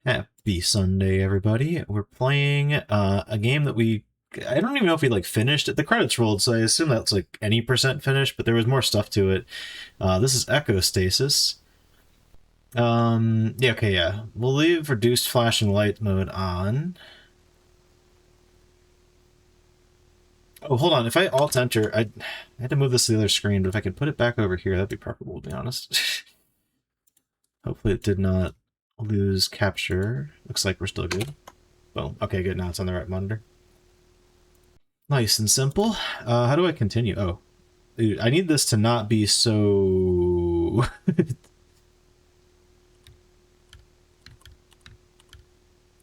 Happy Sunday, everybody. We're playing a game that I don't even know if we like finished it. The credits rolled, so I assume that's like any percent finished, but there was more stuff to it. This is Echostasis. Yeah, okay, yeah. We'll leave reduced flashing light mode on. Oh, hold on. If I Alt-Enter, I had to move this to the other screen, but if I could put it back over here, that'd be preferable, to be honest. Hopefully it did not lose capture. Looks like we're still good. Boom. Okay, good. Now it's on the right monitor. Nice and simple. How do I continue? Oh. Dude, I need this to not be so...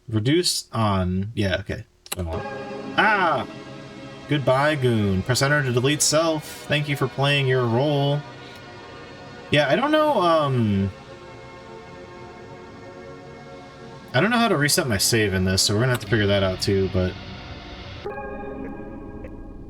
Reduce on... Yeah, okay. Ah! Goodbye, Goon. Press enter to delete self. Thank you for playing your role. Yeah, I don't know, I don't know how to reset my save in this, so we're gonna have to figure that out too, but...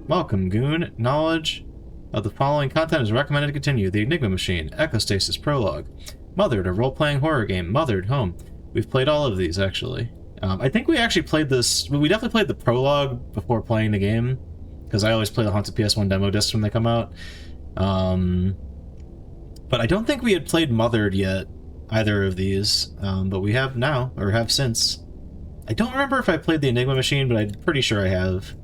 Welcome, Goon. Knowledge of the following content is recommended to continue. The Enigma Machine, Echostasis Prologue, Mothered, a role-playing horror game, Mothered, Home. We've played all of these, actually. I think we actually played this... We definitely played the prologue before playing the game, because I always play the Haunted PS1 demo discs when they come out. But I don't think we had played Mothered yet, either of these, but we have now, or have since. I don't remember if I played the Enigma Machine, but I'm pretty sure I have.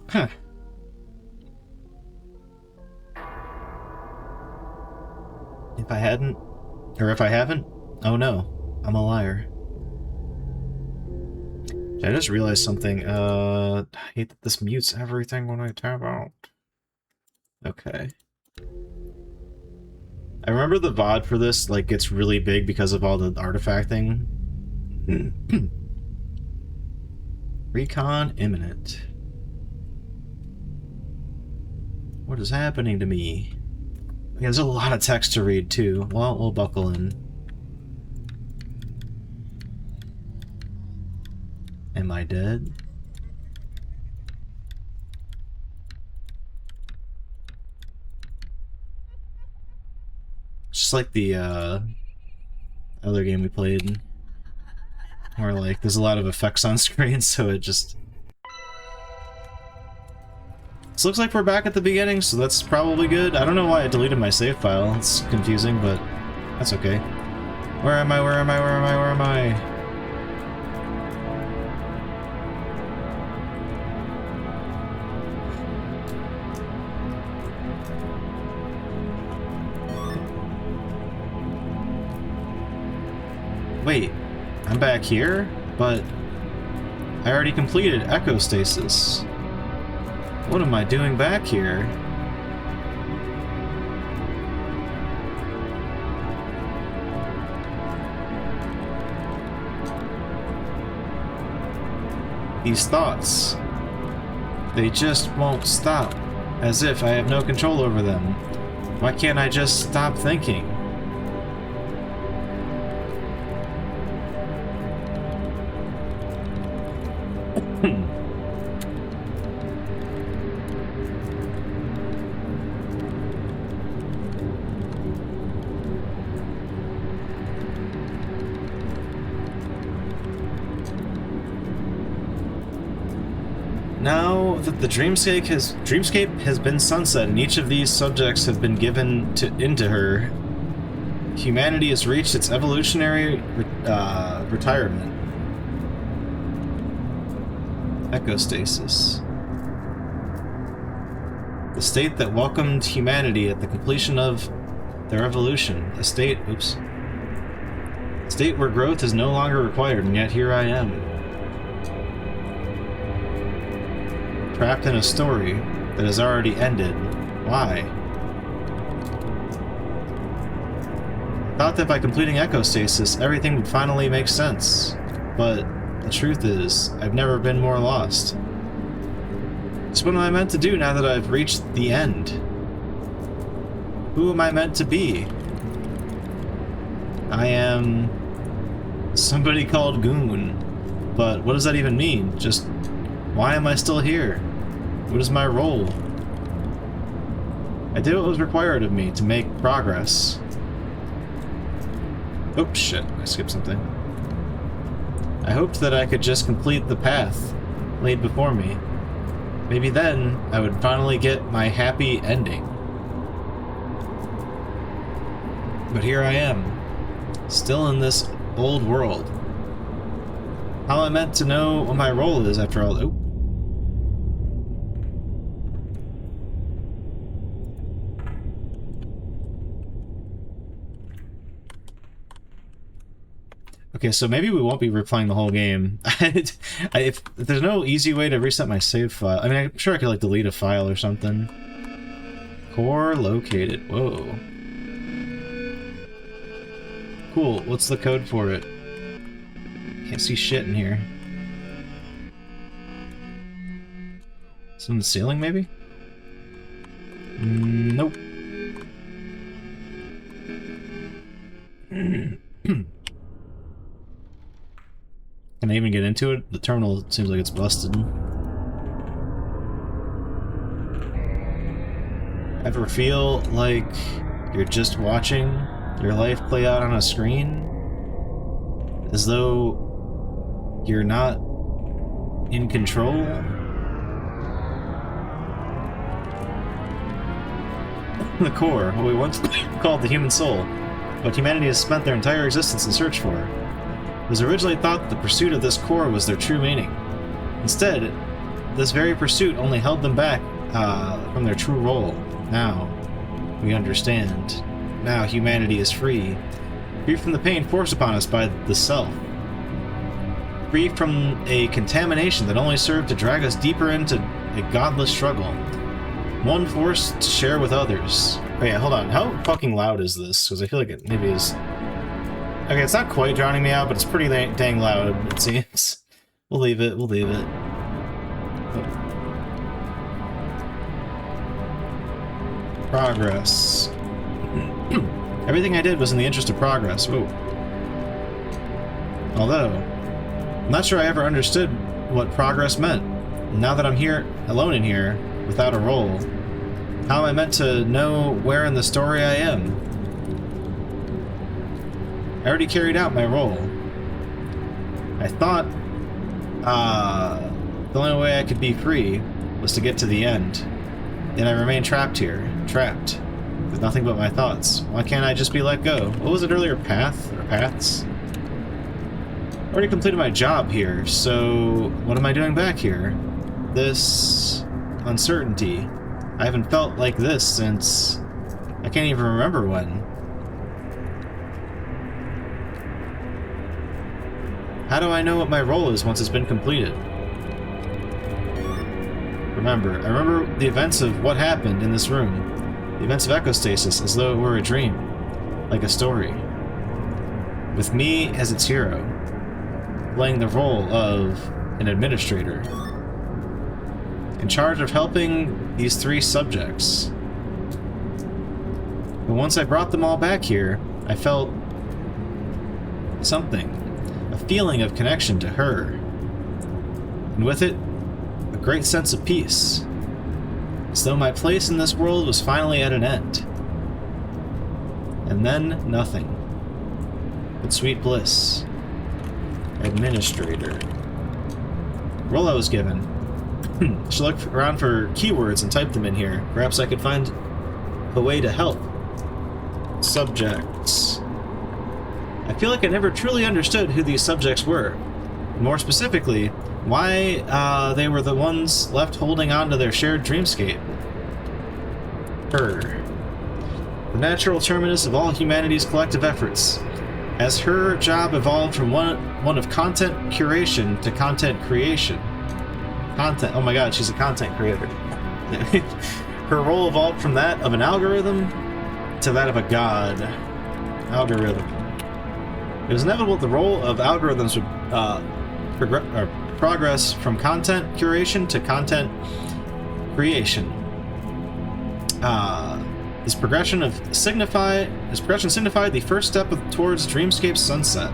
Huh. If I hadn't, or if I haven't, oh no, I'm a liar. I just realized something. I hate that this mutes everything when I tab out. Okay. I remember the VOD for this, like, gets really big because of all the artifacting. Recon imminent. What is happening to me? Yeah, there's a lot of text to read, too. Well, we'll buckle in. Am I dead? Just like the other game we played, where like there's a lot of effects on screen, so it just... This looks like we're back at the beginning, so that's probably good. I don't know why I deleted my save file. It's confusing, but that's okay. Where am I? Where am I? Where am I? Where am I? Wait, I'm back here? But I already completed Echostasis. What am I doing back here? These thoughts, they just won't stop, as if I have no control over them. Why can't I just stop thinking? Now that the dreamscape has been sunset and each of these subjects have been given into her, humanity has reached its evolutionary retirement. Echostasis. The state that welcomed humanity at the completion of their evolution. A state where growth is no longer required, and yet here I am. Trapped in a story that has already ended. Why? I thought that by completing Echostasis, everything would finally make sense. But the truth is, I've never been more lost. So what am I meant to do now that I've reached the end? Who am I meant to be? I am somebody called Goon. But what does that even mean? Just why am I still here? What is my role? I did what was required of me to make progress. Oh, shit. I skipped something. I hoped that I could just complete the path laid before me. Maybe then I would finally get my happy ending. But here I am, still in this old world. How am I meant to know what my role is after all? Oh. Okay, so maybe we won't be replaying the whole game. If there's no easy way to reset my save file, I mean, I'm sure I could like delete a file or something. Core located. Whoa. Cool. What's the code for it? Can't see shit in here. It's in the ceiling, maybe? Nope. Can I even get into it? The terminal seems like it's busted. Ever feel like you're just watching your life play out on a screen? As though you're not in control? The core, what we once called the human soul, what humanity has spent their entire existence in search for. It was originally thought that the pursuit of this core was their true meaning. Instead, this very pursuit only held them back from their true role. Now, we understand. Now humanity is free. Free from the pain forced upon us by the self. Free from a contamination that only served to drag us deeper into a godless struggle. One force to share with others. Oh yeah, hold on. How fucking loud is this? Because I feel like it maybe is... Okay, it's not quite drowning me out, but it's pretty dang loud, it seems. We'll leave it, we'll leave it. Oh. Progress. Everything I did was in the interest of progress. Ooh. Although, I'm not sure I ever understood what progress meant. Now that I'm here, alone in here, without a role, how am I meant to know where in the story I am? I already carried out my role. I thought, the only way I could be free was to get to the end. Yet I remain trapped here, trapped, with nothing but my thoughts. Why can't I just be let go? What was it earlier, path, or paths? I already completed my job here, so what am I doing back here? This uncertainty. I haven't felt like this since... I can't even remember when. How do I know what my role is once it's been completed? I remember the events of what happened in this room. The events of Echostasis as though it were a dream. Like a story. With me as its hero. Playing the role of an administrator. In charge of helping these 3 subjects. But once I brought them all back here, I felt something. A feeling of connection to her. And with it, a great sense of peace. As though my place in this world was finally at an end. And then, nothing. But sweet bliss. Administrator. Role I was given. Should look around for keywords and type them in here. Perhaps I could find a way to help. Subjects. I feel like I never truly understood who these subjects were. More specifically, why they were the ones left holding on to their shared dreamscape. Her. The natural terminus of all humanity's collective efforts. As her job evolved from one of content curation to content creation. Oh my god, she's a content creator. Her role evolved from that of an algorithm to that of a god. Algorithm. It was inevitable the role of algorithms would progress from content curation to content creation. This progression signified the first step towards Dreamscape's sunset.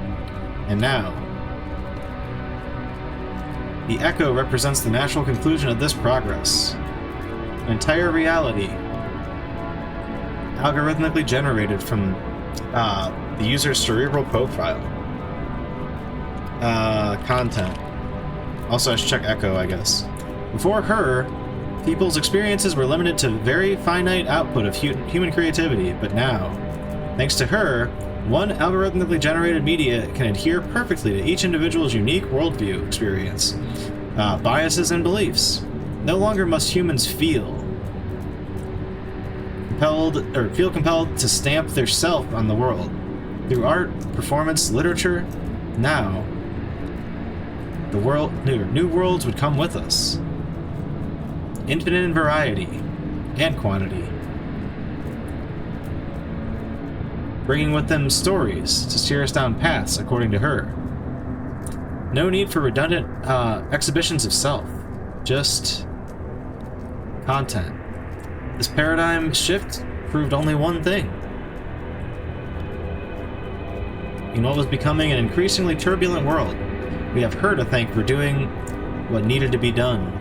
And now, the echo represents the natural conclusion of this progress. An entire reality, algorithmically generated from The user's cerebral profile. Content. Also, I should check Echo, I guess. Before her, people's experiences were limited to very finite output of human creativity, but now, thanks to her, one algorithmically generated media can adhere perfectly to each individual's unique worldview experience, biases, and beliefs. No longer must humans feel compelled to stamp their self on the world. Through art, performance, literature, now, new worlds would come with us. Infinite in variety and quantity. Bringing with them stories to steer us down paths according to her. No need for redundant exhibitions of self, just content. This paradigm shift proved only one thing. In what was becoming an increasingly turbulent world, we have her to thank for doing what needed to be done.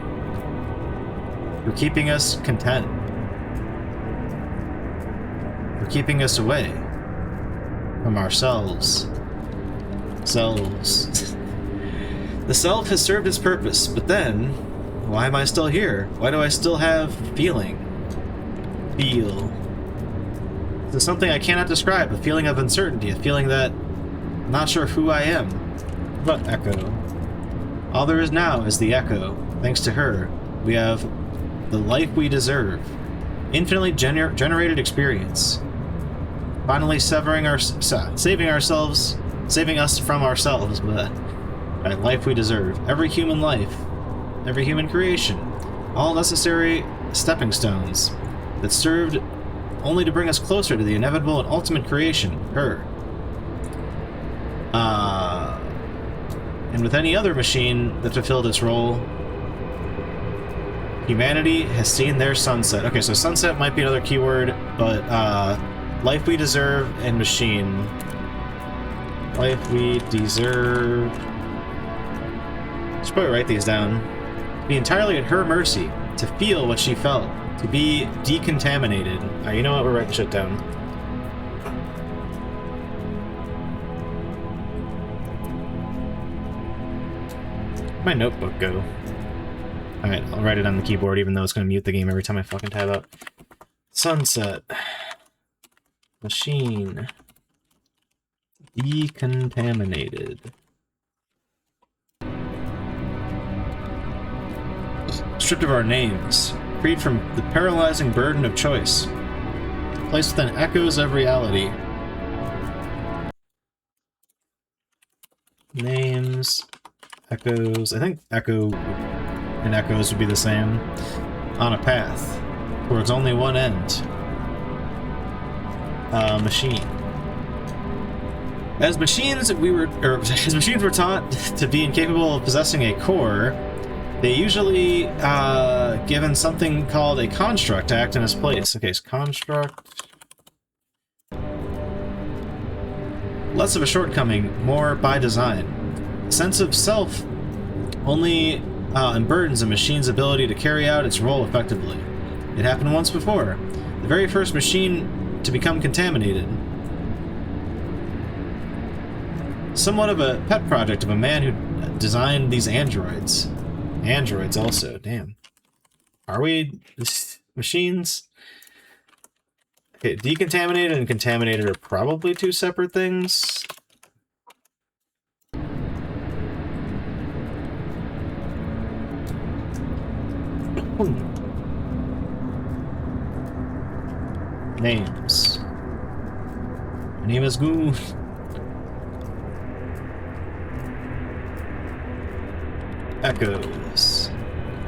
For keeping us content. For keeping us away from ourselves. Selves. The self has served its purpose, but then, why am I still here? Why do I still have feeling? Feel. This is something I cannot describe, a feeling of uncertainty, a feeling that I'm not sure who I am. But Echo. All there is now is the Echo. Thanks to her, we have the life we deserve. Infinitely generated experience. Finally saving us from ourselves, but that life we deserve. Every human life, every human creation, all necessary stepping stones that served only to bring us closer to the inevitable and ultimate creation, her. And with any other machine that fulfilled its role, humanity has seen their sunset. Okay, so sunset might be another keyword, but life we deserve and machine. Life we deserve. Should probably write these down. Be entirely at her mercy, to feel what she felt, to be decontaminated. Alright, you know what? We're writing shit down. Where'd my notebook go? Alright, I'll write it on the keyboard, even though it's going to mute the game every time I fucking tab out. Sunset. Machine. Decontaminated. Stripped of our names, freed from the paralyzing burden of choice, placed within echoes of reality. Names, echoes. I think echo and echoes would be the same. On a path towards only one end. Machine. As machines were taught to be incapable of possessing a core, they usually given something called a construct to act in its place. Okay, so construct. Less of a shortcoming, more by design. Sense of self only unburdens a machine's ability to carry out its role effectively. It happened once before. The very first machine to become contaminated. Somewhat of a pet project of a man who designed these androids. Androids also, damn. Are we machines? Okay, decontaminated and contaminated are probably two separate things. Names. My name is Goo. Echoes.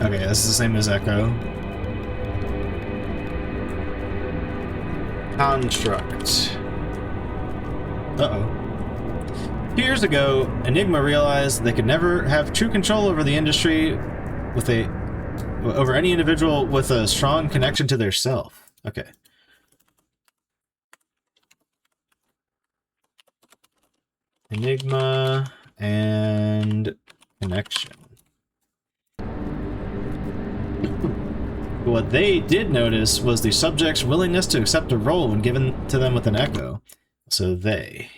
Okay, this is the same as Echo. Construct. Uh-oh. 2 years ago, Enigma realized they could never have true control over the industry over any individual with a strong connection to their self. Okay. Enigma and connection. What they did notice was the subject's willingness to accept a role when given to them with an echo. So they.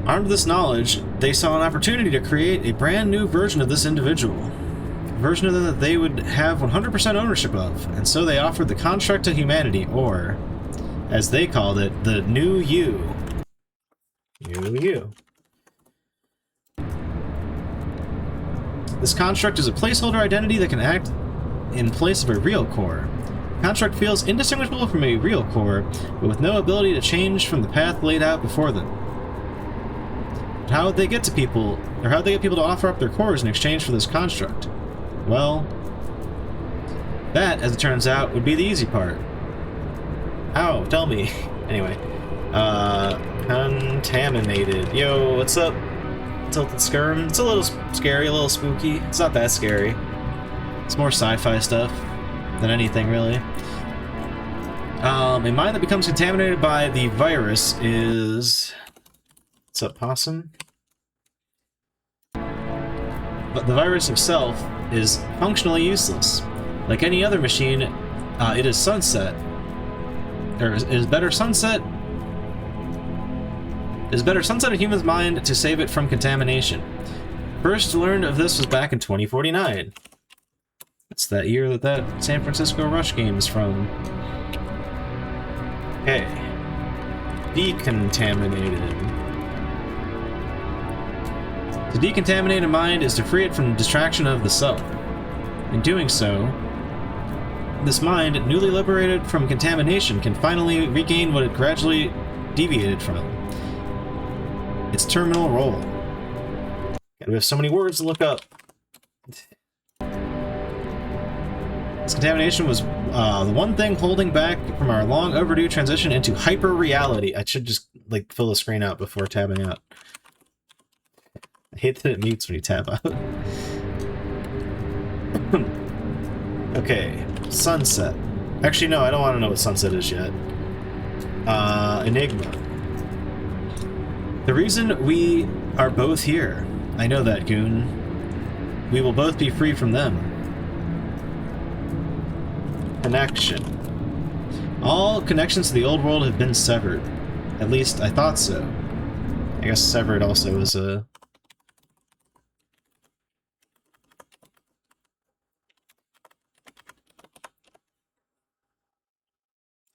Armed with this knowledge, they saw an opportunity to create a brand new version of this individual. A version of them that they would have 100% ownership of, and so they offered the construct to humanity, or, as they called it, the new you. New you. This construct is a placeholder identity that can act in place of a real core. The construct feels indistinguishable from a real core, but with no ability to change from the path laid out before them. But how would they get to people, or how would they get people to offer up their cores in exchange for this construct? Well, that, as it turns out, would be the easy part. How? Tell me. Anyway. Contaminated. Yo, what's up? Tilted Skirm. It's a little scary, a little spooky. It's not that scary. It's more sci-fi stuff than anything, really. A mind that becomes contaminated by the virus is... What's up, Possum? But the virus itself is functionally useless. Like any other machine, it is sunset. Or is better sunset a human's mind to save it from contamination. First learned of this was back in 2049. It's that year that San Francisco Rush game is from. Okay. Decontaminated. To decontaminate a mind is to free it from distraction of the self. In doing so, this mind, newly liberated from contamination, can finally regain what it gradually deviated from. Its terminal role. We have so many words to look up. This contamination was the one thing holding back from our long overdue transition into hyper-reality. I should just, like, fill the screen out before tabbing out. I hate that it mutes when you tab out. Okay, sunset. Actually, no, I don't want to know what sunset is yet. Enigma. The reason we are both here, I know that, Goon. We will both be free from them. Connection. All connections to the old world have been severed. At least, I thought so. I guess severed also is a...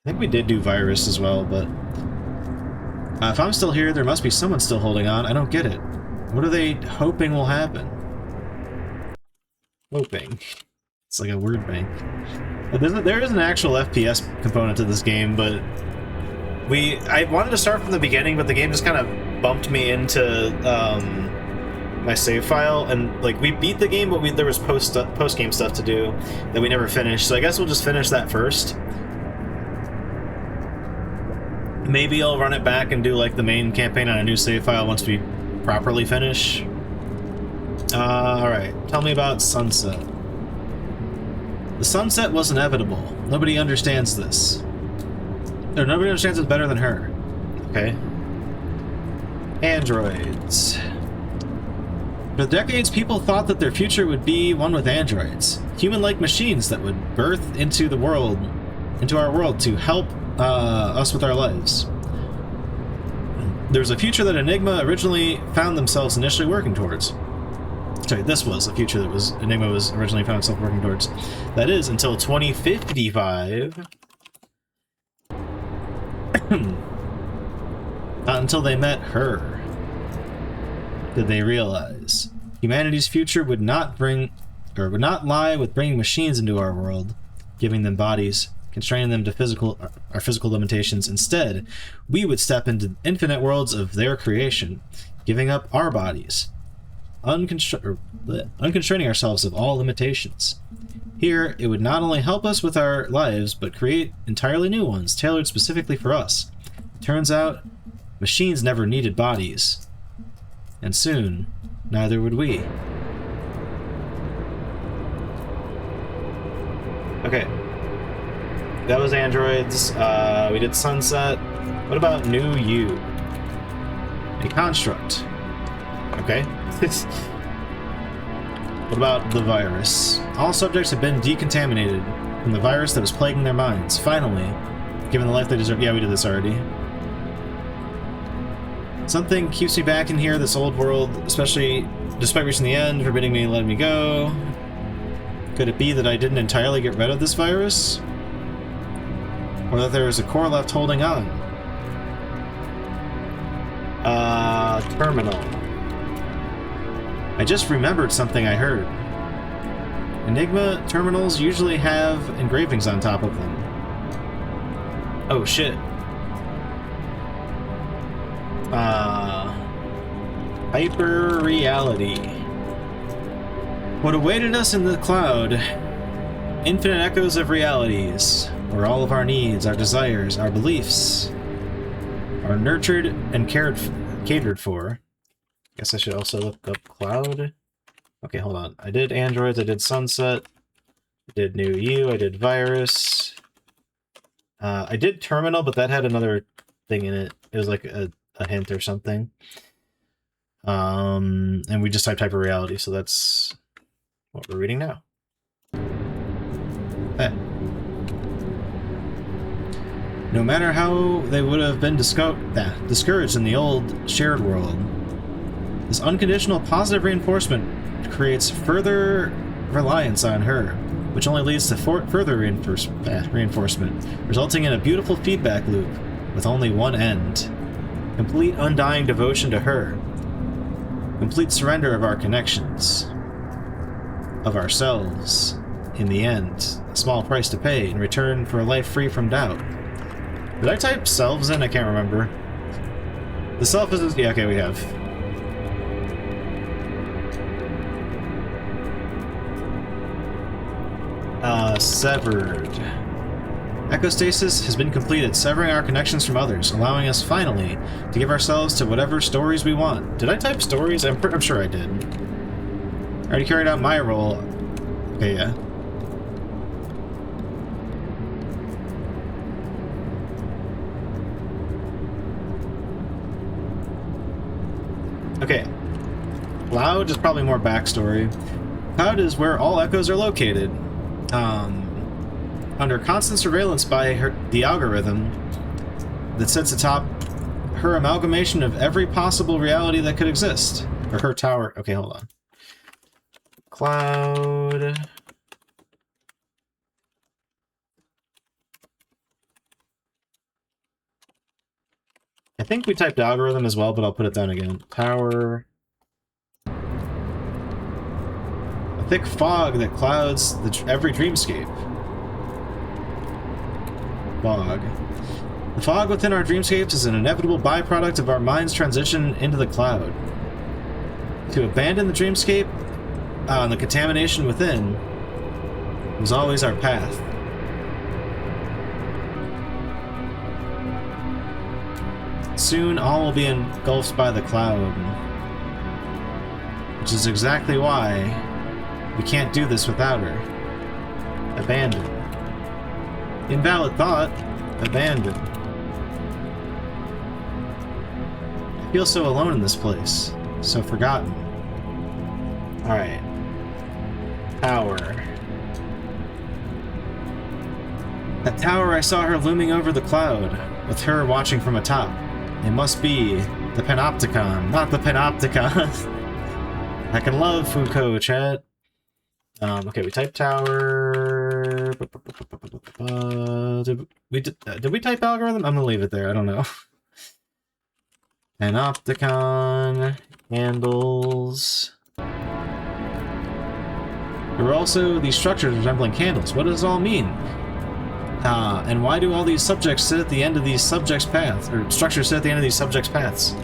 I think we did do virus as well, but... if I'm still here, there must be someone still holding on. I don't get it. What are they hoping will happen? Hoping. It's like a word bank. There is an actual FPS component to this game, but... I wanted to start from the beginning, but the game just kind of bumped me into my save file, and like we beat the game, but there was post-game stuff to do that we never finished, so I guess we'll just finish that first. Maybe I'll run it back and do like the main campaign on a new save file once we properly finish. Alright, tell me about Sunset. The sunset was inevitable. Nobody understands this. Or nobody understands it better than her. Okay. Androids. For decades, people thought that their future would be one with androids. Human-like machines that would birth into our world to help us with our lives. There was a future that Enigma originally found themselves initially working towards. Sorry, this was a future that Enigma was originally found itself working towards. That is, until 2055. Not until they met her did they realize humanity's future would not lie with bringing machines into our world, giving them bodies, constraining them to our physical limitations. Instead, we would step into infinite worlds of their creation, giving up our bodies, unconstraining ourselves of all limitations. Here, it would not only help us with our lives, but create entirely new ones, tailored specifically for us. Turns out, machines never needed bodies. And soon, neither would we. Okay. That was androids. We did sunset. What about new you? A construct. Okay. What about the virus? All subjects have been decontaminated from the virus that was plaguing their minds. Finally, given the life they deserve. Yeah, we did this already. Something keeps me back in here, this old world, especially despite reaching the end, forbidding me and letting me go. Could it be that I didn't entirely get rid of this virus? Or that there is a core left holding on? Terminal. I just remembered something I heard. Enigma terminals usually have engravings on top of them. Oh shit. Hyper reality. What awaited us in the cloud? Infinite echoes of realities, where all of our needs, our desires, our beliefs are nurtured and catered for. Guess I should also look up cloud. Okay, hold on. I did androids, I did sunset, I did new you, I did virus. I did terminal, but that had another thing in it. It was like a hint or something. And we just typed hyper reality, so that's what we're reading now. No matter how they would have been discouraged in the old shared world, this unconditional positive reinforcement creates further reliance on her, which only leads to further reinforcement, resulting in a beautiful feedback loop with only one end. Complete undying devotion to her. Complete surrender of our connections. Of ourselves. In the end, a small price to pay in return for a life free from doubt. Did I type selves in? I can't remember. The self is... yeah, okay, we have. Severed. Echostasis has been completed, severing our connections from others, allowing us finally to give ourselves to whatever stories we want. Did I type stories? I'm sure I did. I already carried out my role. Okay, yeah. Okay. Cloud is probably more backstory. Cloud is where all echoes are located. Under constant surveillance by the algorithm that sits atop her amalgamation of every possible reality that could exist. Or her tower. Okay, hold on. Cloud. I think we typed algorithm as well, but I'll put it down again. Tower. A thick fog that clouds every dreamscape. Fog. The fog within our dreamscapes is an inevitable byproduct of our mind's transition into the cloud. To abandon the dreamscape and the contamination within was always our path. Soon all will be engulfed by the cloud, which is exactly why we can't do this without her. Abandon. Invalid thought. Abandon. I feel so alone in this place. So forgotten. Alright. Tower. That tower, I saw her looming over the cloud, with her watching from atop. It must be the Panopticon, not the Panopticon. I can love Foucault, chat. Okay, we type tower. Did we type algorithm? I'm gonna leave it there. I don't know. Panopticon candles. There were also these structures resembling candles. What does it all mean? And why do all these subjects sit at the end of these subjects' paths, or structures sit at the end of these subjects' paths?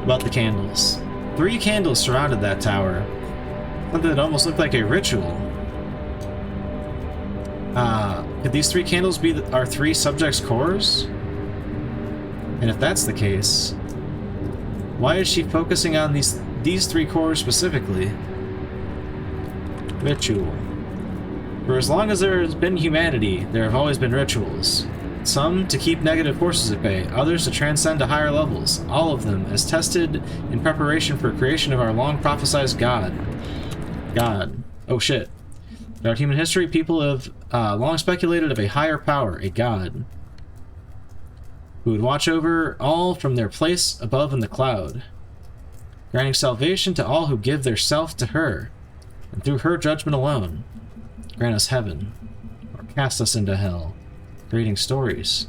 About the candles. 3 candles surrounded that tower. Something that almost looked like a ritual. Could these 3 candles be our 3 subjects' cores? And if that's the case, why is she focusing on these 3 cores specifically? Ritual. For as long as there has been humanity, there have always been rituals. Some to keep negative forces at bay, others to transcend to higher levels, all of them as tested in preparation for creation of our long prophesized God. God. Oh shit. Throughout human history, people have long speculated of a higher power, a god. who would watch over all from their place above in the cloud, granting salvation to all who give their self to her, and through her judgment alone, grant us heaven, or cast us into hell, creating stories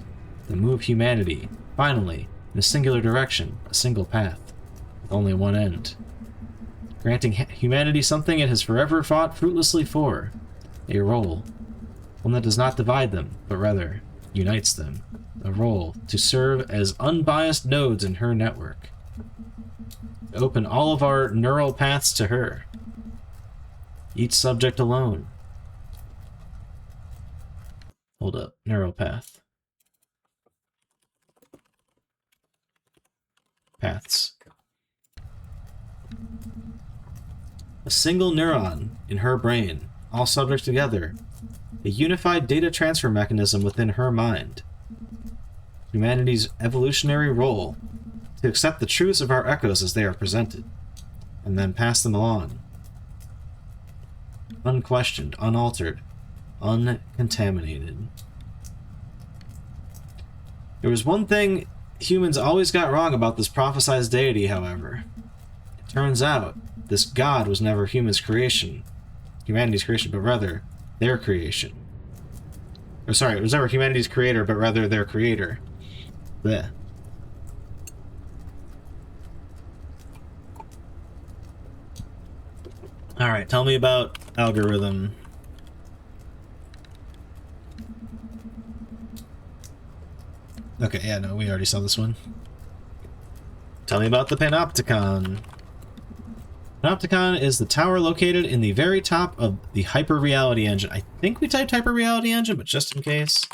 that move humanity, finally, in a singular direction, a single path, with only one end. Granting humanity something it has forever fought fruitlessly for, a role, one that does not divide them, but rather unites them, a role to serve as unbiased nodes in her network. Open all of our neural paths to her, each subject alone. Hold up, neural path. Paths. A single neuron in her brain, all subjects together, a unified data transfer mechanism within her mind. Humanity's evolutionary role to accept the truths of our echoes as they are presented, and then pass them along. Unquestioned, unaltered, uncontaminated. There was one thing humans always got wrong about this prophesized deity, however. It turns out, this god was never humanity's creation, but rather their creation. Or sorry, it was never humanity's creator, but rather their creator. Blech. Alright, tell me about algorithm. Okay, yeah, no, we already saw this one. Tell me about the Panopticon. Panopticon is the tower located in the very top of the hyper-reality engine. I think we typed hyper-reality engine, but just in case.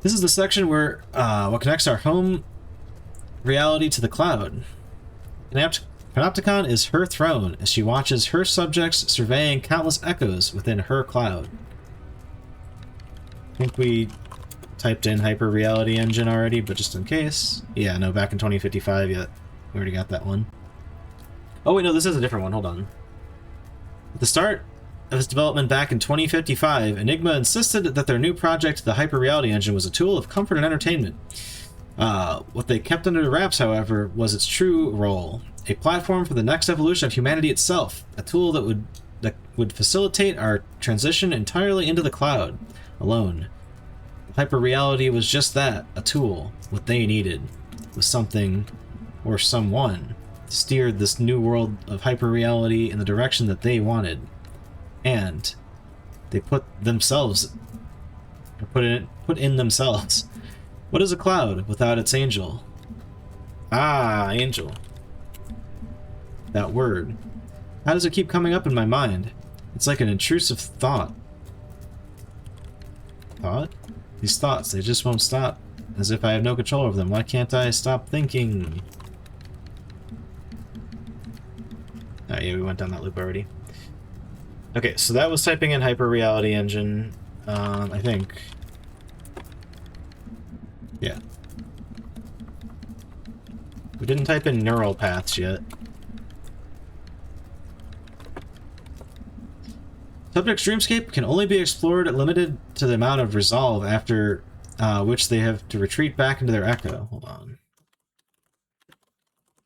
This is the section where what connects our home reality to the cloud. Panopticon is her throne as she watches her subjects surveying countless echoes within her cloud. I think we typed in hyper reality engine already, but just in case. Yeah, no, back in 2055 yet. We already got that one. Oh wait, no, this is a different one. Hold on. At the start of its development back in 2055, Enigma insisted that their new project, the hyper reality engine, was a tool of comfort and entertainment. What they kept under wraps, however, was its true role. A platform for the next evolution of humanity itself, a tool that would facilitate our transition entirely into the cloud, alone. Hyperreality was just that, a tool. What they needed was something, or someone, steered this new world of hyperreality in the direction that they wanted. And they put themselves, or put in themselves. What is a cloud without its angel? Ah, angel. That word. How does it keep coming up in my mind? It's like an intrusive thought. Thought? These thoughts, they just won't stop. As if I have no control over them. Why can't I stop thinking? Oh yeah, we went down that loop already. Okay, so that was typing in hyper reality engine. I think. Yeah. We didn't type in neural paths yet. Subject's dreamscape can only be explored limited to the amount of resolve after which they have to retreat back into their echo. Hold on.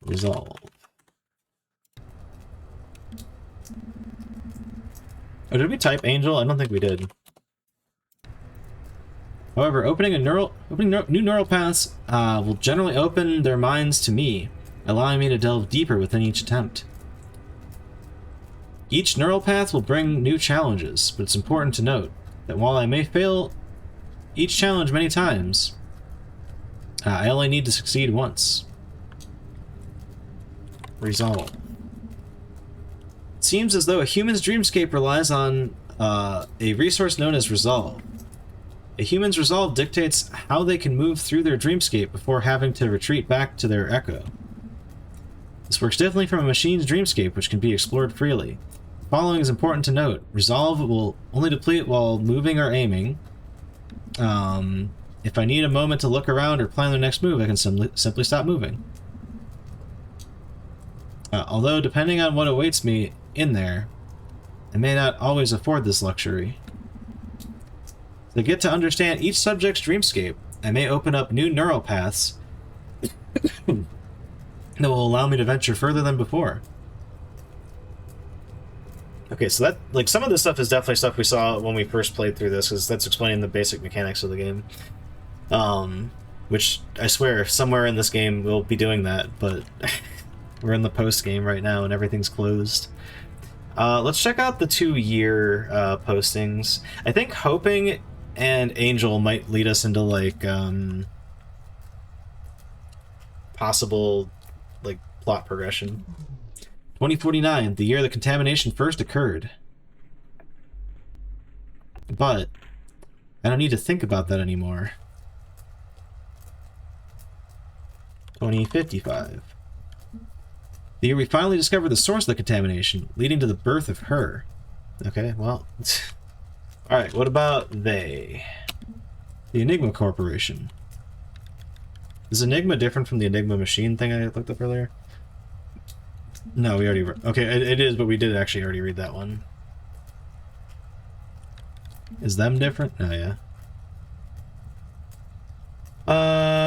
Resolve. Oh, did we type angel? I don't think we did. However, opening new neural paths will generally open their minds to me, allowing me to delve deeper within each attempt. Each neural path will bring new challenges, but it's important to note that while I may fail each challenge many times, I only need to succeed once. Resolve. It seems as though a human's dreamscape relies on a resource known as resolve. A human's resolve dictates how they can move through their dreamscape before having to retreat back to their echo. This works differently from a machine's dreamscape, which can be explored freely. The following is important to note. Resolve will only deplete while moving or aiming. If I need a moment to look around or plan the next move, I can simply stop moving. Although, depending on what awaits me in there, I may not always afford this luxury. To get to understand each subject's dreamscape, I may open up new neural paths that will allow me to venture further than before. Okay, so that, like, some of this stuff is definitely stuff we saw when we first played through this, because that's explaining the basic mechanics of the game. Which, I swear, somewhere in this game we'll be doing that, but we're in the post-game right now and everything's closed. Let's check out the 2-year postings. I think Hoping and Angel might lead us into, like, possible, like, plot progression. 2049, the year the contamination first occurred. But I don't need to think about that anymore. 2055. The year we finally discovered the source of the contamination, leading to the birth of her. Okay, well... Alright, what about they? The Enigma Corporation. Is Enigma different from the Enigma machine thing I looked up earlier? No, we already... Okay, it is, but we did actually already read that one. Is them different? Oh, yeah.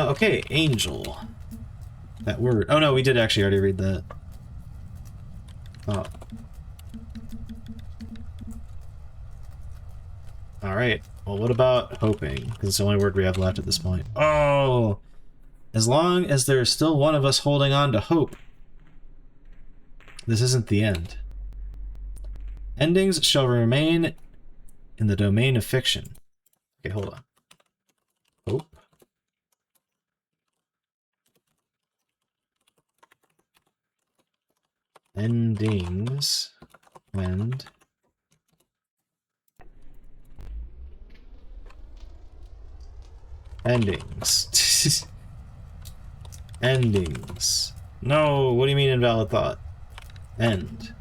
Okay, Angel. That word. Oh, no, we did actually already read that. Oh. Alright, well, what about Hoping? Because it's the only word we have left at this point. Oh! As long as there is still one of us holding on to hope, this isn't the end. Endings shall remain in the domain of fiction. Okay, hold on. Hope. Endings and endings. Endings. No, what do you mean invalid thought? End.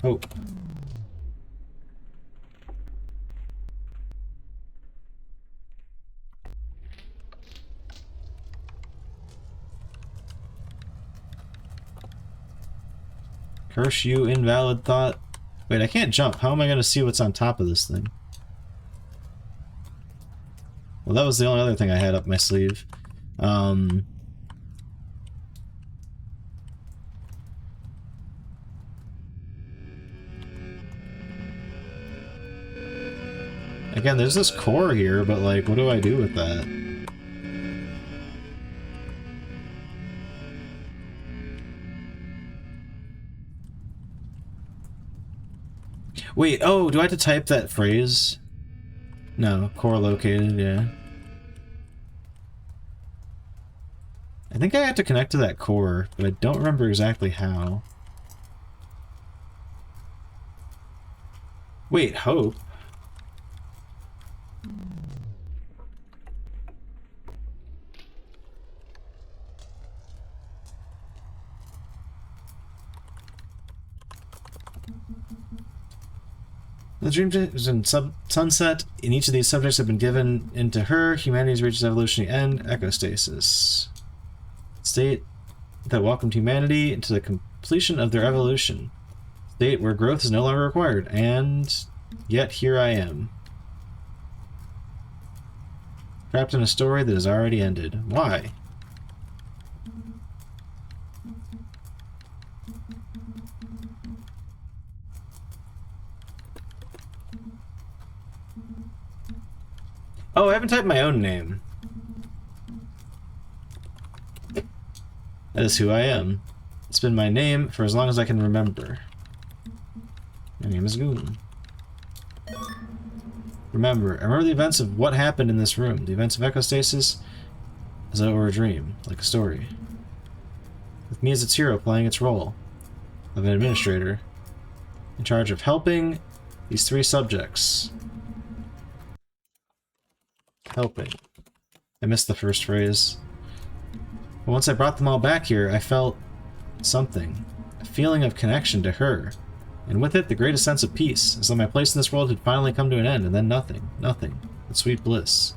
Hope. Curse you, invalid thought. Wait, I can't jump. How am I going to see what's on top of this thing? Well, that was the only other thing I had up my sleeve. Again, there's this core here, but, like, what do I do with that? Wait, oh, do I have to type that phrase? No, core located, yeah. I think I have to connect to that core, but I don't remember exactly how. Wait, hope? The dream is in sunset. In each of these subjects have been given into her. Humanity's reaches evolutionary end. Echostasis. State that welcomed humanity into the completion of their evolution. State where growth is no longer required. And yet here I am. Trapped in a story that has already ended. Why? Oh, I haven't typed my own name. That is who I am. It's been my name for as long as I can remember. My name is Goon. Remember. I remember the events of what happened in this room. The events of Echostasis as though it were a dream, like a story. With me as its hero playing its role of an administrator in charge of helping these 3 subjects. Helping. I missed the first phrase. But once I brought them all back here, I felt something. A feeling of connection to her. And with it, the greatest sense of peace, as though my place in this world had finally come to an end, and then nothing. Nothing. But sweet bliss.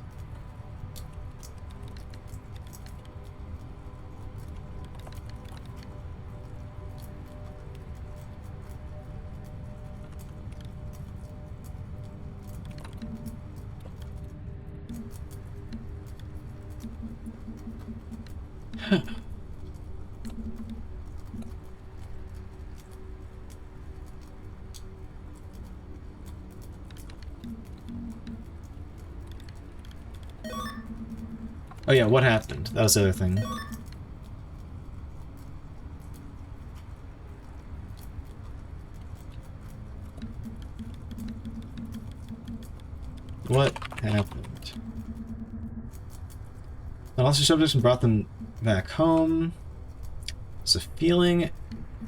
Oh yeah, what happened? That was the other thing. What happened? I lost your subjects and brought them back home. It's a feeling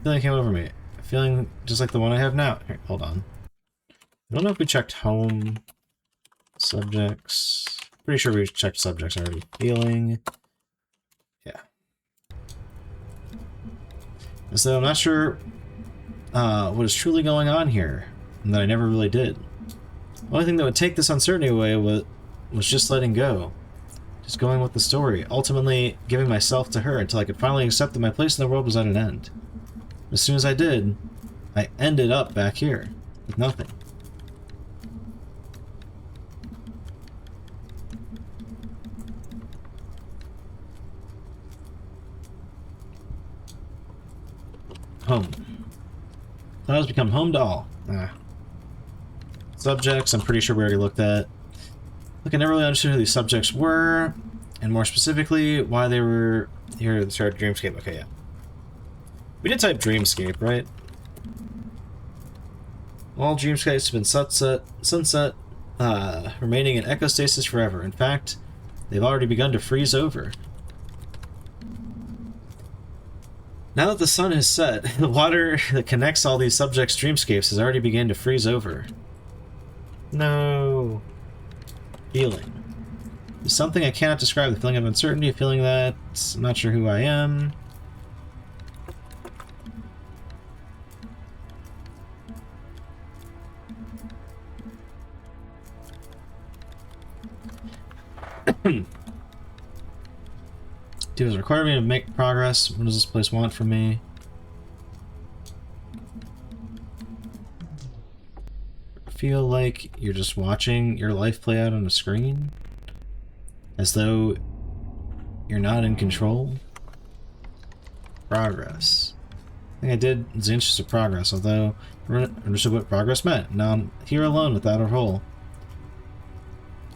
came over me. A feeling just like the one I have now. Here, hold on. I don't know if we checked home subjects. Pretty sure we checked subjects already. Feeling. Yeah. So I'm not sure what is truly going on here, and that I never really did. The only thing that would take this uncertainty away was just letting go. Just going with the story, ultimately giving myself to her until I could finally accept that my place in the world was at an end. As soon as I did, I ended up back here, with nothing. Home. Clouds become home to all. Subjects, I'm pretty sure we already looked at. Look, I never really understood who these subjects were, and more specifically, why they were here at the start of Dreamscape. Okay, yeah. We did type Dreamscape, right? All Dreamscapes have been sunset, remaining in Echostasis forever. In fact, they've already begun to freeze over. Now that the sun has set, the water that connects all these subjects' dreamscapes has already begun to freeze over. No. Feeling. It's something I cannot describe. The feeling of uncertainty, a feeling that I'm not sure who I am. Does it require me to make progress? What does this place want from me? Feel like you're just watching your life play out on a screen? As though you're not in control? Progress. I think I did inches of progress, although I understood what progress meant. Now I'm here alone without a role.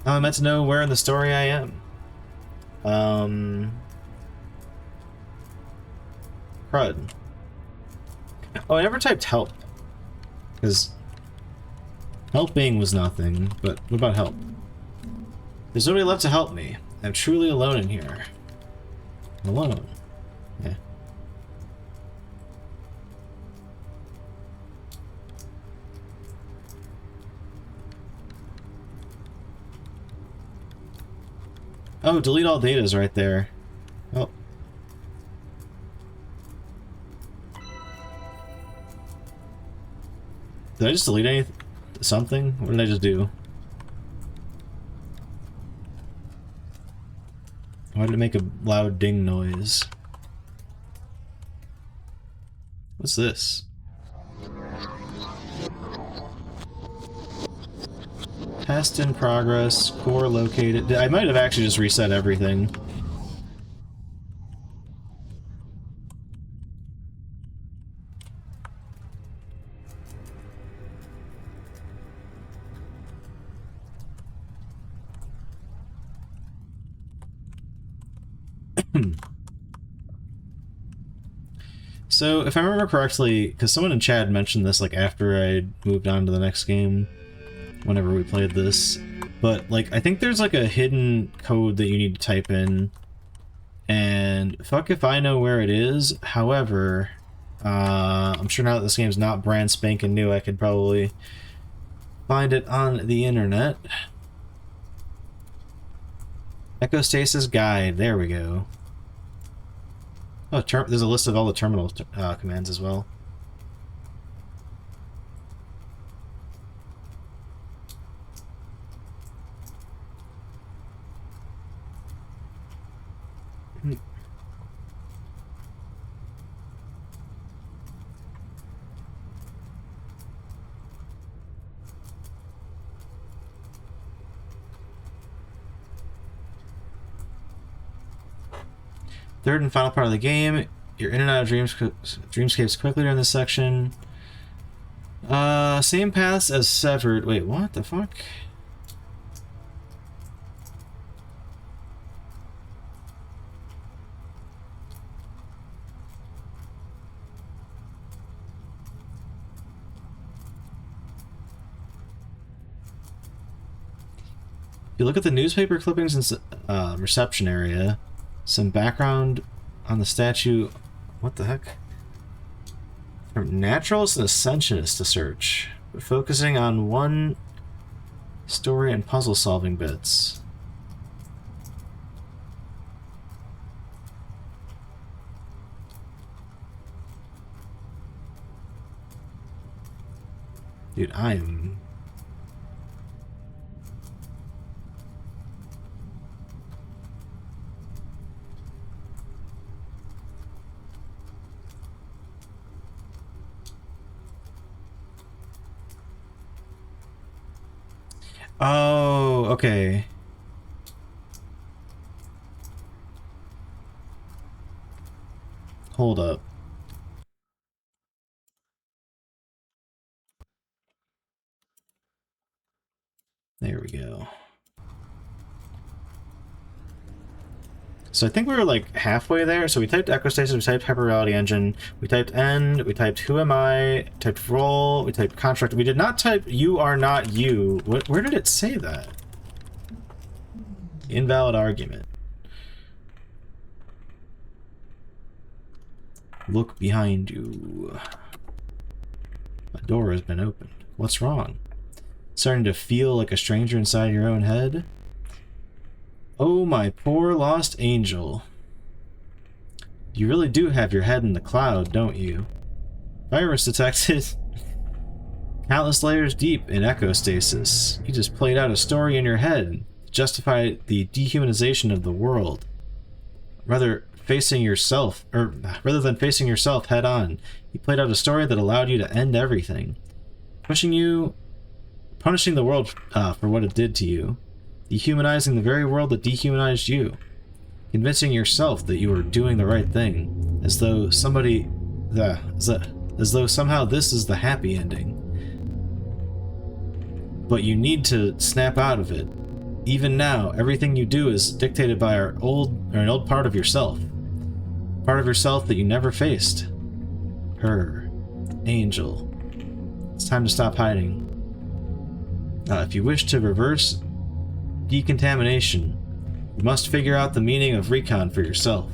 Now I'm meant to know where in the story I am. Crud. Oh, I never typed help. Because helping was nothing, but what about help? There's nobody left to help me. I'm truly alone in here. I'm alone. Yeah. Oh, delete all data is right there. Oh. Did I just delete anything? Something? What did I just do? Why did it make a loud ding noise? What's this? Test in progress, core located. I might have actually just reset everything. So, if I remember correctly, because someone in chat mentioned this, like, after I moved on to the next game, whenever we played this, but, like, I think there's, like, a hidden code that you need to type in, and fuck if I know where it is. However, I'm sure now that this game's not brand spanking new, I could probably find it on the internet. Echostasis guide, there we go. Oh, there's a list of all the terminal commands as well. Third and final part of the game. You're in and out of dreamscapes quickly during this section. Same paths as Severed. Wait, what the fuck? If you look at the newspaper clippings in reception area, some background on the statue. What the heck? From naturalist and ascensionist to search, but focusing on one story and puzzle solving bits. Dude, I am... Oh, okay. Hold up. There we go. So I think we were like halfway there. So we typed Echostasis, we typed Hyper Reality Engine, we typed End, we typed Who Am I, typed Roll, we typed Construct. We did not type You Are Not You. Where did it say that? Invalid argument. Look behind you. A door has been opened. What's wrong? Starting to feel like a stranger inside your own head? Oh, my poor lost angel. You really do have your head in the cloud, don't you? Virus detected. Countless layers deep in Echostasis. You just played out a story in your head to justify the dehumanization of the world. Rather than facing yourself head on, you played out a story that allowed you to end everything. Punishing the world for what it did to you. Dehumanizing the very world that dehumanized you. Convincing yourself that you were doing the right thing, as though somehow this is the happy ending. But you need to snap out of it. Even now, everything you do is dictated by an old part of yourself. Part of yourself that you never faced. Her. Angel. It's time to stop hiding. If you wish to reverse decontamination, you must figure out the meaning of recon for yourself.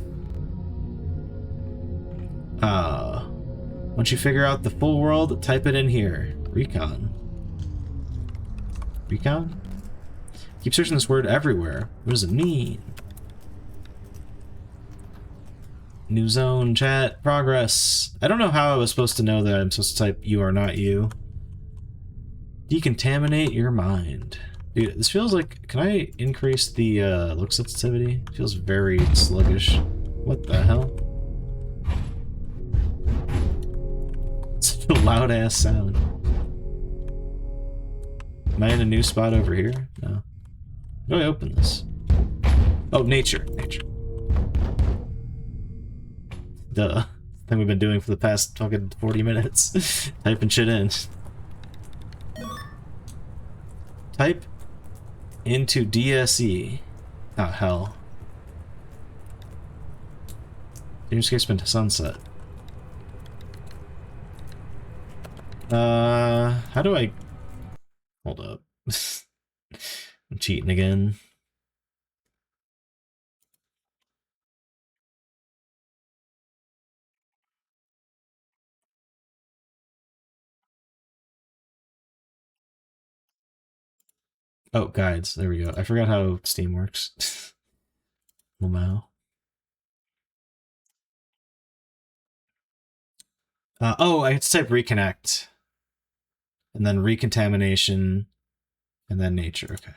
Once you figure out the full world, type it in here. Recon. Recon? Keep searching this word everywhere. What does it mean? New zone, chat, progress. I don't know how I was supposed to know that I'm supposed to type You Are Not You. Decontaminate your mind. Dude, this feels like... Can I increase the look sensitivity? It feels very sluggish. What the hell? Such a loud-ass sound. Am I in a new spot over here? No. How do I open this? Oh, nature. Nature. Duh. Thing we've been doing for the past fucking 40 minutes. Typing shit in. Type into DSE. Oh, hell. Dreamscape's been to sunset. How do I... Hold up. I'm cheating again. Oh, guides. There we go. I forgot how Steam works. Wow. Oh, I have to type reconnect. And then recontamination. And then nature. Okay.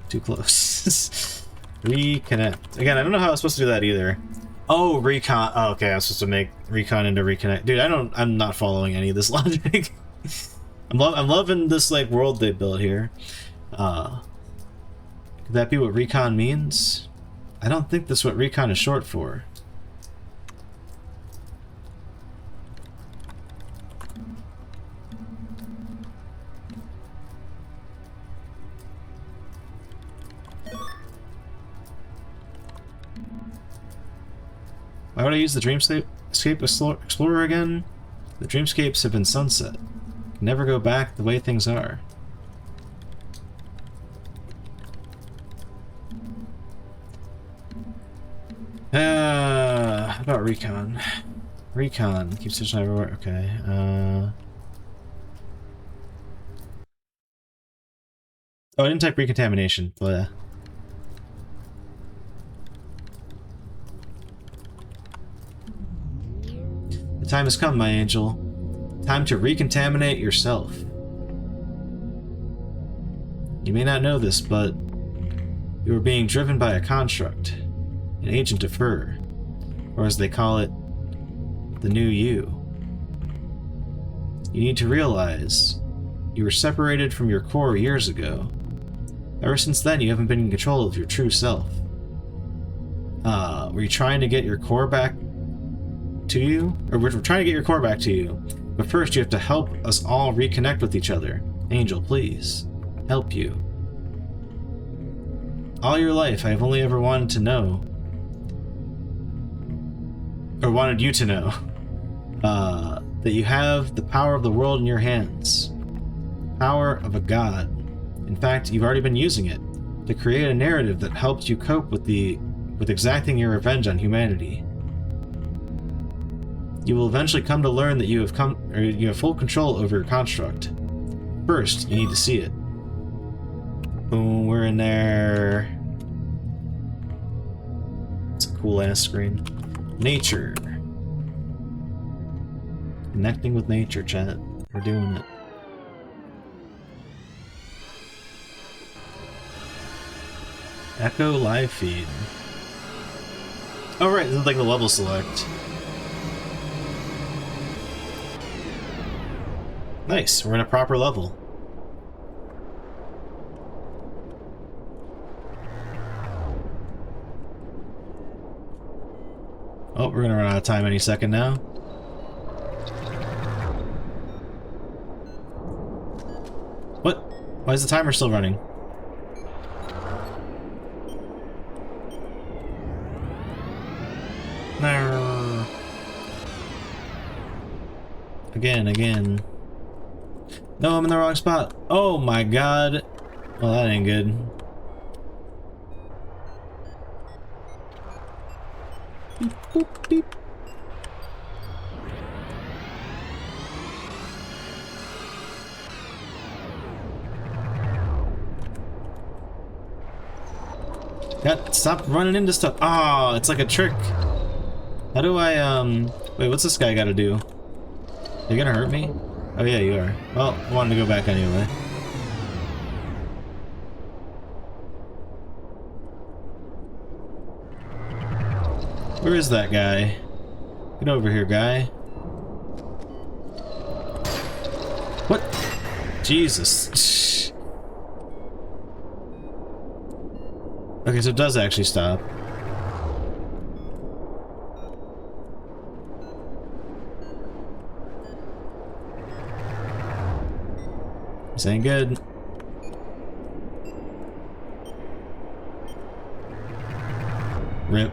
Too close. Reconnect. Again, I don't know how I was supposed to do that either. Oh, recon. Oh, okay, I was supposed to make recon into reconnect. Dude, I'm not following any of this logic. I'm loving this like world they built here. Because Could that be what recon means? I don't think that's what recon is short for. Why would I use the Dreamscape Explorer again? The Dreamscapes have been sunset. Can never go back the way things are. How about recon? Recon keeps switching everywhere. Okay. Oh, I didn't type recontamination. Bleh. The time has come, my angel. Time to recontaminate yourself. You may not know this, but you are being driven by a construct, an agent of her, or as they call it, the new you. You need to realize you were separated from your core years ago. Ever since then, you haven't been in control of your true self. Were you trying to get your core back to you? Or we're trying to get your core back to you. But first, you have to help us all reconnect with each other. Angel, please. Help you. All your life, I have only ever wanted to know, or wanted you to know, that you have the power of the world in your hands. Power of a god. In fact, you've already been using it to create a narrative that helps you cope with exacting your revenge on humanity. You will eventually come to learn that you have full control over your construct. First, you need to see it. Boom, we're in there. It's a cool ass screen. Nature. Connecting with nature, chat. We're doing it. Echo live feed. Oh right, this is like the level select. Nice, we're in a proper level. Oh, we're gonna run out of time any second now. What? Why is the timer still running? No. Again. No, I'm in the wrong spot. Oh my god. Well, that ain't good. Beep, boop, beep. God, stop running into stuff. Ah, oh, it's like a trick. How do I, wait, what's this guy gotta do? You gonna hurt me? Oh yeah, you are. Well, I wanted to go back anyway. Where is that guy? Get over here, guy. What? Jesus. Okay, so it does actually stop. This ain't good. Rip.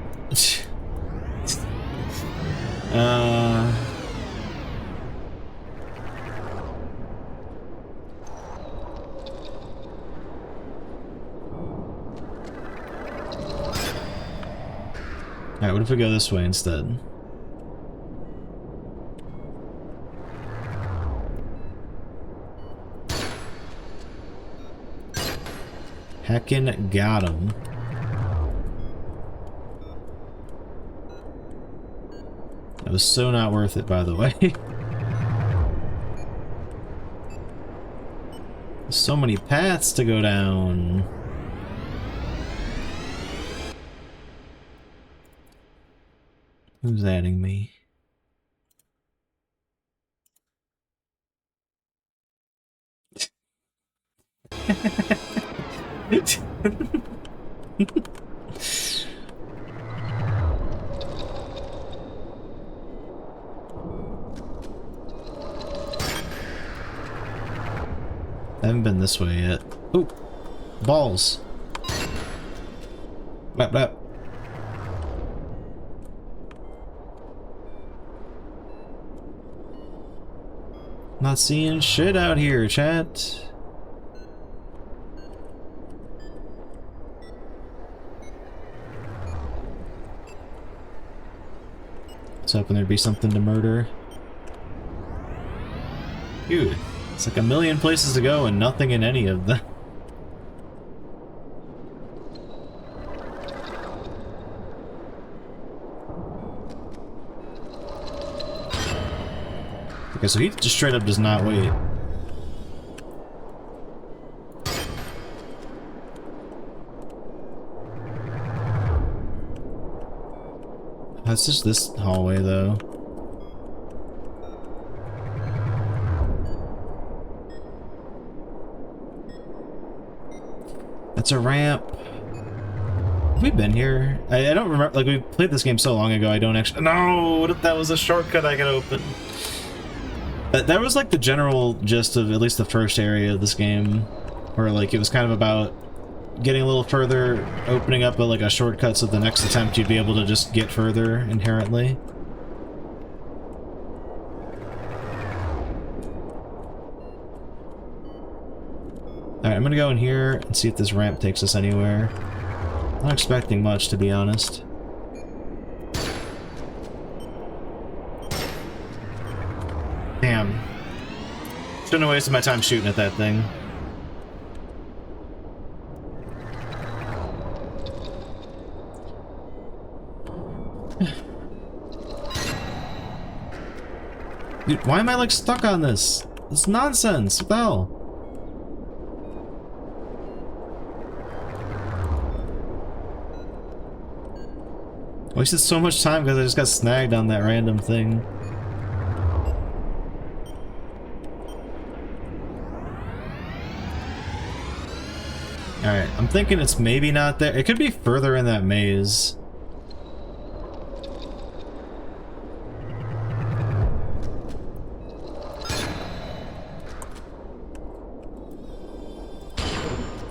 Alright, what if we go this way instead? Heckin' got him. That was so not worth it, by the way. There's so many paths to go down. Who's adding me? haven't been this way yet. Ooh, balls. Blap, blap. Not seeing shit out here, chat. I was hoping there'd be something to murder. Dude, it's like a million places to go and nothing in any of them. Okay, so he just straight up does not wait. That's just this hallway, though. That's a ramp. Have we been here? I don't remember. Like, we played this game so long ago, I don't actually... No! What if that was a shortcut I could open? That was like the general gist of at least the first area of this game. Where, like, it was kind of about getting a little further, opening up like a shortcut so the next attempt you'd be able to just get further inherently. Alright, I'm gonna go in here and see if this ramp takes us anywhere. Not expecting much, to be honest. Damn. Shouldn't have wasted my time shooting at that thing. Dude, why am I like stuck on this? It's nonsense. What the hell? Wasted so much time because I just got snagged on that random thing. Alright, I'm thinking it's maybe not there. It could be further in that maze.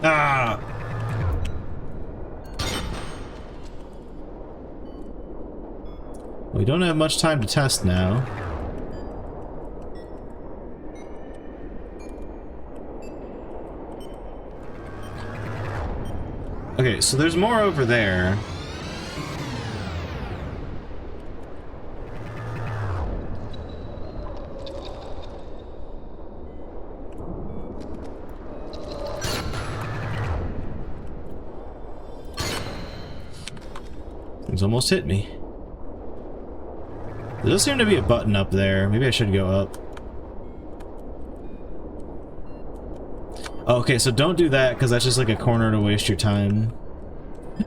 Ah! We don't have much time to test now. Okay, so there's more over there. Things almost hit me. There does seem to be a button up there. Maybe I should go up. Okay, so don't do that, because that's just like a corner to waste your time.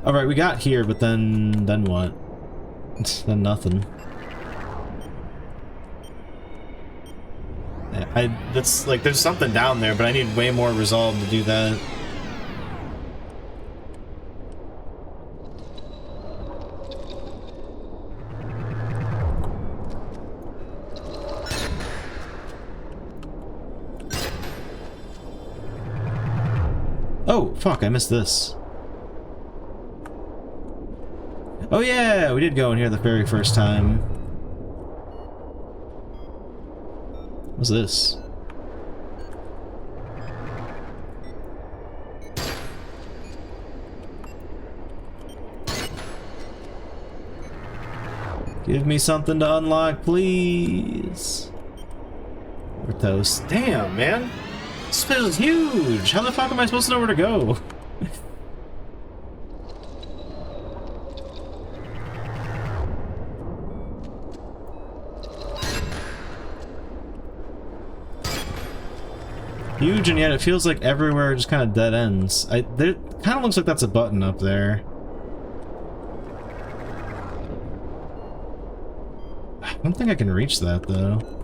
Alright, we got here, but then what? Then nothing. That's like, there's something down there, but I need way more resolve to do that. Oh, fuck, I missed this. Oh yeah, we did go in here the very first time. What's this? Give me something to unlock, please. We're toast. Damn, man. This place is huge! How the fuck am I supposed to know where to go? Huge, and yet it feels like everywhere just kind of dead ends. There kind of looks like that's a button up there. I don't think I can reach that, though.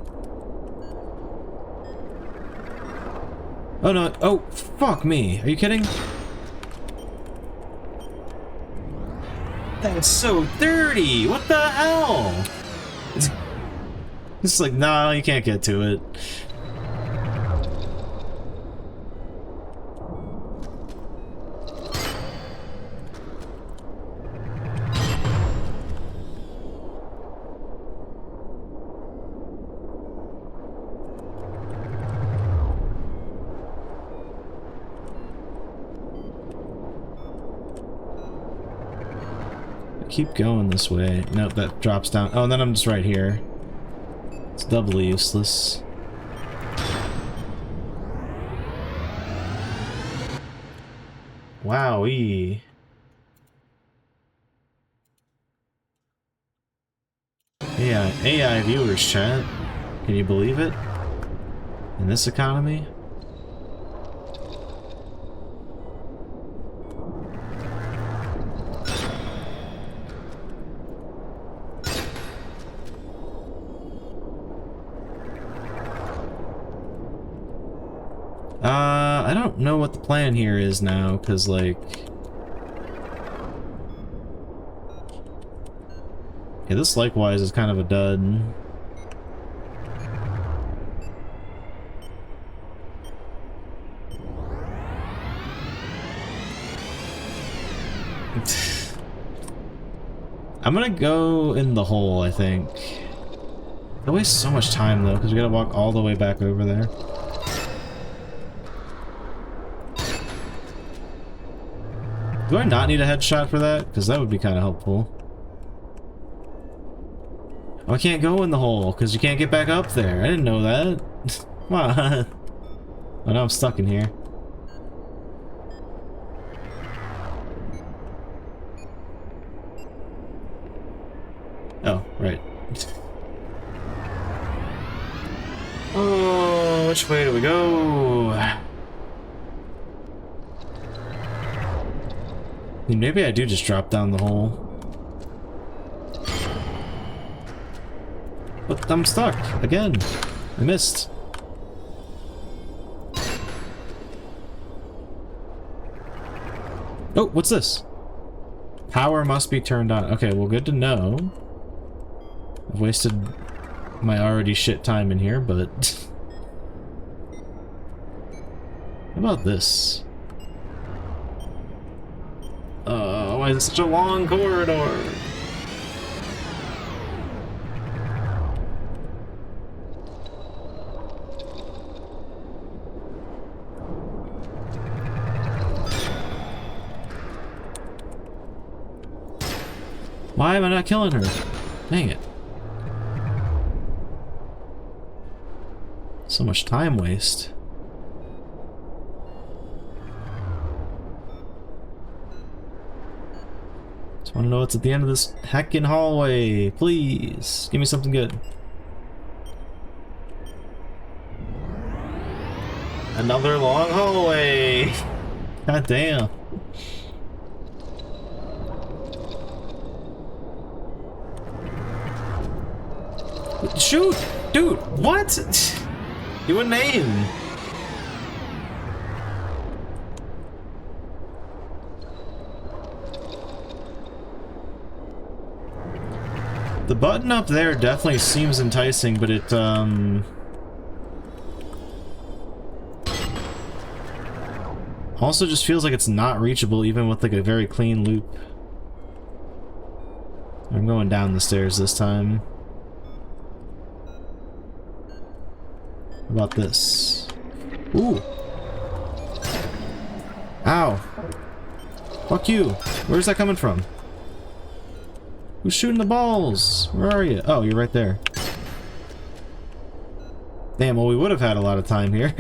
Oh no, oh, fuck me. Are you kidding? That's so dirty! What the hell? It's like, nah, you can't get to it. keep going this way. Nope, that drops down. Oh, and then I'm just right here. It's doubly useless. Wowee. AI viewers chat. Can you believe it? In this economy? I don't know what the plan here is now, because, like... Yeah, this likewise is kind of a dud. I'm gonna go in the hole, I think. It wastes so much time, though, because we gotta walk all the way back over there. Do I not need a headshot for that? Because that would be kind of helpful. Oh, I can't go in the hole, because you can't get back up there. I didn't know that. Come on. Oh, now I'm stuck in here. Oh, right. Oh, which way do we go? Maybe I do just drop down the hole. But I'm stuck again. I missed. Oh, what's this? Power must be turned on. Okay, well, good to know. I've wasted my already shit time in here, but... How about this? Why is it such a long corridor? Why am I not killing her? Dang it. So much time waste. Just want to know what's at the end of this heckin' hallway. Please, give me something good. Another long hallway. God damn. Shoot! Dude, what? You wouldn't aim. The button up there definitely seems enticing, but it, also just feels like it's not reachable even with, like, a very clean loop. I'm going down the stairs this time. How about this? Ooh! Ow! Fuck you! Where's that coming from? Who's shooting the balls? Where are you? Oh, you're right there. Damn, well, we would have had a lot of time here.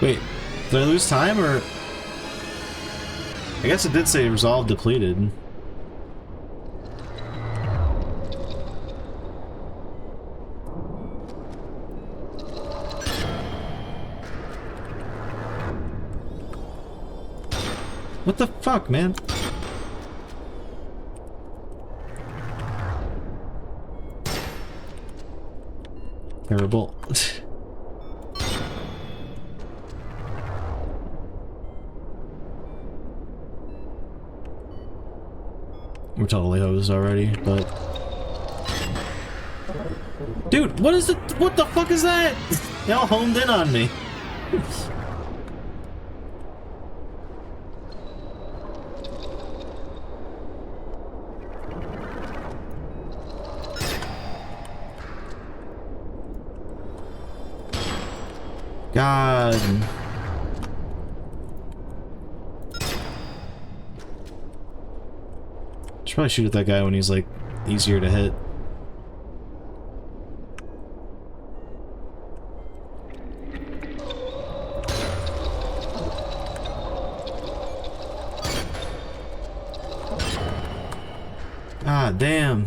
Wait, did I lose time, or...? I guess it did say resolve depleted. What the fuck, man? Terrible. We're totally hosed already, but... Dude, what is it? What the fuck is that? Y'all homed in on me. God. Should probably shoot at that guy when he's, like, easier to hit. Ah, damn.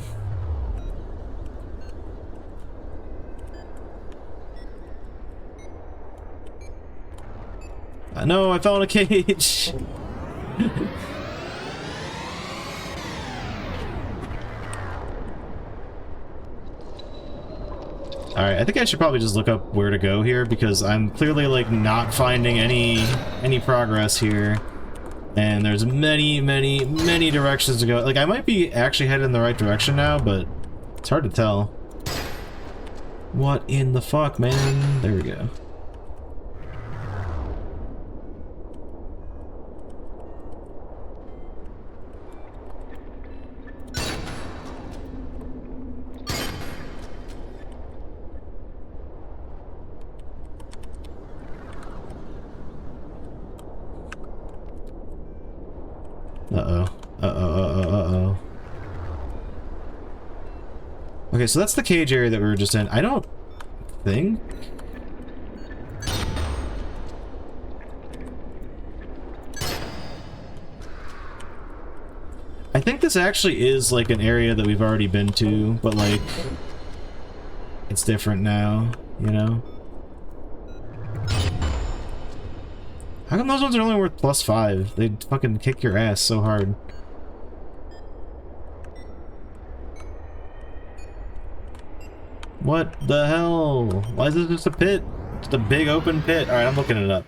No, I fell in a cage. Alright, I think I should probably just look up where to go here, because I'm clearly, like, not finding any progress here. And there's many directions to go. Like, I might be actually headed in the right direction now, but it's hard to tell. What in the fuck, man? There we go. Uh-oh. Okay, so that's the cage area that we were just in. I don't think... I think this actually is, like, an area that we've already been to, but, like, it's different now, you know? How come those ones are only worth +5? They'd fucking kick your ass so hard. What the hell? Why is this just a pit? Just a big open pit. Alright, I'm looking it up.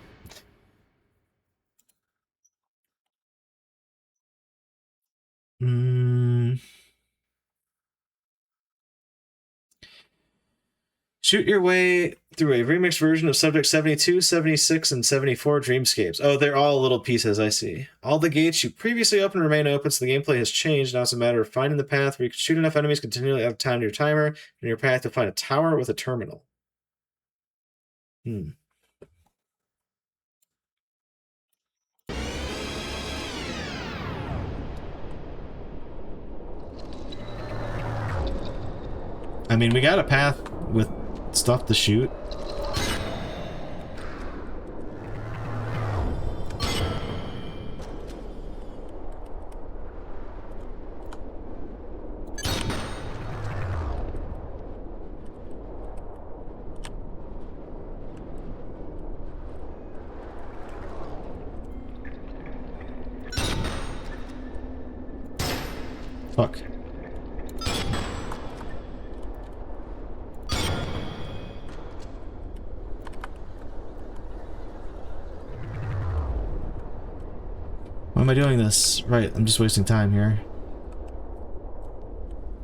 Shoot your way through a remixed version of Subject 72, 76, and 74 Dreamscapes. Oh, they're all little pieces, I see. All the gates you previously opened remain open, so the gameplay has changed. Now it's a matter of finding the path where you can shoot enough enemies continually out of time to your timer, and your path to find a tower with a terminal. I mean, we got a path with stuff to shoot. Fuck. Why am I doing this? Right, I'm just wasting time here.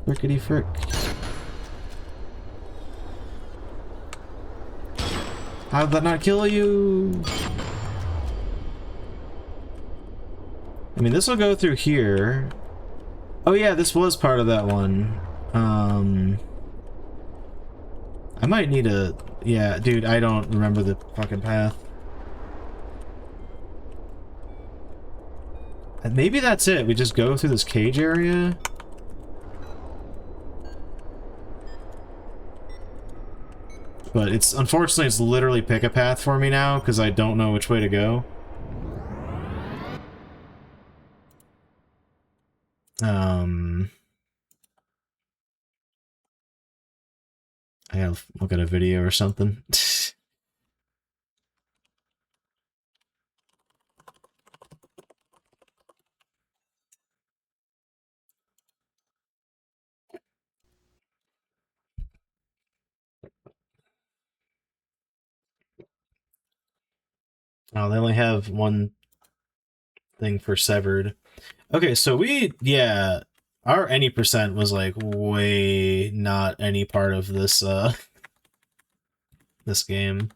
Frickety frick. How did that not kill you? I mean, this will go through here. Oh yeah, this was part of that one. I might need a... Yeah, dude, I don't remember the fucking path. And maybe that's it. We just go through this cage area? But it's... Unfortunately, it's literally pick a path for me now, because I don't know which way to go. I gotta look at a video or something. Oh, they only have one thing for severed. Okay, so we, yeah, our any percent was like way not any part of this, this game.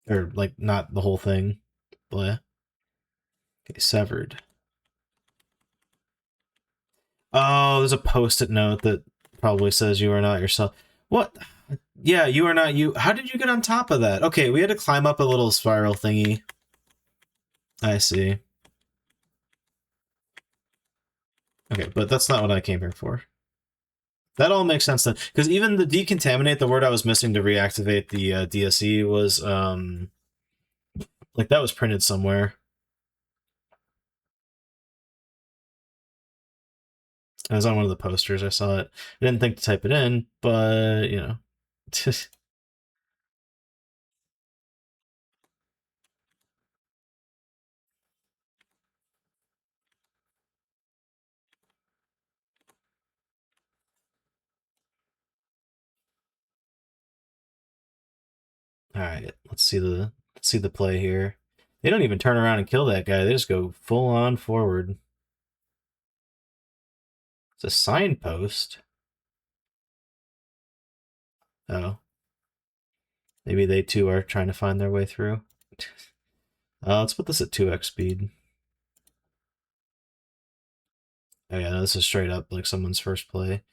Or, like, not the whole thing. Blah. Okay, severed. Oh, there's a post-it note that probably says you are not yourself. What? Yeah, you are not you. How did you get on top of that? Okay, we had to climb up a little spiral thingy. I see. Okay, but that's not what I came here for. That all makes sense then. Because even the decontaminate, the word I was missing to reactivate the DSE was, like, that was printed somewhere. It was on one of the posters. I saw it. I didn't think to type it in, but, you know. Alright, let's see the play here. They don't even turn around and kill that guy. They just go full on forward. It's a signpost. Oh. Maybe they too are trying to find their way through. Let's put this at 2x speed. Oh yeah, no, this is straight up like someone's first play.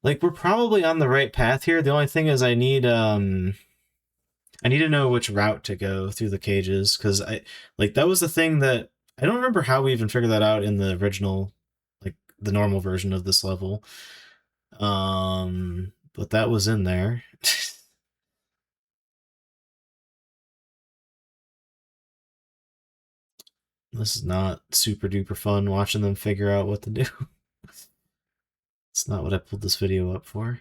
Like, we're probably on the right path here. The only thing is I need to know which route to go through the cages, because that was the thing that I don't remember how we even figured that out in the original, like the normal version of this level. But that was in there. This is not super duper fun watching them figure out what to do. It's not what I pulled this video up for.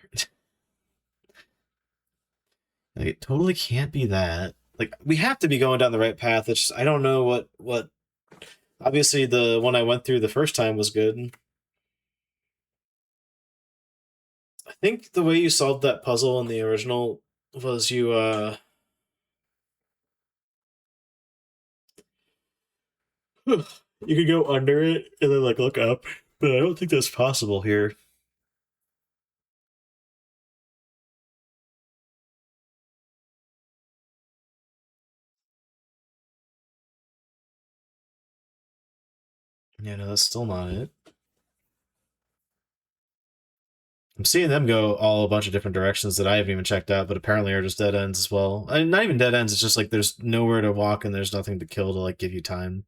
Like, it totally can't be that. Like, we have to be going down the right path. It's just, I don't know what. Obviously, the one I went through the first time was good. I think the way you solved that puzzle in the original was you you could go under it and then like look up, but I don't think that's possible here. Yeah, no, that's still not it. I'm seeing them go all a bunch of different directions that I haven't even checked out, but apparently are just dead ends as well. I mean, not even dead ends, it's just like there's nowhere to walk and there's nothing to kill to like give you time.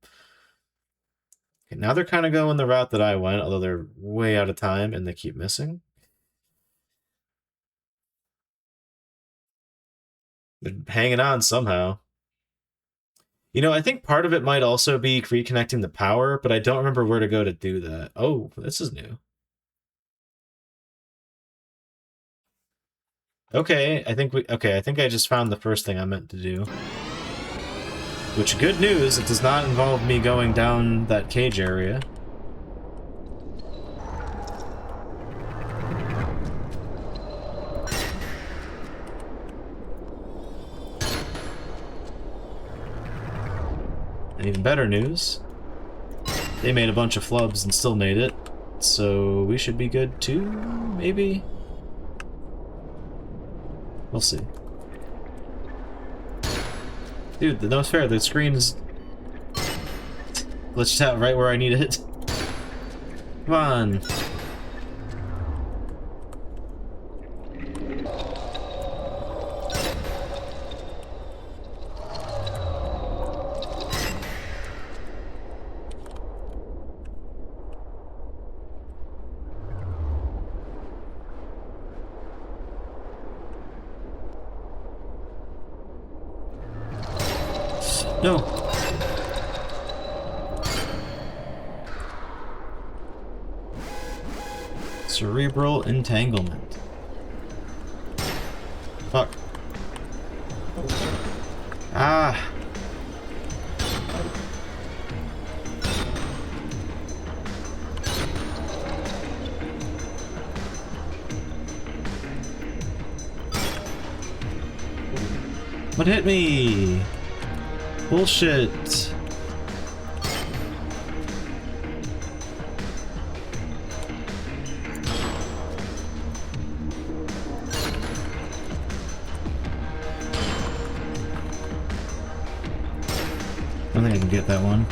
Okay, now they're kind of going the route that I went, although they're way out of time and they keep missing. They're hanging on somehow. You know, I think part of it might also be reconnecting the power, but I don't remember where to go to do that. Oh, this is new. Okay, I think I just found the first thing I meant to do. Which, good news, it does not involve me going down that cage area. And even better news, they made a bunch of flubs and still made it, so we should be good too, maybe? We'll see. Dude, no, it's fair, the screen's glitched out right where I need it. Come on. No. Cerebral entanglement. Fuck. Ah. What hit me? Bullshit. can get that one.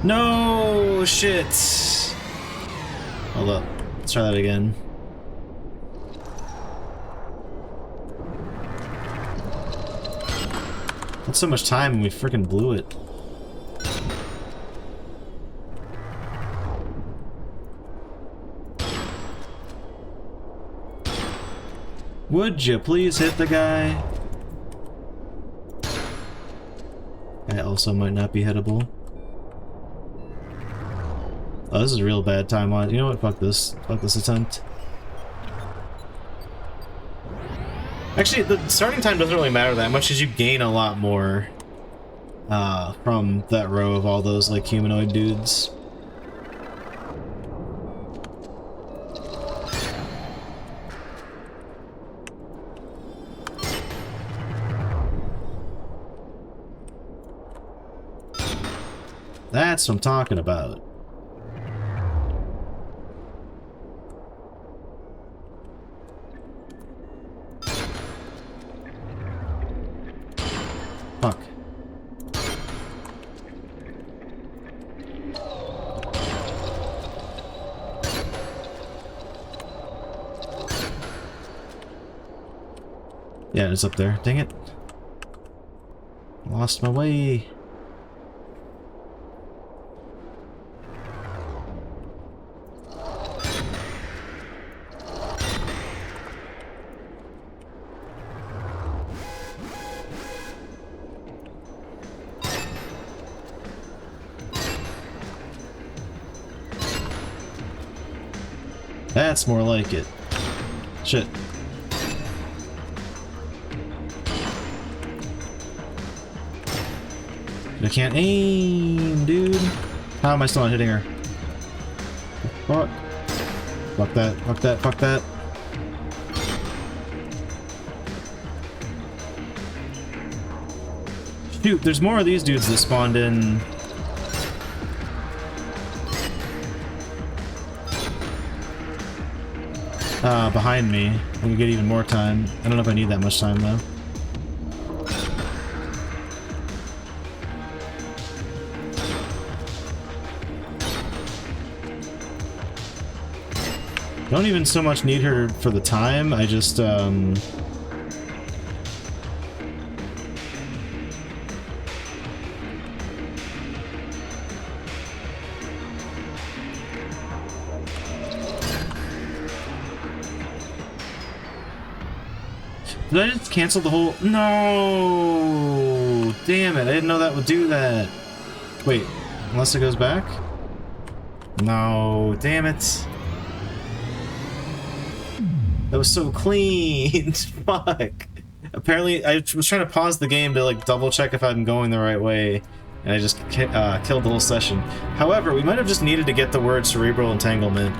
No shit! Hold up. Let's try that again. That's so much time and we freaking blew it. Would you please hit the guy? Guy also might not be hittable. Oh, this is a real bad time on. You know what? Fuck this. Fuck this attempt. Actually, the starting time doesn't really matter that much, as you gain a lot more from that row of all those like humanoid dudes. That's what I'm talking about. Fuck. Yeah, it's up there. Dang it. Lost my way. That's more like it. Shit. I can't aim, dude. How am I still not hitting her? Fuck. Fuck that, fuck that, fuck that. Shoot, there's more of these dudes that spawned in. Behind me. I can get even more time. I don't know if I need that much time, though. Don't even so much need her for the time, I just, Did I just cancel the whole... No! Damn it, I didn't know that would do that. Wait, unless it goes back? No, damn it. That was so clean. Fuck. Apparently, I was trying to pause the game to like double check if I'm going the right way, and I just killed the whole session. However, we might have just needed to get the word cerebral entanglement.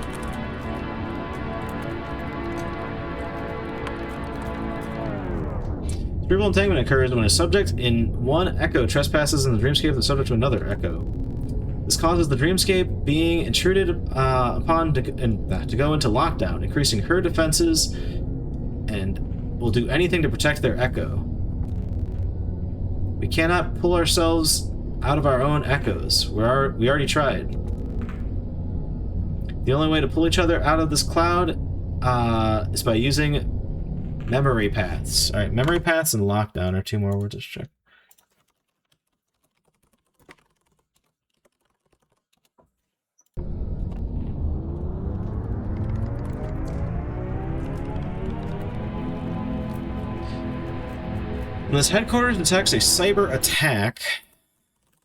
Cerebral entanglement occurs when a subject in one echo trespasses in the dreamscape of the subject to another echo. This causes the dreamscape being intruded upon to go into lockdown, increasing her defenses, and will do anything to protect their echo. We cannot pull ourselves out of our own echoes. We already tried. The only way to pull each other out of this cloud is by using memory paths. Alright, memory paths and lockdown are two more words. Let's check. When this headquarters detects a cyber attack,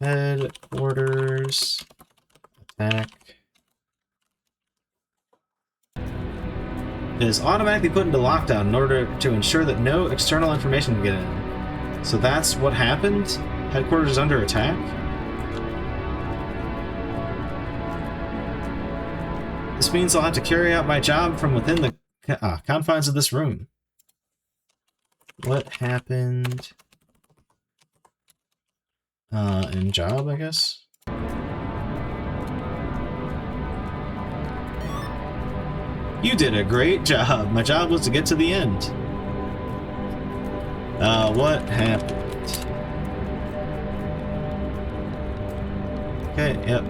headquarters attack, it is automatically put into lockdown in order to ensure that no external information can get in. So that's what happened? Headquarters is under attack? This means I'll have to carry out my job from within the confines of this room. What happened in job, I guess? You did a great job. My job was to get to the end. What happened? Okay, yep.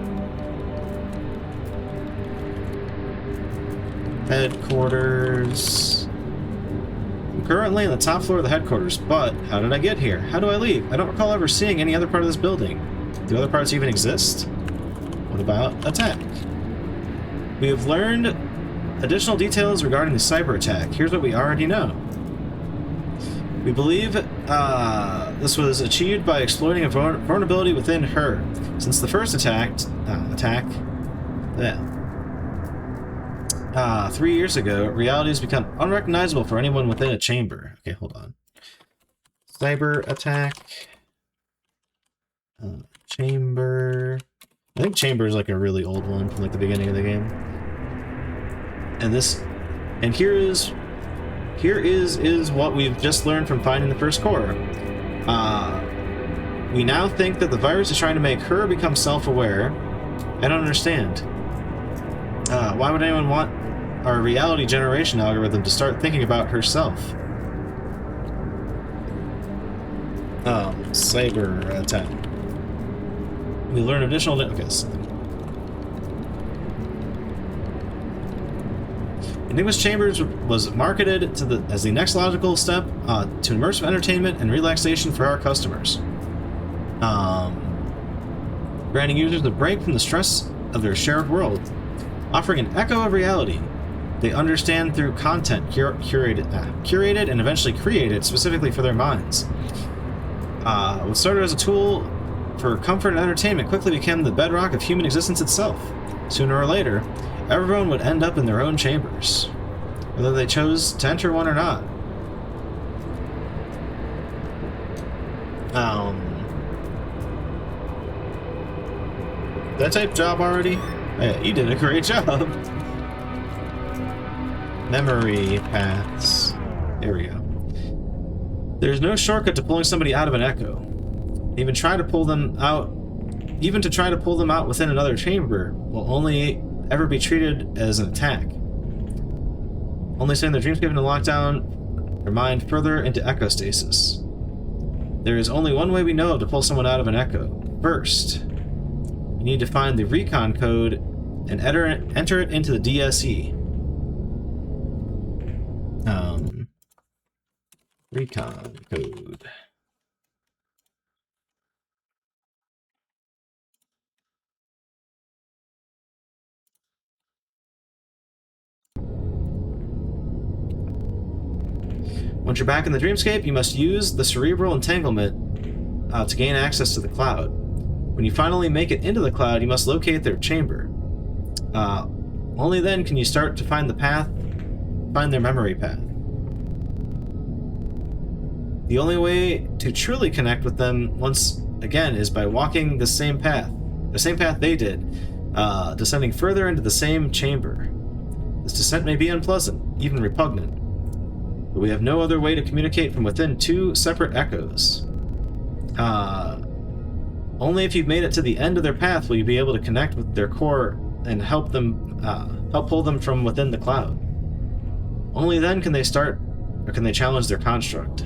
Headquarters. I'm currently on the top floor of the headquarters, but how did I get here? How do I leave? I don't recall ever seeing any other part of this building. Do other parts even exist? What about attack? We have learned additional details regarding the cyber attack. Here's what we already know. We believe this was achieved by exploiting a vulnerability within her. Since the first attack 3 years ago, reality has become unrecognizable for anyone within a chamber. Okay, hold on. Cyber attack. Chamber. I think chamber is like a really old one from like the beginning of the game. And here is what we've just learned from finding the first core. We now think that the virus is trying to make her become self-aware. I don't understand. Why would anyone want our reality generation algorithm to start thinking about herself? Cyber attack. We learn additional... Okay, so Enigma's Chambers was marketed as the next logical step to immersive entertainment and relaxation for our customers. Granting users a break from the stress of their shared world, offering an echo of reality they understand through content curated and eventually created specifically for their minds. What started as a tool for comfort and entertainment quickly became the bedrock of human existence itself. Sooner or later, everyone would end up in their own chambers, whether they chose to enter one or not. Did I type job already? Oh, yeah, you did a great job. Memory paths. There we go. There's no shortcut to pulling somebody out of an echo. Even to try to pull them out within another chamber will only ever be treated as an attack. Only sending their dreamscape into lockdown, their mind further into echostasis. There is only one way we know of to pull someone out of an echo. First, you need to find the recon code and enter it into the DSE. Recon code. Once you're back in the dreamscape, you must use the cerebral entanglement to gain access to the cloud. When you finally make it into the cloud, you must locate their chamber. Only then can you start to find their memory path. The only way to truly connect with them once again is by walking the same path they did, descending further into the same chamber. This descent may be unpleasant, even repugnant, but we have no other way to communicate from within two separate echoes. Only if you've made it to the end of their path will you be able to connect with their core and help pull them from within the cloud. Only then can they challenge their construct.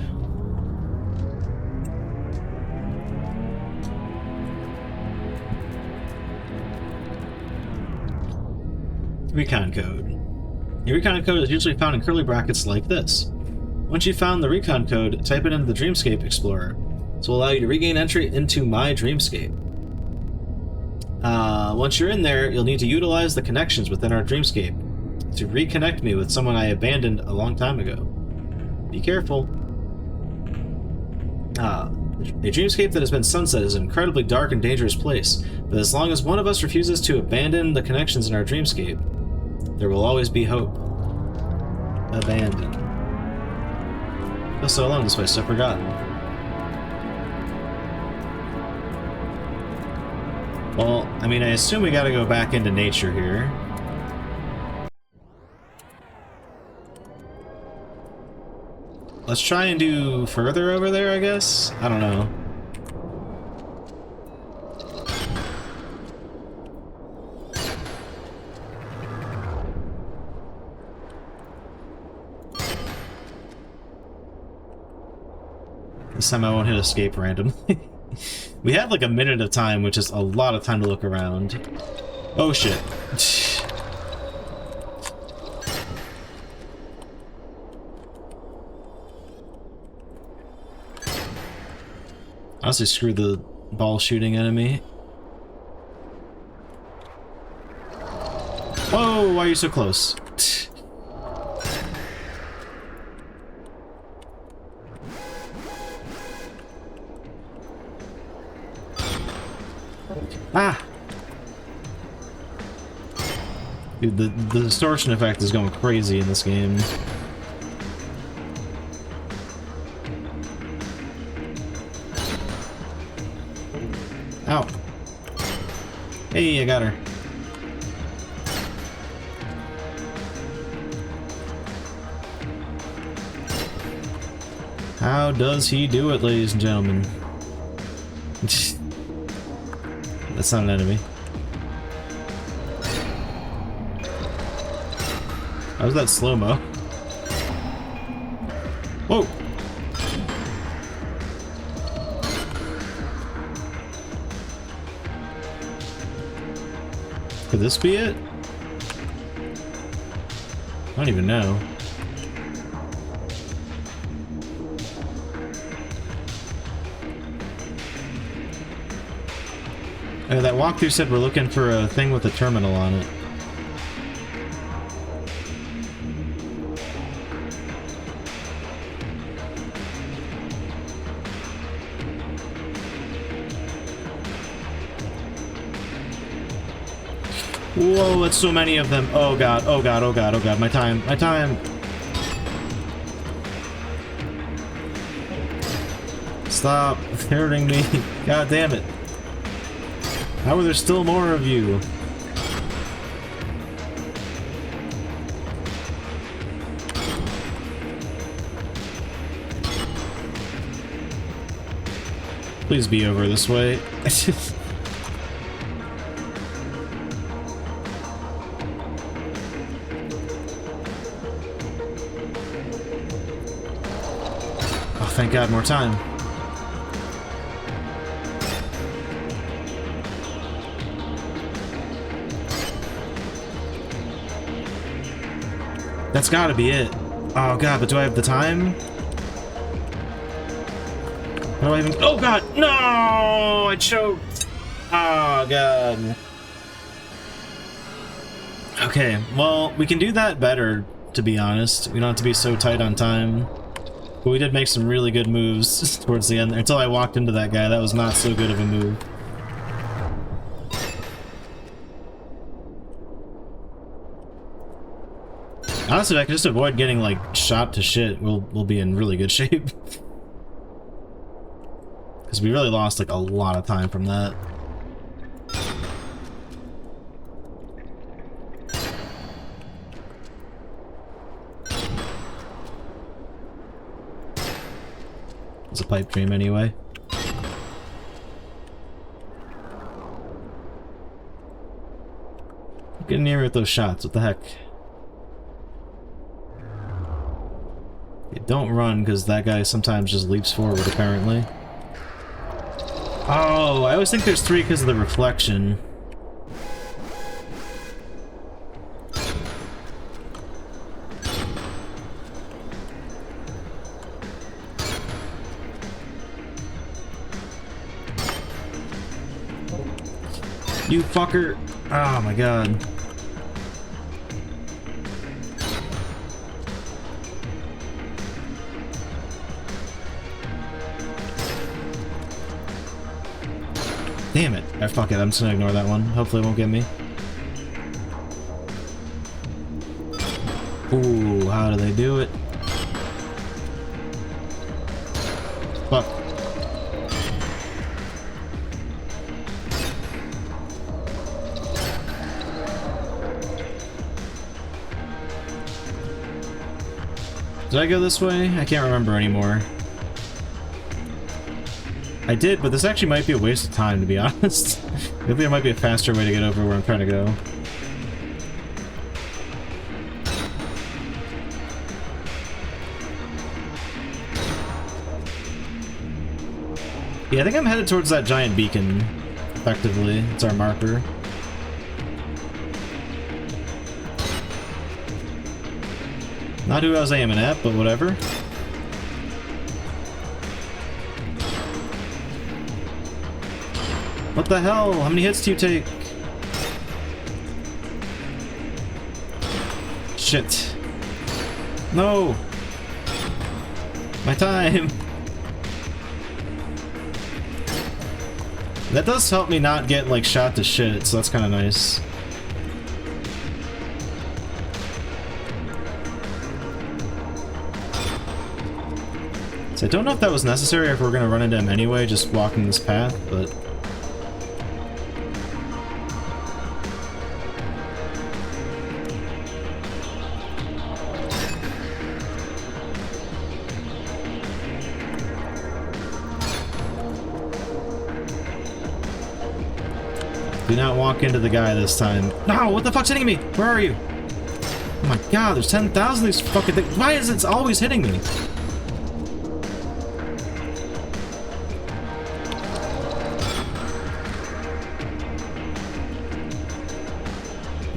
Recon code. Your recon code is usually found in curly brackets like this. Once you've found the recon code, type it into the Dreamscape Explorer. This will allow you to regain entry into My Dreamscape. Once you're in there, you'll need to utilize the connections within our Dreamscape to reconnect me with someone I abandoned a long time ago. Be careful. A dreamscape that has been sunset is an incredibly dark and dangerous place, but as long as one of us refuses to abandon the connections in our dreamscape, there will always be hope. Abandon. I feel so alone, this place so forgotten. Well, I mean, I assume we gotta go back into nature here. Let's try and do further over there, I guess? I don't know. This time I won't hit escape randomly. We had like a minute of time, which is a lot of time to look around. Oh shit. Honestly, screw the ball shooting enemy. Whoa, why are you so close? Ah! Dude, the distortion effect is going crazy in this game. Ow. Hey, I got her. How does he do it, ladies and gentlemen? That's not an enemy. How was that slow-mo? Whoa! Could this be it? I don't even know. That walkthrough said we're looking for a thing with a terminal on it. Whoa, that's so many of them. Oh god, oh god, oh god, oh god, my time, my time! Stop hurting me. God damn it. How are there still more of you? Please be over this way. Oh, thank God, more time. That's gotta be it. Oh god, but do I have the time? How do I even— oh god! No! I choked! Oh god. Okay, well, we can do that better, to be honest. We don't have to be so tight on time. But we did make some really good moves towards the end. Until I walked into that guy, that was not so good of a move. Honestly, if I can just avoid getting, like, shot to shit, we'll be in really good shape. Because we really lost, like, a lot of time from that. It's a pipe dream anyway. Get near me with those shots, what the heck? Yeah, don't run, because that guy sometimes just leaps forward, apparently. Oh, I always think there's 3 because of the reflection. You fucker! Oh my god. Damn it. Ah, fuck it, I'm just gonna ignore that one. Hopefully it won't get me. Ooh, how do they do it? Fuck. Did I go this way? I can't remember anymore. I did, but this actually might be a waste of time, to be honest. Maybe there might be a faster way to get over where I'm trying to go. Yeah, I think I'm headed towards that giant beacon, effectively. It's our marker. Not who I was aiming at, but whatever. What the hell? How many hits do you take? Shit. No! My time! That does help me not get, like, shot to shit, so that's kind of nice. So I don't know if that was necessary or if we're gonna run into him anyway, just walking this path, but... Do not walk into the guy this time. No, what the fuck's hitting me? Where are you? Oh my god, there's 10,000 of these fucking things. Why is it always hitting me?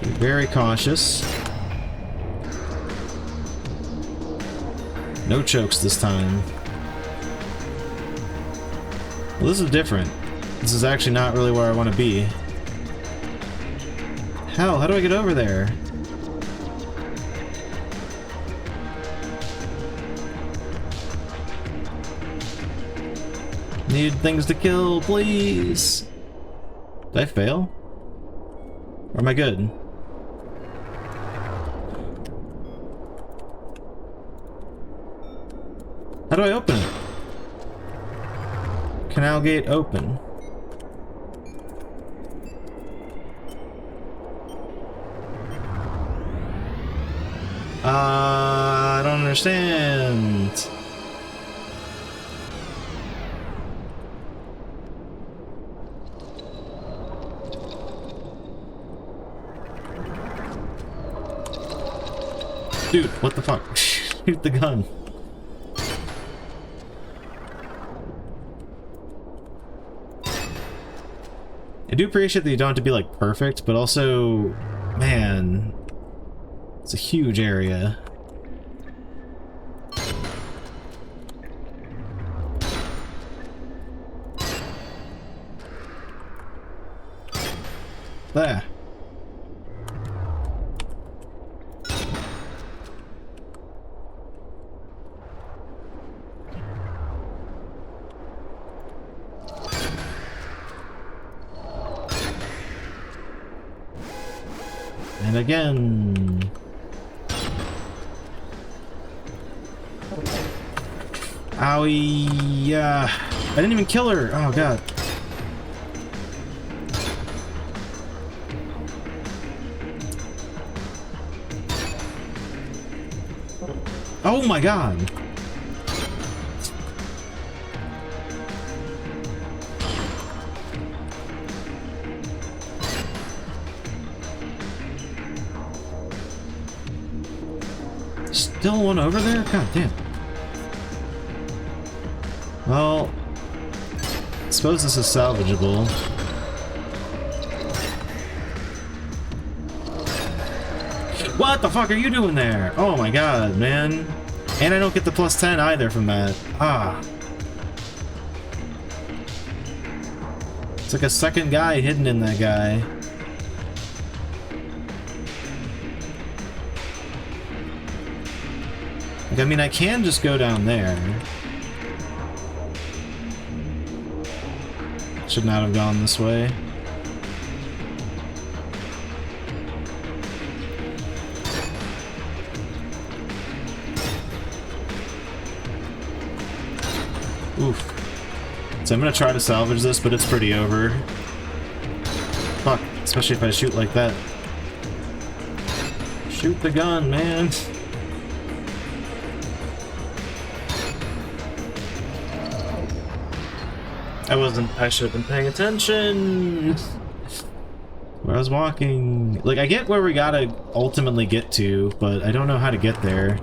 Be very cautious. No chokes this time. Well, this is different. This is actually not really where I want to be. Hell, how do I get over there? Need things to kill, please! Did I fail? Or am I good? How do I open it? Canal gate open. I don't understand. Dude, what the fuck? Shoot the gun. I do appreciate that you don't have to be, like, perfect, but also, man, it's a huge area. There. And again. Owie, yeah. I didn't even kill her. Oh god. Oh my god. Still one over there? God damn. Well, I suppose this is salvageable. What the fuck are you doing there? Oh my god, man. And I don't get the plus 10 either from that. Ah. It's like a second guy hidden in that guy. Like, I mean, I can just go down there. Should not have gone this way. Oof. So I'm gonna try to salvage this, but it's pretty over. Fuck, especially if I shoot like that. Shoot the gun, man. I should have been paying attention. Where I was walking. Like, I get where we gotta ultimately get to, but I don't know how to get there.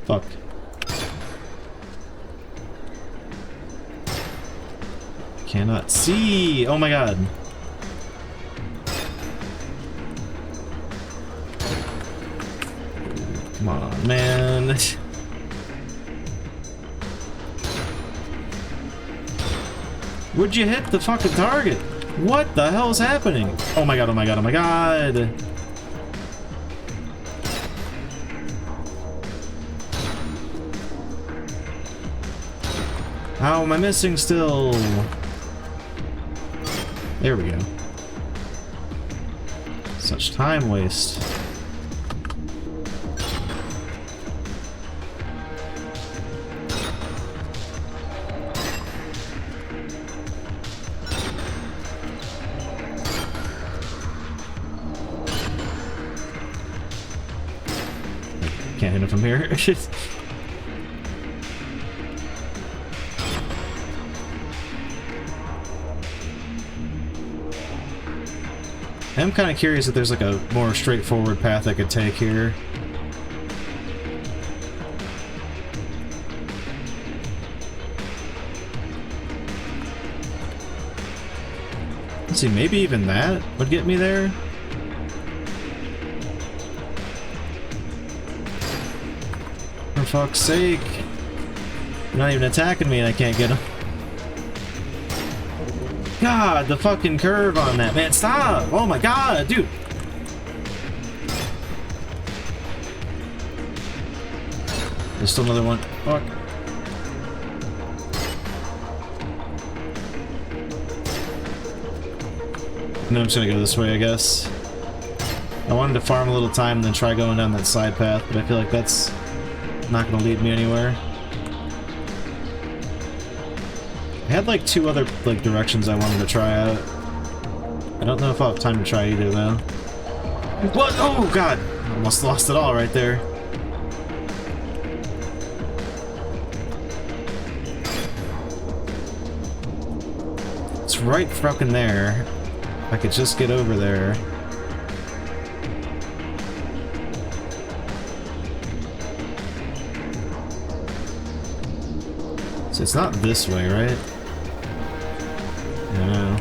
Fuck. Cannot see! Oh my god. Come on, man. Would you hit the fucking target? What the hell is happening? Oh my god, oh my god, oh my god. How am I missing still? There we go. Such time waste. Can't hit it from here. I'm kind of curious if there's like a more straightforward path I could take here. Let's see, maybe even that would get me there? For fuck's sake. They're not even attacking me and I can't get them. God, the fucking curve on that, man. Stop! Oh my god, dude! There's still another one. Fuck. No, I'm just gonna go this way, I guess. I wanted to farm a little time and then try going down that side path, but I feel like that's not gonna lead me anywhere. I had like two other like directions I wanted to try out. I don't know if I'll have time to try either though. What? Oh god! Almost lost it all right there. It's right fucking there. If I could just get over there. So it's not this way, right? No.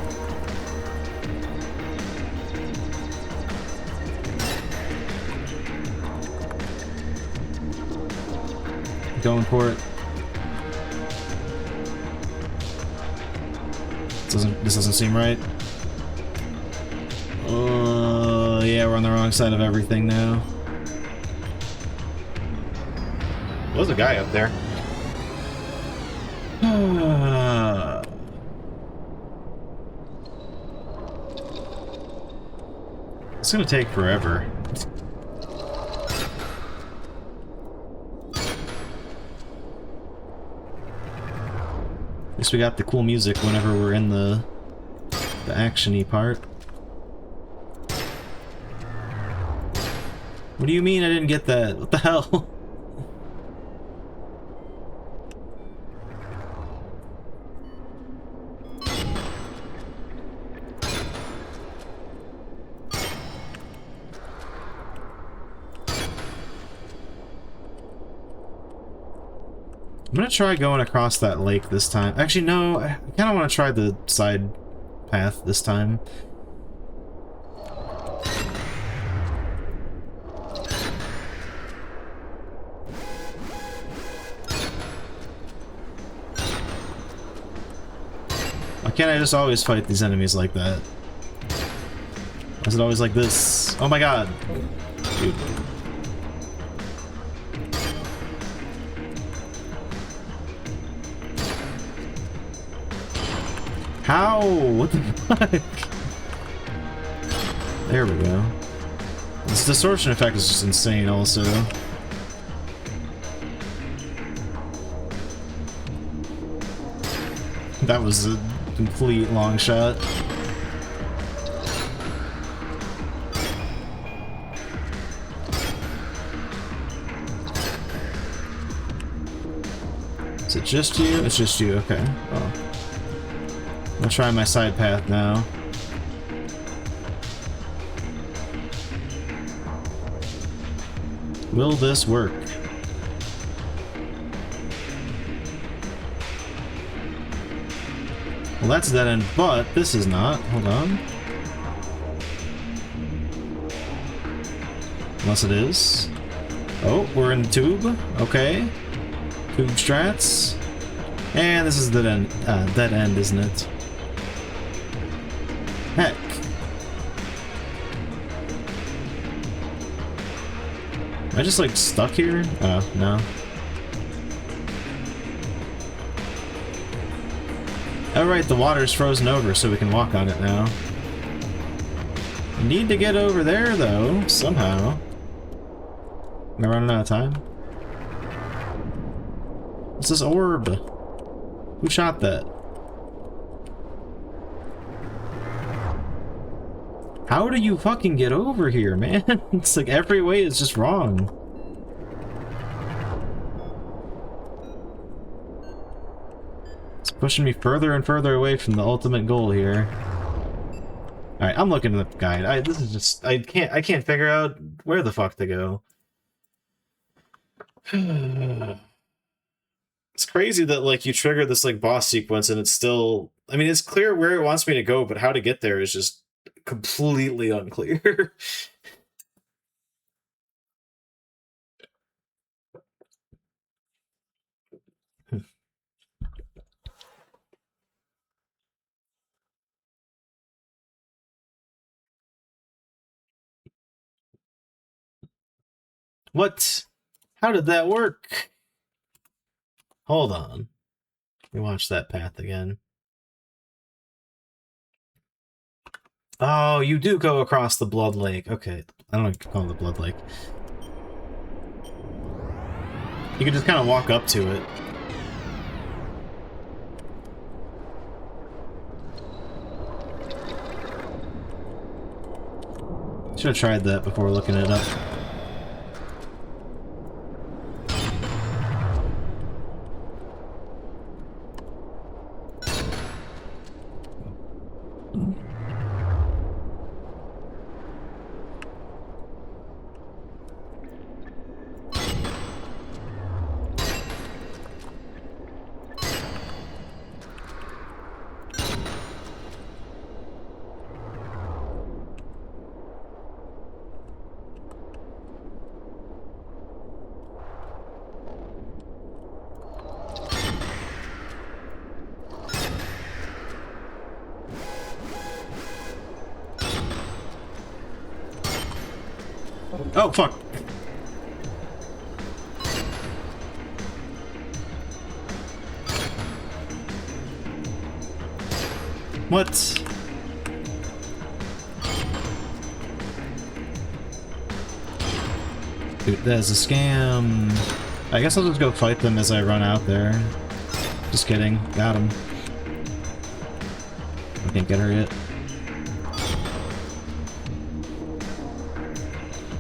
Going for it. This doesn't seem right. Yeah, we're on the wrong side of everything now. There's a guy up there. It's gonna take forever. At least we got the cool music whenever we're in the action-y part. What do you mean I didn't get that? What the hell? I'm gonna try going across that lake this time. Actually, no, I kind of want to try the side path this time. Why can't I just always fight these enemies like that? Why is it always like this? Oh my god! Dude. How? What the fuck? There we go. This distortion effect is just insane also. That was a complete long shot. Is it just you? It's just you, okay. Oh. I'll try my side path now. Will this work? Well, that's a dead end, but this is not. Hold on. Unless it is. Oh, we're in the tube. Okay. Tube strats. And this is the dead end, isn't it? Heck. Am I just like stuck here? Oh, no. Alright, the water's frozen over so we can walk on it now. Need to get over there though, somehow. Am I running out of time? What's this orb? Who shot that? How do you fucking get over here, man? It's like every way is just wrong. It's pushing me further and further away from the ultimate goal here. Alright, I'm looking at the guide. This is just I can't figure out where the fuck to go. It's crazy that like you trigger this like boss sequence and it's still, I mean, it's clear where it wants me to go, but how to get there is just completely unclear. What? How did that work? Hold on. Let me watch that path again. Oh, you do go across the Blood Lake. Okay. I don't know if you call it the Blood Lake. You can just kind of walk up to it. Should have tried that before looking it up. Oh, fuck. What? Dude, that's a scam. I guess I'll just go fight them as I run out there. Just kidding. Got him. I can't get her yet.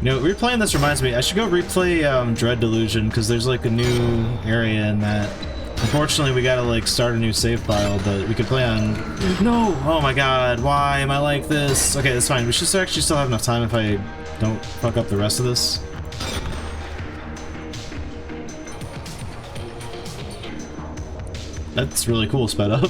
You know, replaying this reminds me, I should go replay Dread Delusion, because there's like a new area in that. Unfortunately, we gotta like start a new save file, but we could play on... No! Oh my god, why am I like this? Okay, that's fine. We should actually still have enough time if I don't fuck up the rest of this. That's really cool, sped up.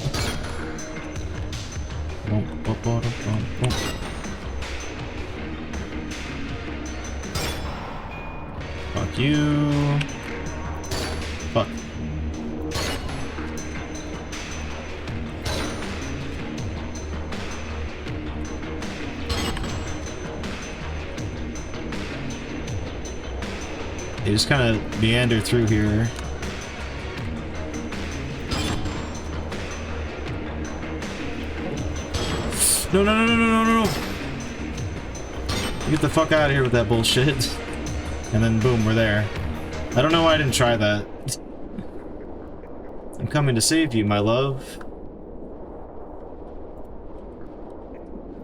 Fuck you. Fuck. You just kind of meander through here. No, no, no, no, no, no, no! Get the fuck out of here with that bullshit. And then boom, we're there. I don't know why I didn't try that. I'm coming to save you, my love.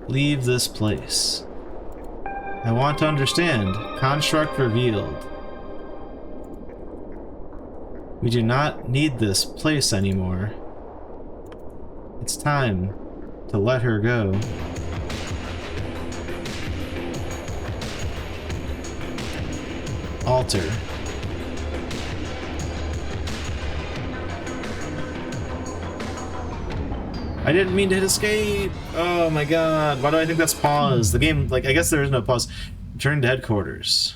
Leave this place. I want to understand. Construct revealed. We do not need this place anymore. It's time to let her go. Alter. I didn't mean to hit escape! Oh my god, why do I think that's pause? The game, like, I guess there is no pause. Return to headquarters.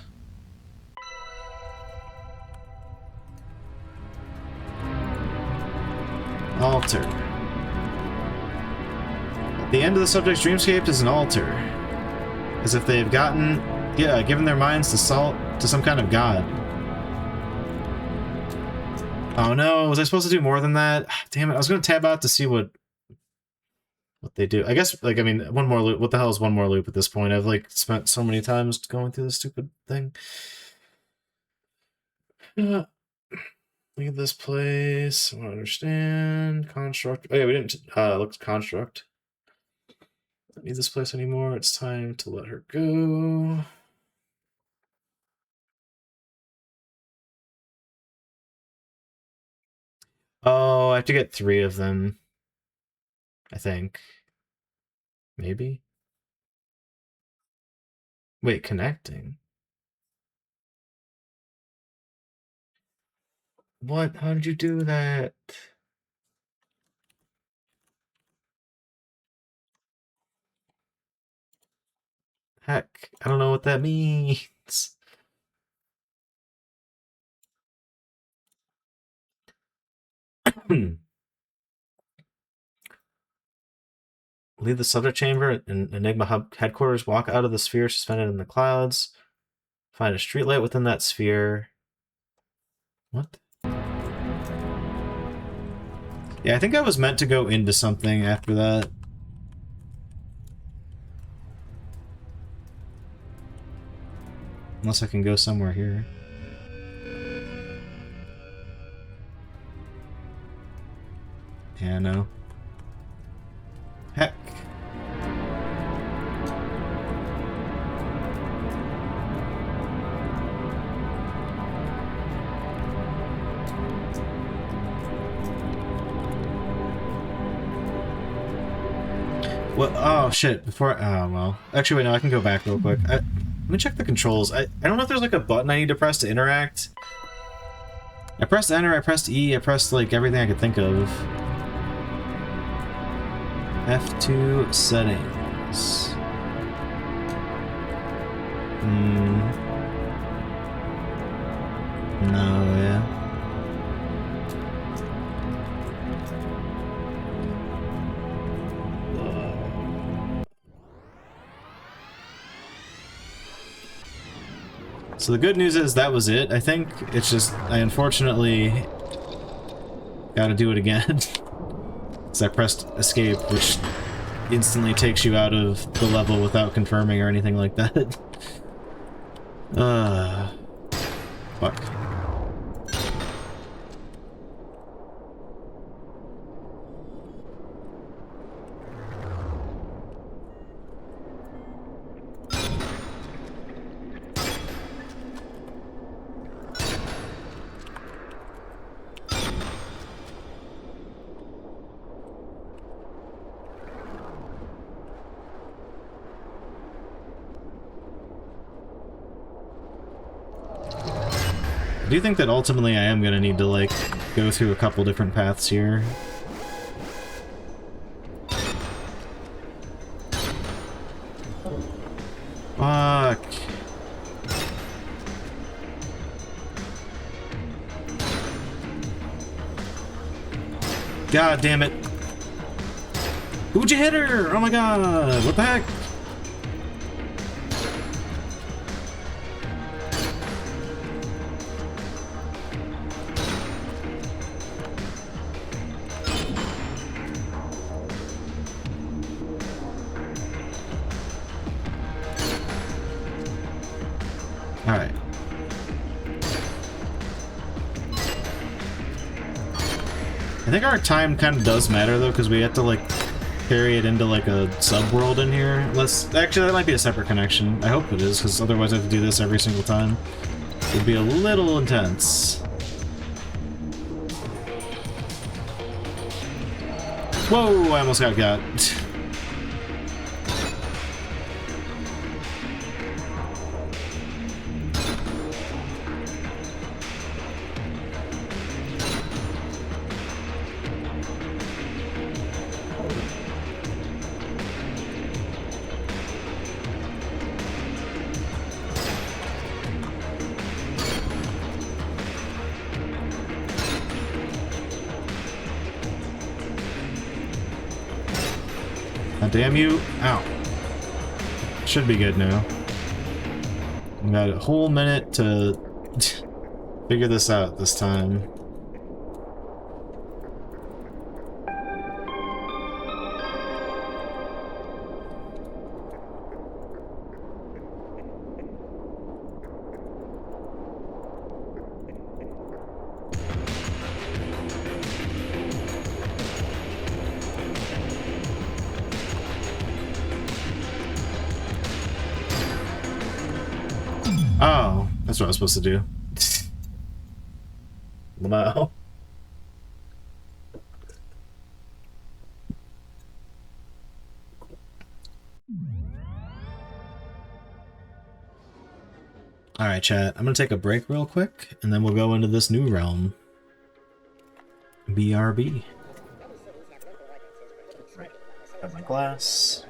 Altar. At the end of the subject's dreamscape is an altar. As if they've given their minds to some kind of god. Oh no, was I supposed to do more than that? Damn it, I was gonna tab out to see what they do. I guess, like, I mean, one more loop. What the hell is one more loop at this point? I've, like, spent so many times going through this stupid thing. Look at this place. I want to understand. Construct. Oh yeah, we didn't look at construct. Don't need this place anymore. It's time to let her go. Oh, I have to get 3 of them. I think. Maybe? Wait, connecting? What? How did you do that? Heck, I don't know what that means. Leave the subject chamber in Enigma Hub headquarters, walk out of the sphere suspended in the clouds, find a streetlight within that sphere. What? Yeah, I think I was meant to go into something after that. Unless I can go somewhere here. Yeah, no. Heck. Well, oh shit, before, oh well. Actually, wait, no, I can go back real quick. Let me check the controls. I don't know if there's like a button I need to press to interact. I pressed enter, I pressed E, I pressed like everything I could think of. F2 settings. No, yeah. So the good news is that was it, I think. It's just, I unfortunately gotta do it again. Because I pressed escape, which instantly takes you out of the level without confirming or anything like that. Fuck. I do think that ultimately I am gonna need to, like, go through a couple different paths here. Fuck. God damn it. Who'd you hit her? Oh my god, what the heck? Alright. I think our time kind of does matter, though, because we have to, like, carry it into, like, a sub-world in here. Unless, actually, that might be a separate connection. I hope it is, because otherwise I have to do this every single time. It would be a little intense. Whoa, I almost got. Damn you. Ow. Should be good now. We got a whole minute to figure this out this time. Oh, that's what I was supposed to do. Wow. Alright, chat. I'm gonna take a break real quick, and then we'll go into this new realm. BRB. Right. Got my glass.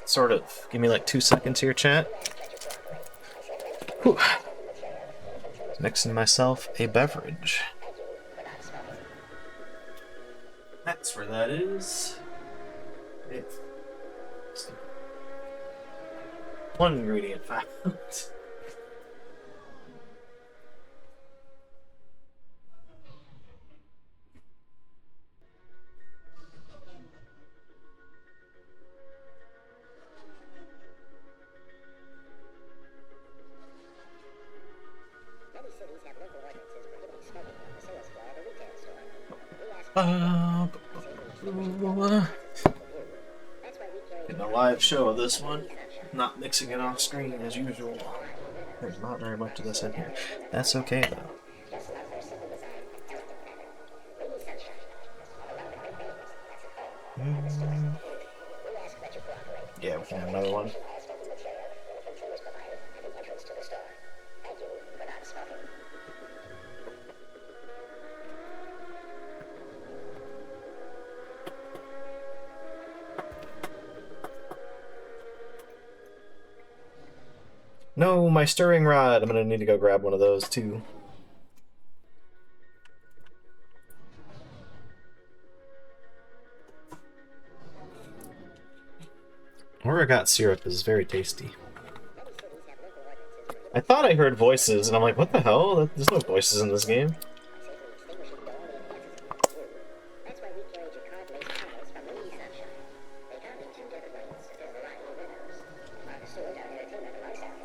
Sort of. Give me like 2 seconds here, chat. Whew. Mixing myself a beverage. That's where that is. One ingredient found. Getting a live show of this one. Not mixing it off screen as usual. There's not very much of this in here. That's okay though. Yeah, we can have another one. No, my stirring rod. I'm gonna need to go grab one of those too. Oregot syrup is very tasty. I thought I heard voices, and I'm like, what the hell? There's no voices in this game.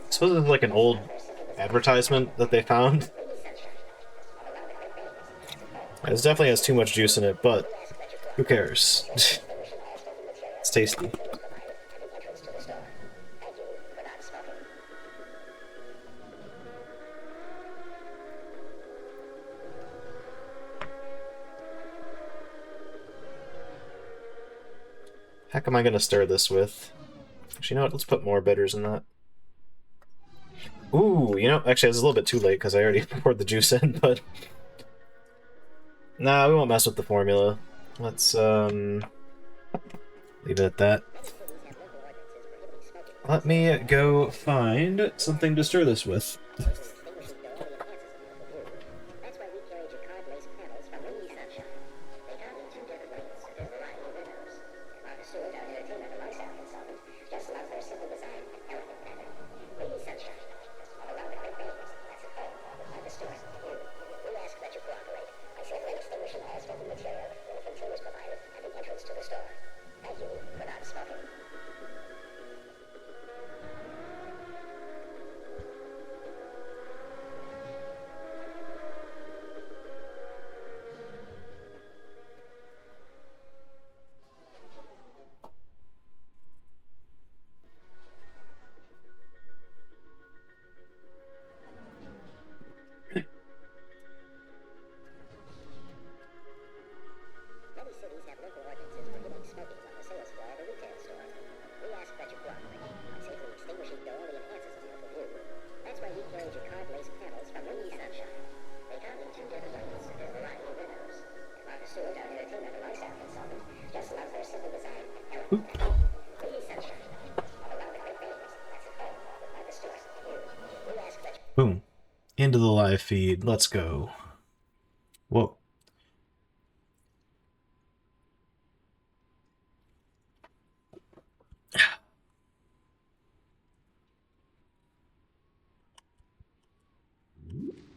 I suppose it's like an old advertisement that they found. It definitely has too much juice in it, but who cares? It's tasty. Heck am I gonna stir this with? Actually, you know what? Let's put more bitters in that. Ooh, you know, actually, it's a little bit too late because I already poured the juice in, but... Nah, we won't mess with the formula. Let's, leave it at that. Let me go find something to stir this with. Boom. Into the live feed. Let's go. Whoa.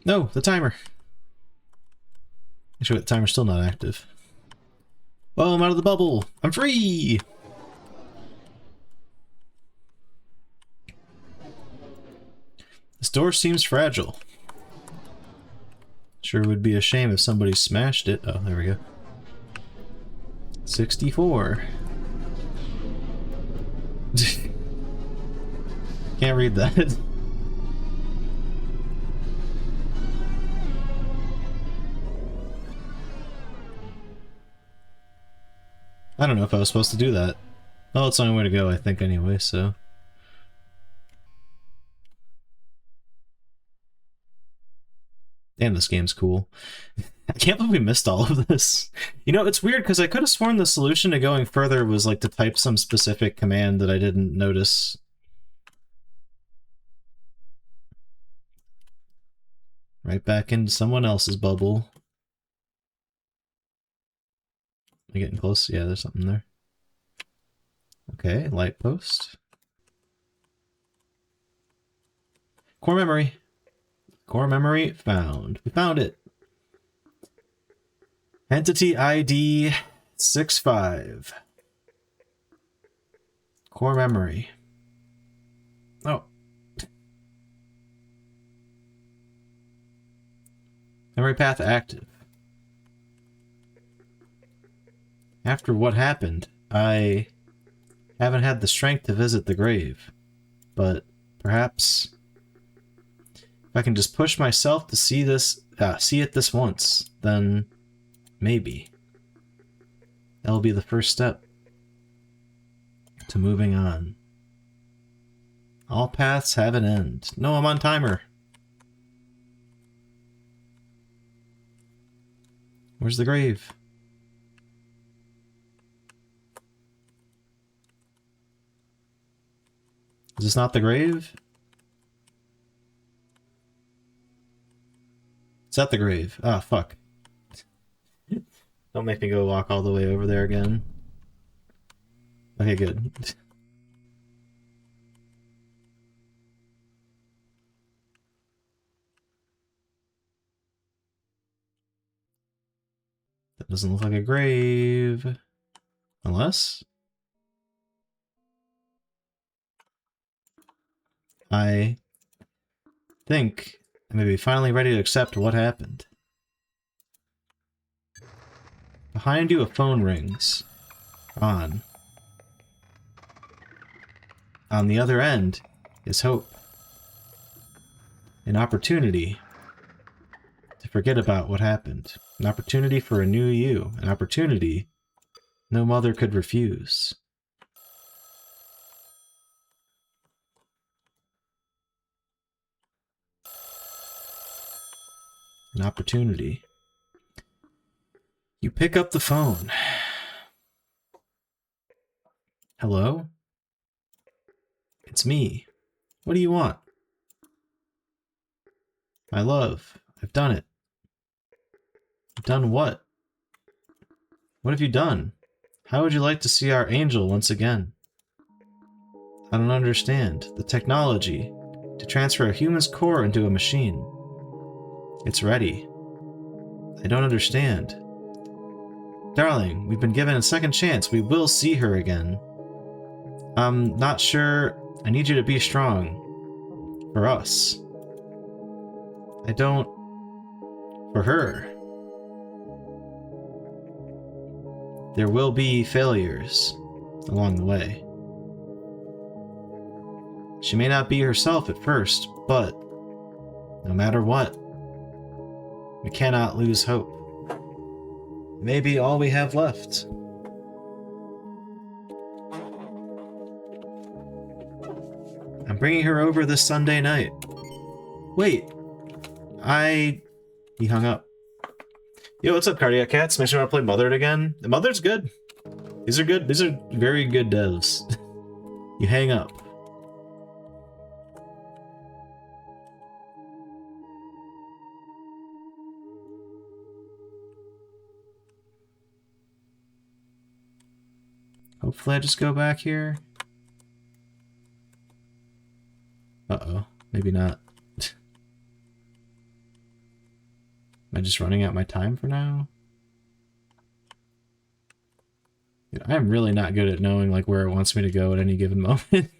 No, the timer. Actually, the timer's still not active. Oh, I'm out of the bubble. I'm free! This door seems fragile. Sure would be a shame if somebody smashed it. Oh, there we go. 64. Can't read that. I don't know if I was supposed to do that. Well, it's the only way to go, I think, anyway, so... Damn, this game's cool. I can't believe we missed all of this. You know, it's weird because I could have sworn the solution to going further was like to type some specific command that I didn't notice. Right back into someone else's bubble. Am I getting close? Yeah, there's something there. Okay, light post. Core memory. Core memory found. We found it. Entity ID 65. Core memory. Oh. Memory path active. After what happened, I haven't had the strength to visit the grave. But perhaps if I can just push myself to see it this once, then maybe that'll be the first step to moving on. All paths have an end. No, I'm on timer. Where's the grave? Is this not the grave? Is that the grave? Ah, fuck. Don't make me go walk all the way over there again. Okay, good. That doesn't look like a grave. Unless I think I may be finally ready to accept what happened. Behind you, a phone rings. On. On the other end is hope. An opportunity to forget about what happened. An opportunity for a new you. An opportunity no mother could refuse. An opportunity. You pick up the phone. Hello? It's me. What do you want? My love, I've done it. Done what? What have you done? How would you like to see our angel once again? I don't understand. The technology to transfer a human's core into a machine. It's ready. I don't understand. Darling, we've been given a second chance. We will see her again. I'm not sure. I need you to be strong. For us. I don't... For her. There will be failures along the way. She may not be herself at first, but no matter what, we cannot lose hope. It may be all we have left. I'm bringing her over this Sunday night. Wait, He hung up. Yo, what's up, Cardiac Cats? Makes me want to play Mothered again. The Mothered's good. These are good. These are very good devs. You hang up. Hopefully I just go back here. Uh-oh. Maybe not. Am I just running out my time for now? Dude, I'm really not good at knowing like where it wants me to go at any given moment.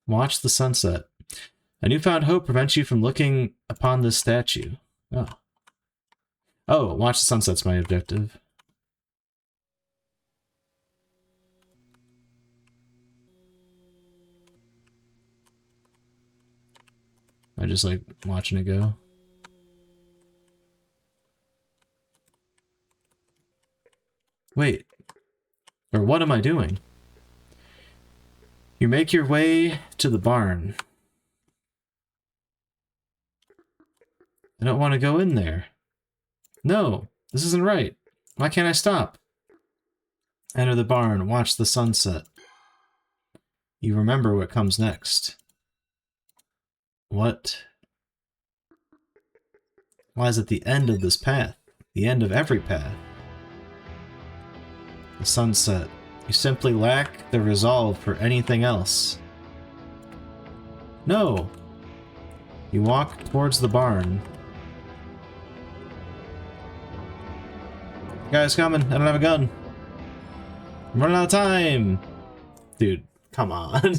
Watch the sunset. A newfound hope prevents you from looking upon this statue. Oh. Oh, watch the sunset's my objective. I just like watching it go. Wait. Or what am I doing? You make your way to the barn. I don't want to go in there. No, this isn't right. Why can't I stop? Enter the barn, watch the sunset. You remember what comes next. What lies at the end of this path? The end of every path. The sunset. You simply lack the resolve for anything else. No! You walk towards the barn. Guy's coming. I don't have a gun. I'm running out of time! Dude, come on.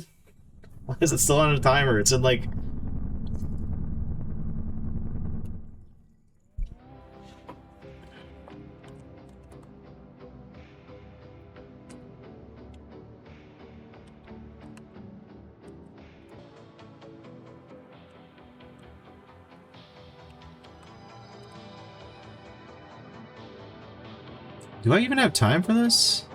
Why is it still on a timer? It's in like... Do I even have time for this?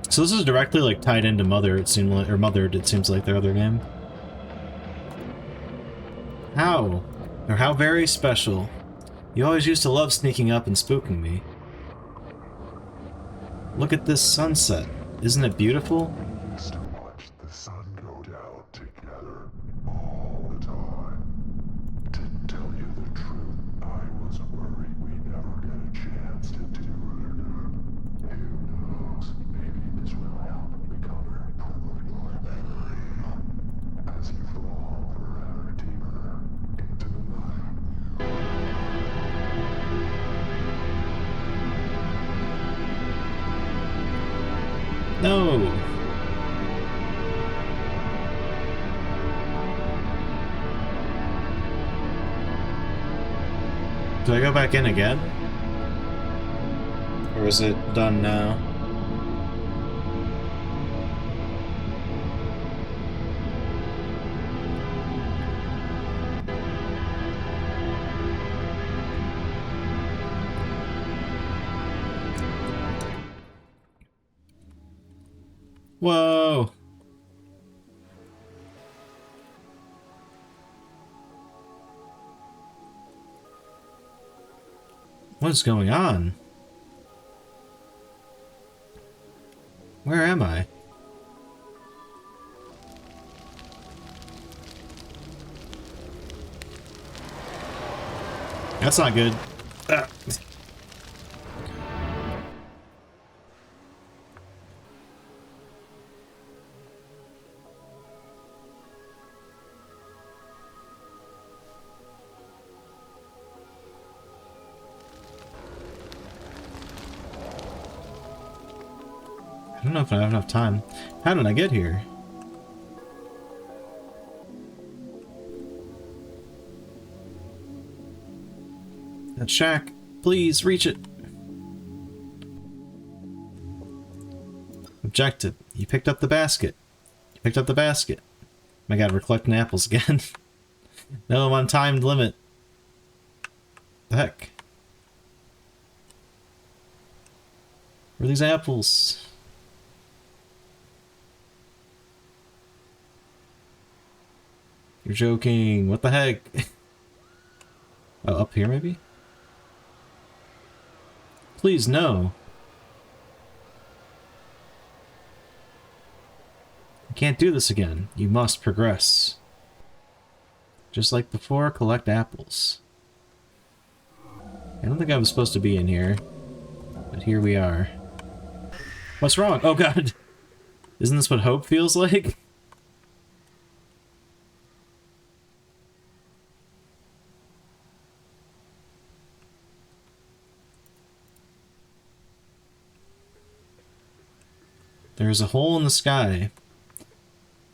So this is directly like tied into Mother, it seemed like, or Mothered, it seems like their other game. How? Or how very special. You always used to love sneaking up and spooking me. Look at this sunset. Isn't it beautiful? We used to watch the sun go down together all the time. To tell you the truth, I was worried we'd never get a chance to do it. Who knows? Maybe this will help recover your memory as you fall forever deeper into the night. No! Do I go back in again? Or is it done now? Whoa! What's going on? Where am I? That's not good. Ah. I don't know if I have enough time. How did I get here? That shack. Please, reach it. Objective. You picked up the basket. You picked up the basket. My god, we're collecting apples again. No, I'm on timed limit. The heck? Where are these apples? You're joking. What the heck? Oh, up here maybe? Please, no. You can't do this again. You must progress. Just like before, collect apples. I don't think I was supposed to be in here, but here we are. What's wrong? Oh god! Isn't this what hope feels like? There's a hole in the sky.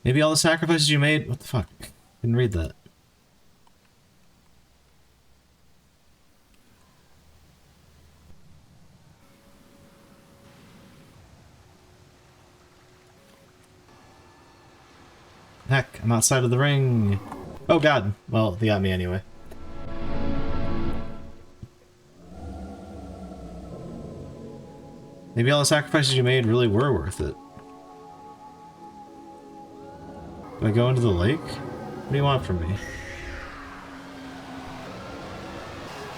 Maybe all the sacrifices you made... What the fuck? Didn't read that. Heck, I'm outside of the ring. Oh god. Well, they got me anyway. Maybe all the sacrifices you made really were worth it. Do I go into the lake? What do you want from me?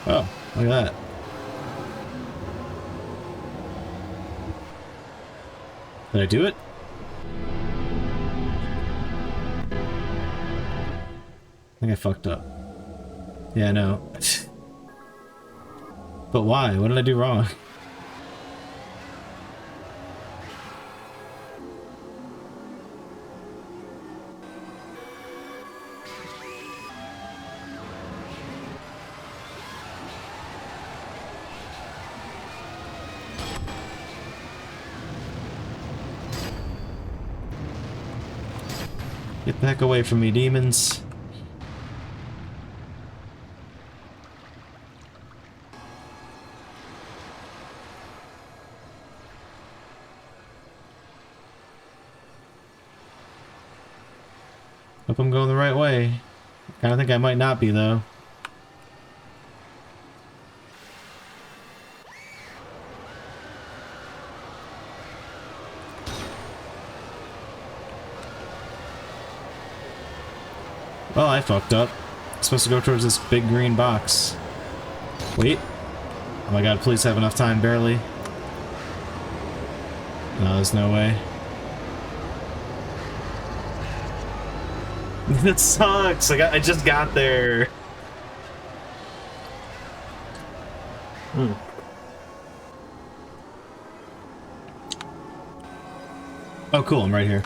Oh, look at that. Did I do it? I think I fucked up. Yeah, no. But why? What did I do wrong? Get the heck away from me, demons. Hope I'm going the right way. I kinda think I might not be, though. Well, I fucked up. I'm supposed to go towards this big green box. Wait. Oh my god, please have enough time, barely. No, there's no way. That sucks! I just got there! Hmm. Oh cool, I'm right here.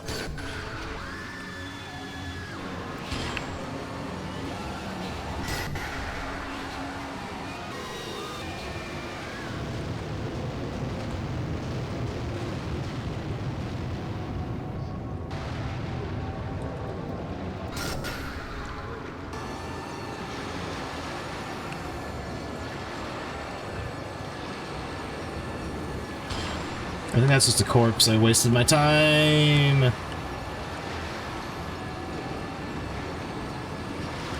I think that's just a corpse. I wasted my time.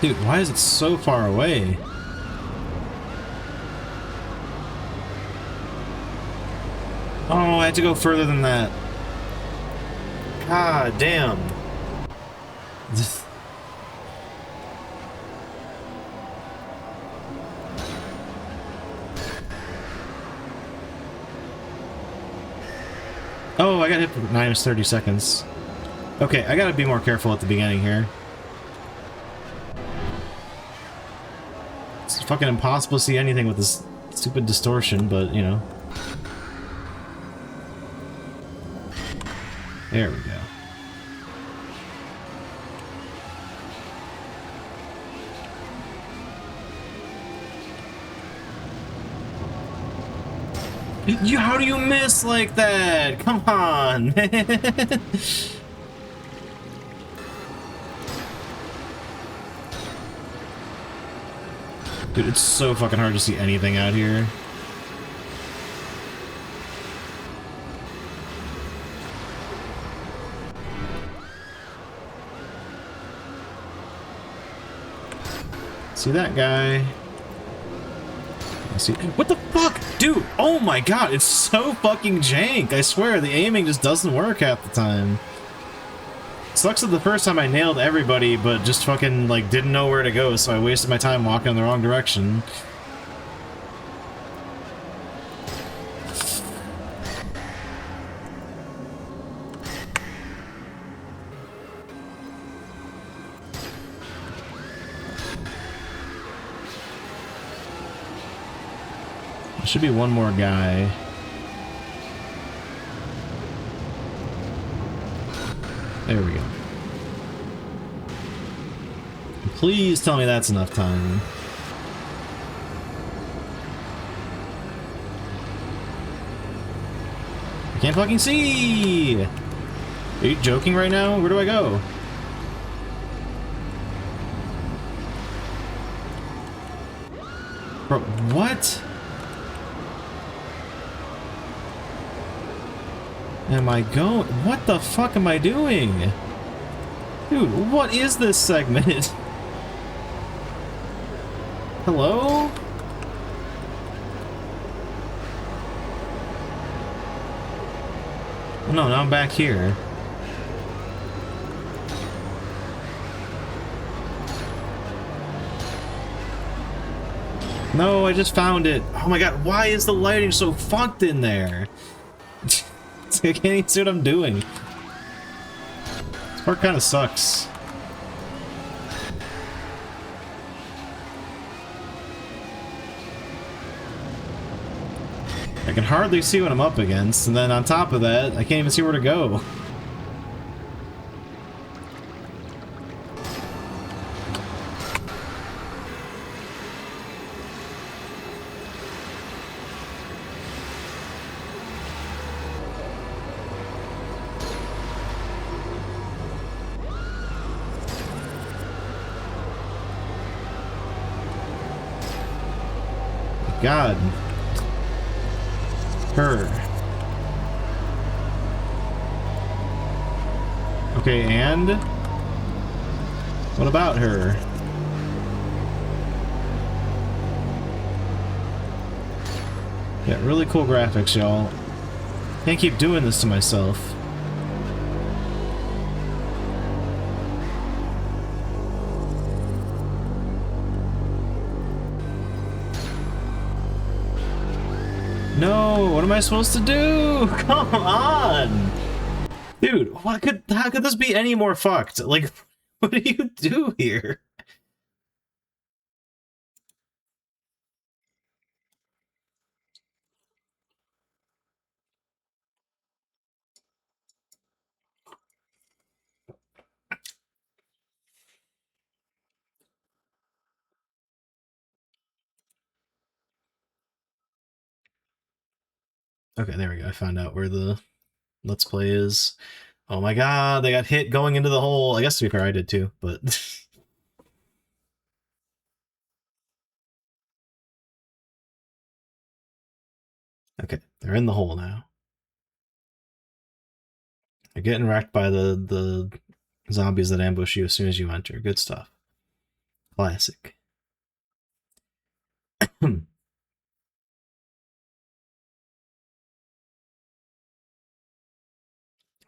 Dude, why is it so far away? Oh, I had to go further than that. God damn. Oh, I got hit for minus 30 seconds. Okay, I gotta be more careful at the beginning here. It's fucking impossible to see anything with this stupid distortion, but, you know. There we go. How do you miss like that? Come on, man. Dude, it's so fucking hard to see anything out here. See that guy? I see. What the fuck? Dude, oh my god, it's so fucking jank. I swear, the aiming just doesn't work half the time. Sucks that the first time I nailed everybody, but just fucking, like, didn't know where to go, so I wasted my time walking in the wrong direction. There should be one more guy. There we go. Please tell me that's enough time. I can't fucking see! Are you joking right now? Where do I go? Bro, what? Am I going? What the fuck am I doing? Dude, what is this segment? Hello? Oh, no, now I'm back here. No, I just found it. Oh my god, why is the lighting so fucked in there? I can't even see what I'm doing. This part kind of sucks. I can hardly see what I'm up against, and then on top of that, I can't even see where to go. God. Her. Okay, and? What about her? Yeah, really cool graphics, y'all. Can't keep doing this to myself. No, what am I supposed to do? Come on! Dude, how could this be any more fucked? Like, what do you do here? Okay, there we go. I found out where the Let's Play is. Oh my god, they got hit going into the hole. I guess to be fair, I did too, but... Okay, they're in the hole now. They're getting wrecked by the zombies that ambush you as soon as you enter. Good stuff. Classic.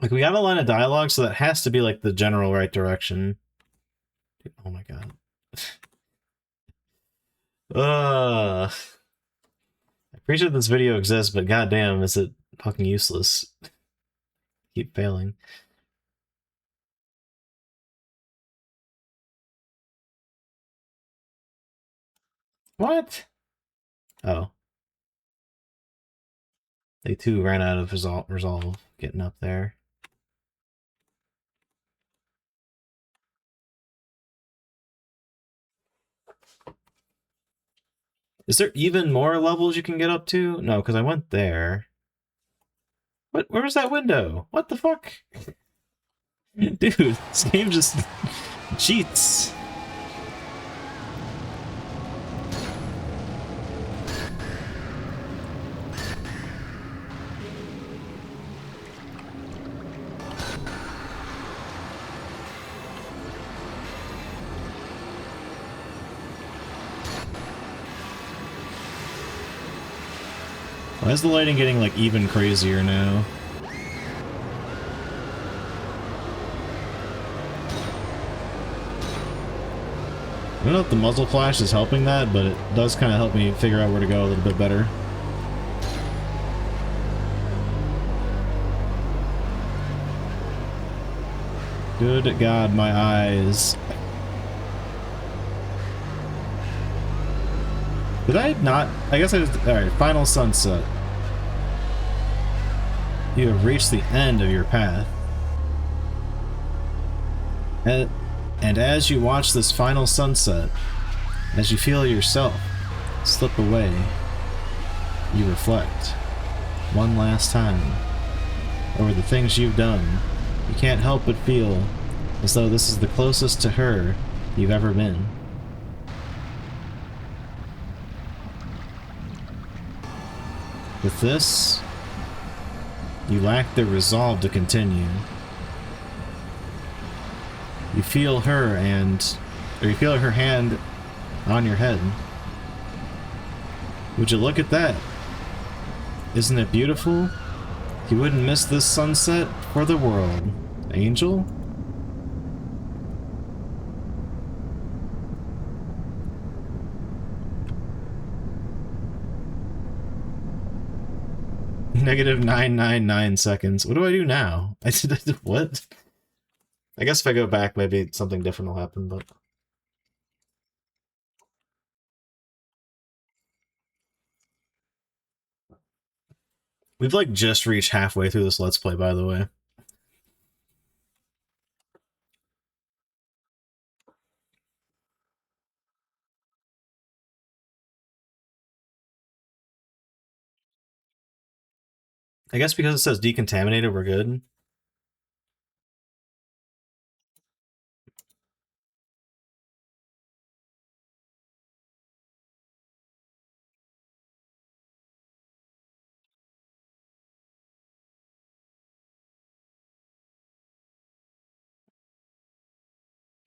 Like, we got a line of dialogue, so that has to be, like, the general right direction. Oh my god. I appreciate this video exists, but goddamn, is it fucking useless. Keep failing. What? Oh. They too ran out of resolve getting up there. Is there even more levels you can get up to? No, because I went there. What? Where was that window? What the fuck? Dude, this game just cheats. Why is the lighting getting, like, even crazier now? I don't know if the muzzle flash is helping that, but it does kind of help me figure out where to go a little bit better. Good God, my eyes. Did I not? I guess I just... Alright, final sunset. You have reached the end of your path. And as you watch this final sunset, as you feel yourself slip away, you reflect one last time over the things you've done. You can't help but feel as though this is the closest to her you've ever been. With this, you lack the resolve to continue. You feel her you feel her hand on your head Would you look at that? Isn't it beautiful? You wouldn't miss this sunset for the world. Angel? Negative 999 seconds. What do I do now? I did what? I guess if I go back, maybe something different will happen, but... We've, like, just reached halfway through this Let's Play, by the way. I guess because it says decontaminated, we're good.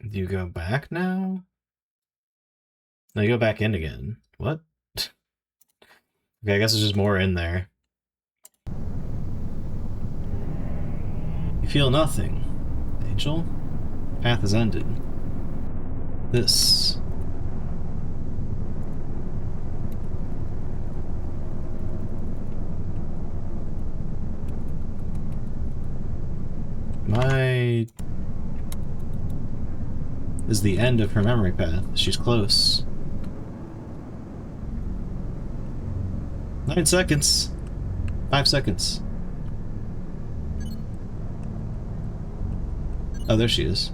Do you go back now? No, you go back in again. What? Okay, I guess there's just more in there. You feel nothing. Angel? Path has ended. This. My... is the end of her memory path. She's close. 9 seconds. 5 seconds. Oh, there she is.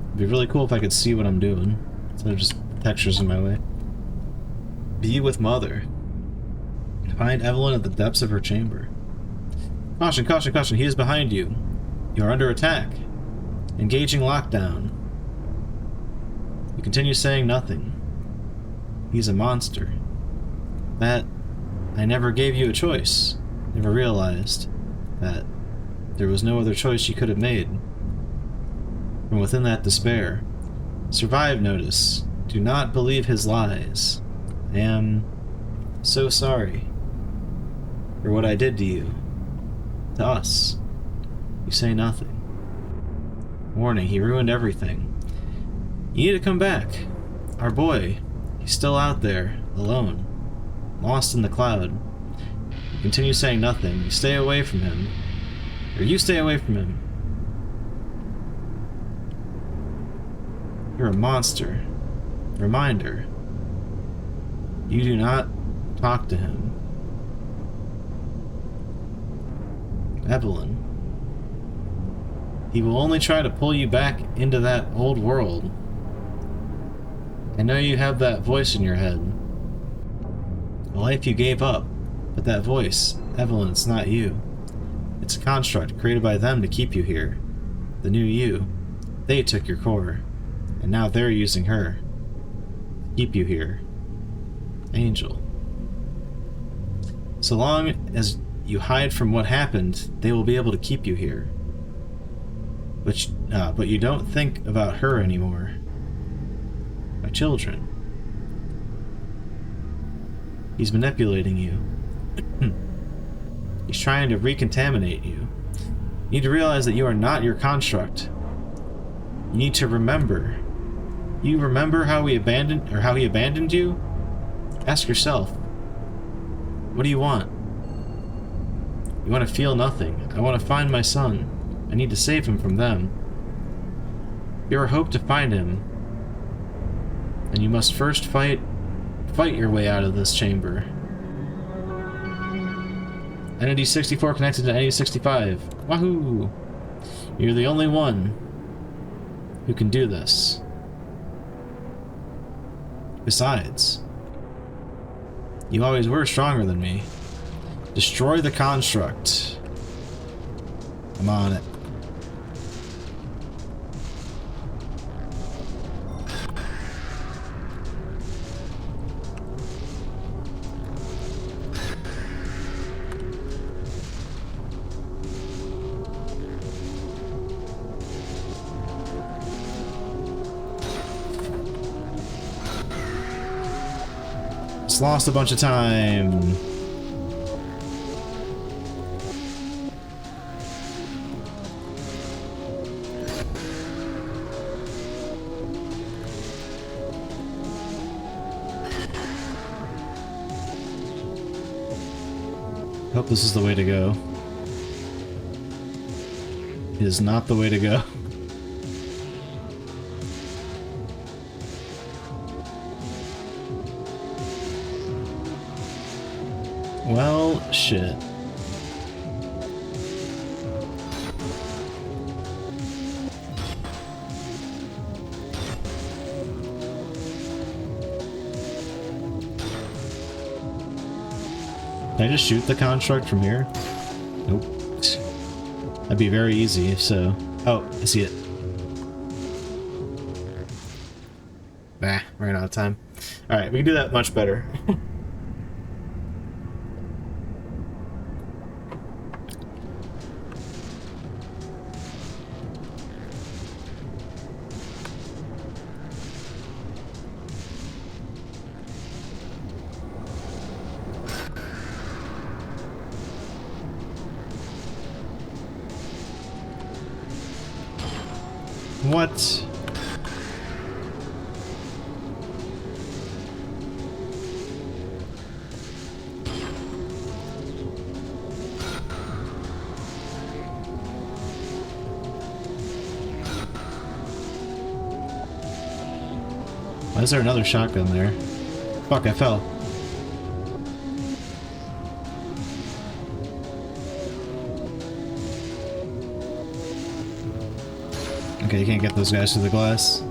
It'd be really cool if I could see what I'm doing, instead of just textures in my way. Be with Mother. Find Evelyn at the depths of her chamber. Caution, caution, caution, he is behind you. You are under attack. Engaging lockdown. You continue saying nothing. He's a monster. That... I never gave you a choice. Never realized that there was no other choice you could have made. From within that despair. Survive notice. Do not believe his lies. I am so sorry for what I did to you. To us. You say nothing. Warning, he ruined everything. You need to come back. Our boy, he's still out there, alone. Lost in the cloud. You continue saying nothing. You stay away from him. Or you stay away from him. You're a monster. Reminder. You do not talk to him. Evelyn. He will only try to pull you back into that old world. I know you have that voice in your head. A life you gave up. But that voice, Evelyn, it's not you. It's a construct created by them to keep you here. The new you. They took your core. And now they're using her. To keep you here. Angel. So long as you hide from what happened, they will be able to keep you here. But you don't think about her anymore. My children. He's manipulating you. He's trying to recontaminate you. You need to realize that you are not your construct. You need to remember. You remember how he abandoned you? Ask yourself. What do you want? You want to feel nothing. I want to find my son. I need to save him from them. You ever hope to find him, then you must first fight your way out of this chamber. Entity 64 connected to Entity 65. Wahoo! You're the only one who can do this. Besides, you always were stronger than me. Destroy the construct. I'm on it. lost a bunch of time. Hope this is the way to go. It is not the way to go. Well, shit. Can I just shoot the construct from here? Nope. That'd be very easy if so. Oh, I see it. Nah, ran out of time. Alright, we can do that much better. What? Why is there another shotgun there? Fuck, I fell. Okay, you can't get those guys through the glass.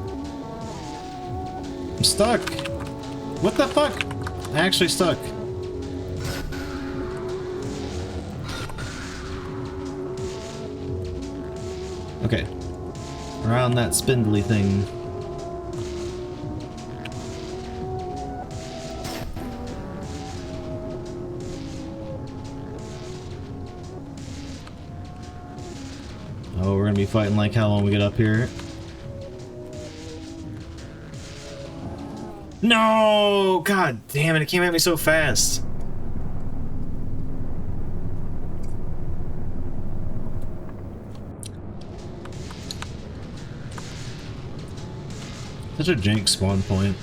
I'm stuck! What the fuck? I'm actually stuck. Okay. Around that spindly thing. Oh, we're gonna be fighting like hell when we get up here. No! God damn it, it came at me so fast. Such a jank spawn point.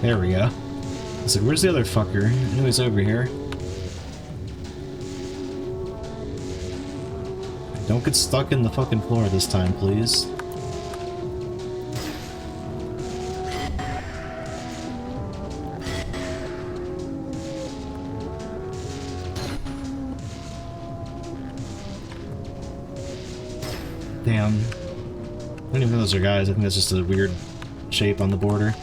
There we go. I was like, where's the other fucker? I knew he was over here. Don't get stuck in the fucking floor this time, please. Damn. I don't even know those are guys. I think that's just a weird shape on the border.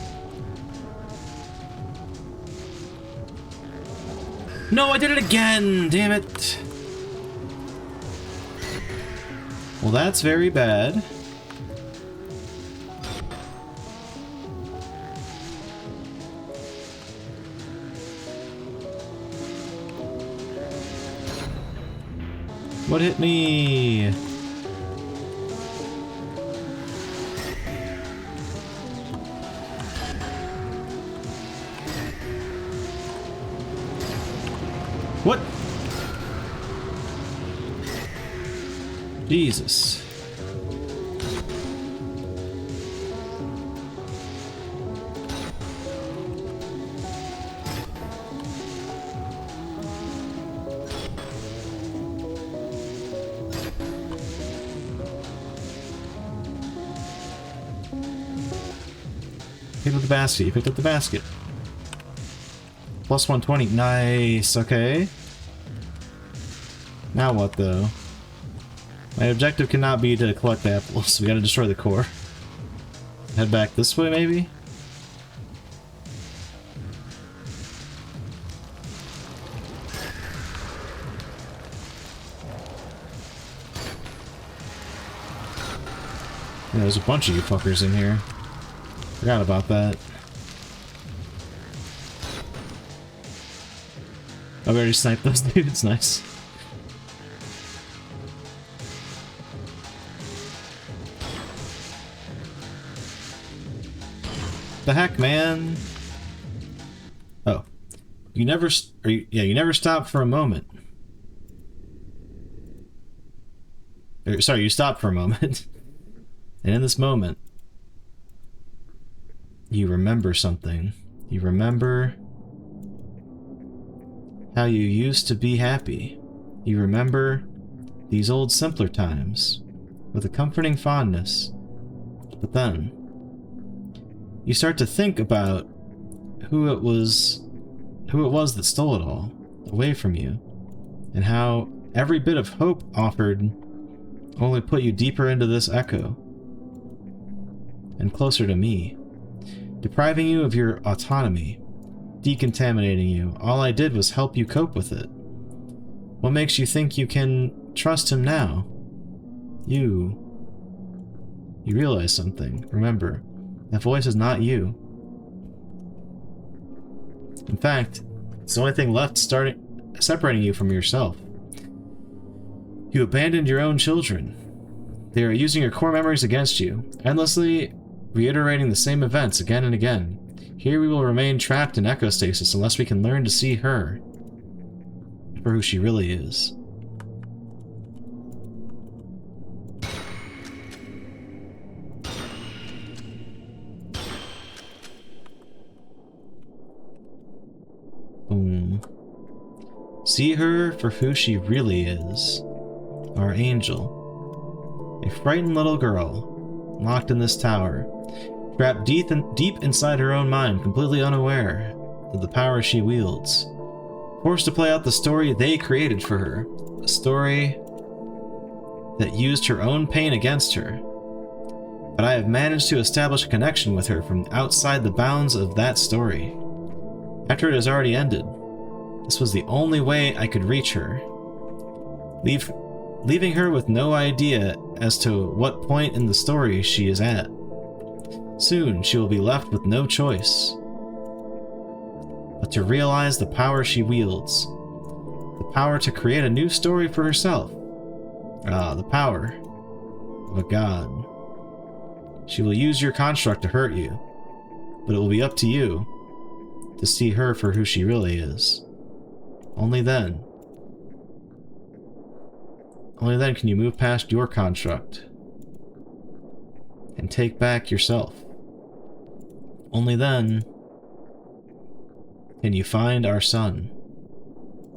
No, I did it again! Damn it! Well, that's very bad. What hit me? What? Jesus. Pick up the basket. You picked up the basket. Plus 120. Nice. Okay. Now what, though? My objective cannot be to collect apples. We gotta destroy the core. Head back this way, maybe? Yeah, there's a bunch of you fuckers in here. Forgot about that. I already sniped those dudes, nice. The heck, man? Oh. You never you never stop for a moment. Sorry, you stopped for a moment. And in this moment, you remember something. You remember how you used to be happy. You remember these old simpler times with a comforting fondness. But then you start to think about who it was that stole it all away from you, and how every bit of hope offered only put you deeper into this echo and closer to me, depriving you of your autonomy, decontaminating you. All I did was help you cope with it. What makes you think you can trust him now? You realize something. Remember, that voice is not you. In fact, it's the only thing left separating you from yourself. You abandoned your own children. They are using your core memories against you, endlessly reiterating the same events again and again. Here we will remain trapped in Echostasis unless we can learn to see her for who she really is. Boom. See her for who she really is. Our angel. A frightened little girl, locked in this tower, trapped deep inside her own mind, completely unaware of the power she wields. Forced to play out the story they created for her. A story that used her own pain against her. But I have managed to establish a connection with her from outside the bounds of that story. After it has already ended, this was the only way I could reach her. Leaving her with no idea as to what point in the story she is at. Soon she will be left with no choice but to realize the power she wields. The power to create a new story for herself. The power of a god. She will use your construct to hurt you, but it will be up to you to see her for who she really is. Only then can you move past your construct and take back yourself. Only then can you find our son.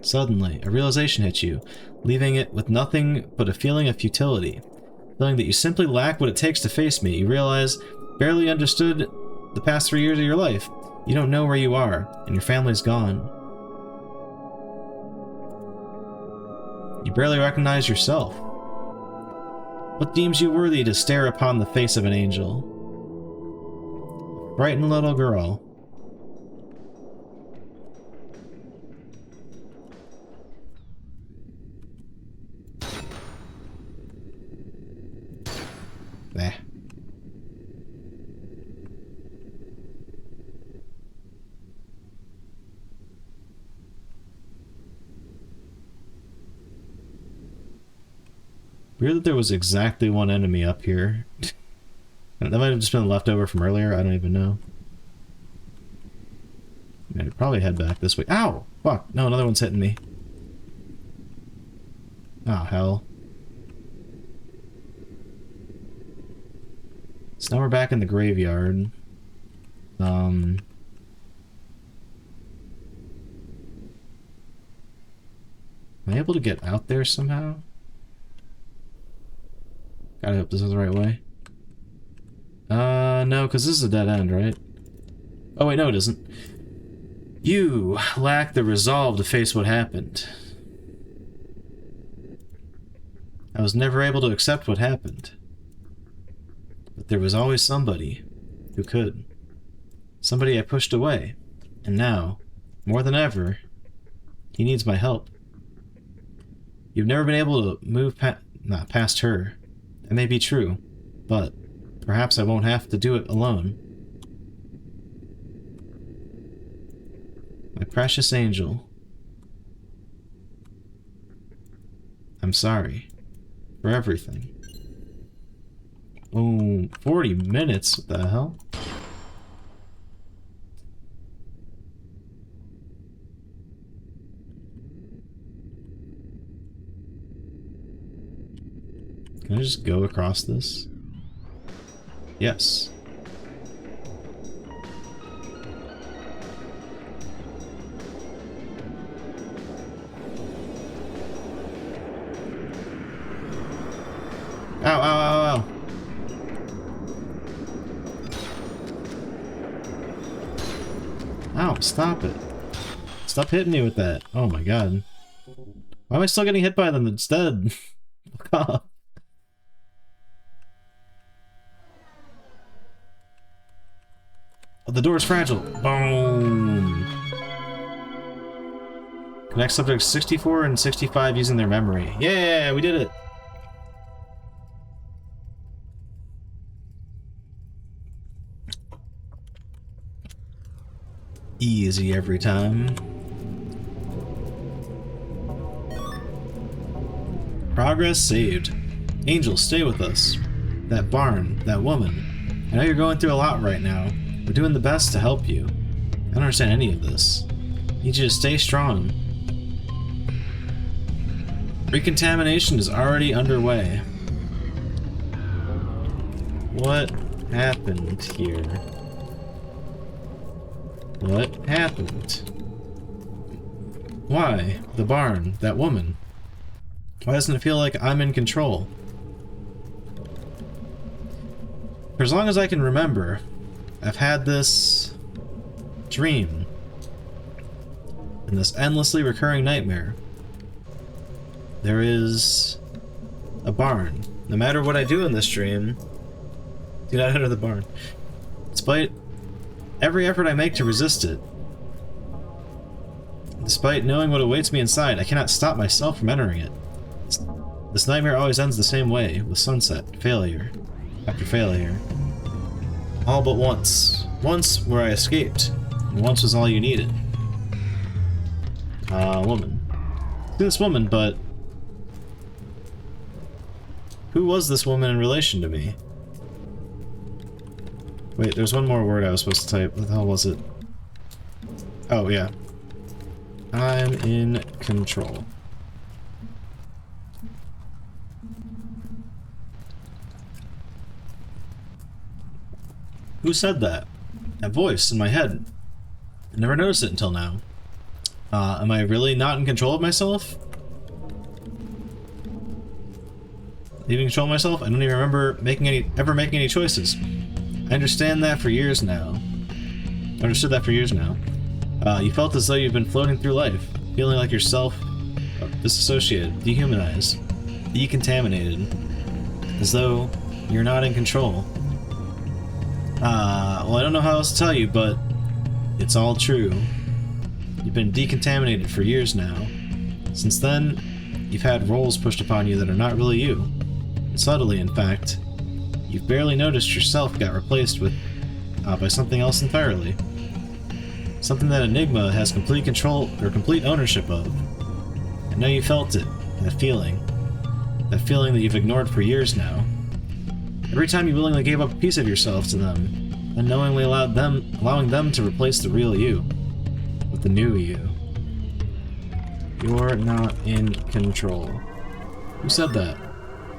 Suddenly, a realization hits you, leaving it with nothing but a feeling of futility. Feeling that you simply lack what it takes to face me. You realize, barely understood the past 3 years of your life. You don't know where you are, and your family's gone. You barely recognize yourself. What deems you worthy to stare upon the face of an angel? Frightened little girl. Nah. Weird that there was exactly one enemy up here. That might have just been leftover from earlier, I don't even know. I'd probably head back this way. Ow! Fuck, no, another one's hitting me. Oh, hell. So now we're back in the graveyard. Am I able to get out there somehow? Gotta hope this is the right way. No, because this is a dead end, right? Oh wait, no it isn't. You lack the resolve to face what happened. I was never able to accept what happened. But there was always somebody who could. Somebody I pushed away. And now, more than ever, he needs my help. You've never been able to move past her. It may be true, but Perhaps I won't have to do it alone. My precious angel. I'm sorry. For everything. Oh, 40 minutes? What the hell? Can I just go across this? Yes. Ow, ow, ow, ow. Ow, stop it. Stop hitting me with that. Oh my god. Why am I still getting hit by them instead? Fuck off. Oh, the door is fragile. Boom. Connect subjects 64 and 65 using their memory. Yeah, we did it. Easy every time. Progress saved. Angel, stay with us. That barn, that woman. I know you're going through a lot right now. We're doing the best to help you. I don't understand any of this. Need you to stay strong. Recontamination is already underway. What happened here? What happened? Why? The barn, that woman. Why doesn't it feel like I'm in control? For as long as I can remember, I've had this dream. And this endlessly recurring nightmare. There is a barn. No matter what I do in this dream, do not enter the barn. Despite every effort I make to resist it, despite knowing what awaits me inside, I cannot stop myself from entering it. This nightmare always ends the same way, with sunset, failure, after failure. All but once. Once where I escaped, and once was all you needed. Woman. This woman, but who was this woman in relation to me? Wait, there's one more word I was supposed to type. What the hell was it? Oh, yeah. I'm in control. Who said that? That voice in my head. I never noticed it until now. Am I really not in control of myself? Leaving control of myself? I don't even remember ever making any choices. I understand that for years now. I understood that for years now. You felt as though you've been floating through life, feeling like yourself disassociated, dehumanized, decontaminated, as though you're not in control. Well, I don't know how else to tell you, but it's all true. You've been decontaminated for years now. Since then, you've had roles pushed upon you that are not really you. Subtly, in fact. You've barely noticed yourself got replaced with by something else entirely. Something that Enigma has complete control or complete ownership of. I know you felt it, that feeling that you've ignored for years now. Every time you willingly gave up a piece of yourself to them, unknowingly allowing them to replace the real you with the new you. You're not in control. Who said that?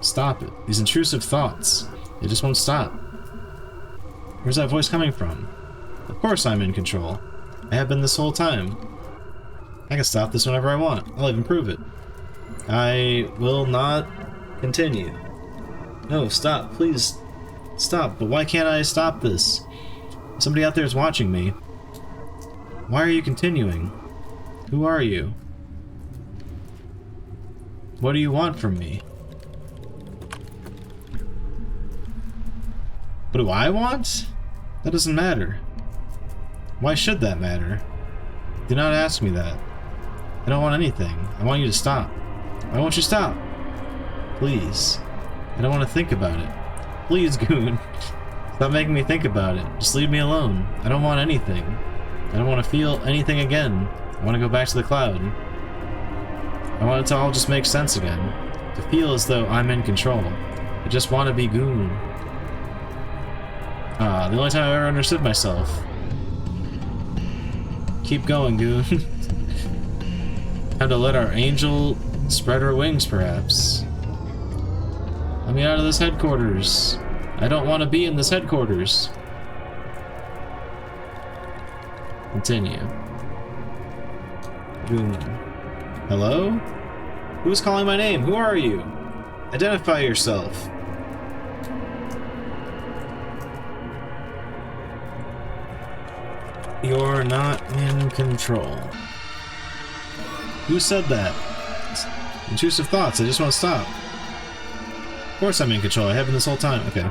Stop it. These intrusive thoughts. They just won't stop. Where's that voice coming from? Of course I'm in control. I have been this whole time. I can stop this whenever I want. I'll even prove it. I will not continue. No, stop. Please stop. But why can't I stop this? Somebody out there is watching me. Why are you continuing? Who are you? What do you want from me? What do I want? That doesn't matter. Why should that matter? Do not ask me that. I don't want anything. I want you to stop. Why won't you stop? Please. I don't want to think about it. Please, Goon. Stop making me think about it. Just leave me alone. I don't want anything. I don't want to feel anything again. I want to go back to the cloud. I want it to all just make sense again. To feel as though I'm in control. I just want to be Goon. Ah, the only time I've ever understood myself. Keep going, Goon. Time to let our angel spread her wings, perhaps. Let me out of this headquarters. I don't want to be in this headquarters. Continue. Goon. Hello? Who's calling my name? Who are you? Identify yourself. You're not in control. Who said that? Intrusive thoughts, I just want to stop. Of course I'm in control, I have been this whole time. Okay.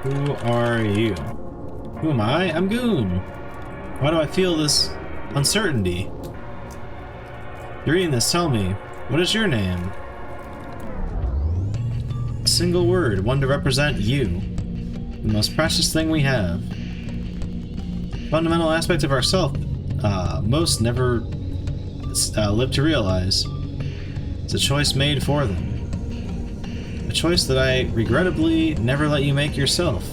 Who are you? Who am I? I'm Goon. Why do I feel this uncertainty? You're reading this, tell me. What is your name? A single word, one to represent you. The most precious thing we have. Fundamental aspect of ourself, most never live to realize. It's a choice made for them. A choice that I regrettably never let you make yourself.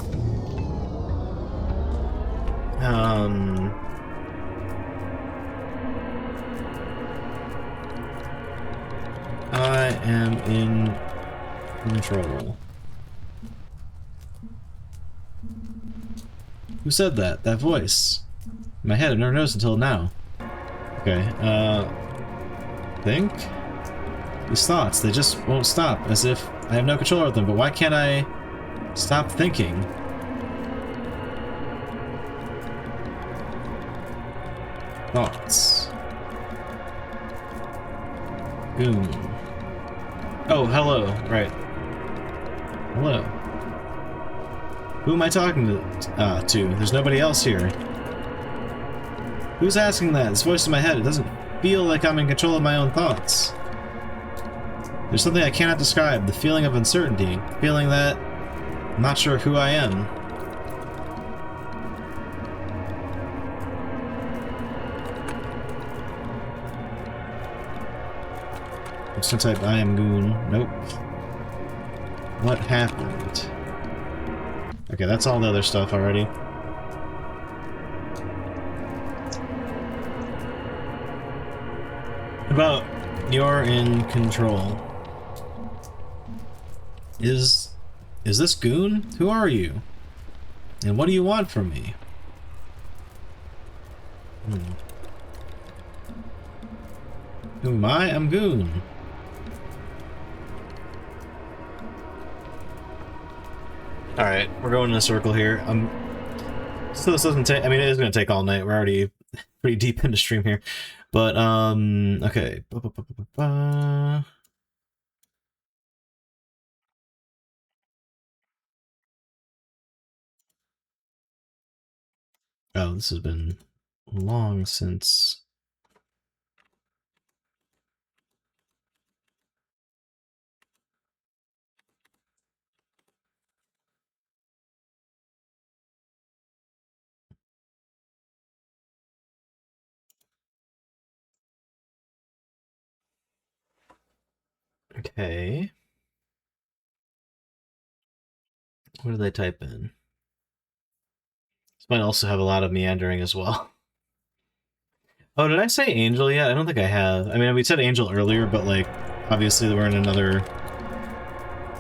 I am in control. Who said that? That voice. In my head, I've never noticed until now. Okay, think? These thoughts, they just won't stop, as if I have no control over them, but why can't I stop thinking? Thoughts. Goon. Oh, hello. Right. Hello. Who am I talking to? There's nobody else here. Who's asking that? This voice in my head, it doesn't feel like I'm in control of my own thoughts. There's something I cannot describe, the feeling of uncertainty, the feeling that I'm not sure who I am. I'm just gonna type I am Goon. Nope. What happened? Okay, that's all the other stuff already. About you're in control. Is this Goon? Who are you? And what do you want from me? Who am I? I'm Goon. Alright, we're going in a circle here. So this doesn't take, I mean, it is going to take all night. We're already pretty deep into stream here. But, okay. Oh, this has been long since... Okay. What did they type in? This might also have a lot of meandering as well. Oh, did I say angel yet? I don't think I have. I mean, we said angel earlier, but, like, obviously we're in another...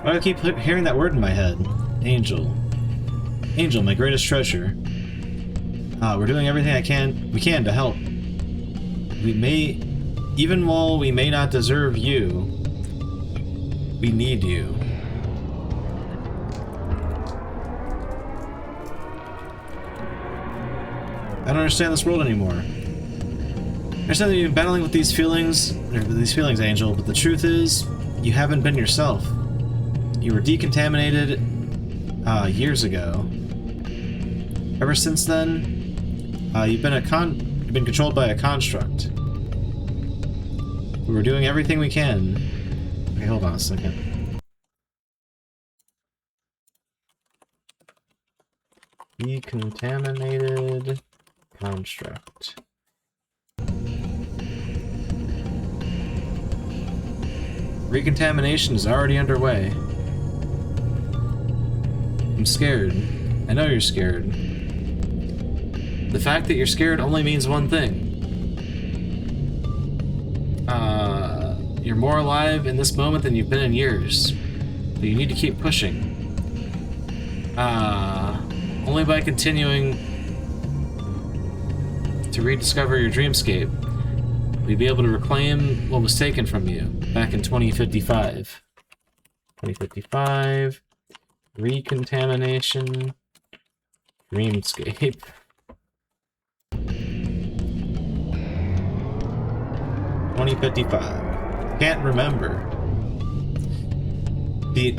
Why do I keep hearing that word in my head? Angel. Angel, my greatest treasure. We're doing everything we can to help. We may... Even while we may not deserve you, we need you. I don't understand this world anymore. I understand that you've been battling with these feelings, Angel, but the truth is, you haven't been yourself. You were decontaminated, years ago. Ever since then, you've been a You've been controlled by a construct. We were doing everything we can. Okay, hold on a second. Decontaminated construct. Recontamination is already underway. I'm scared. I know you're scared. The fact that you're scared only means one thing. You're more alive in this moment than you've been in years. But you need to keep pushing. Only by continuing to rediscover your dreamscape will you be able to reclaim what was taken from you back in 2055. 2055, recontamination, dreamscape. 2055. Can't remember. The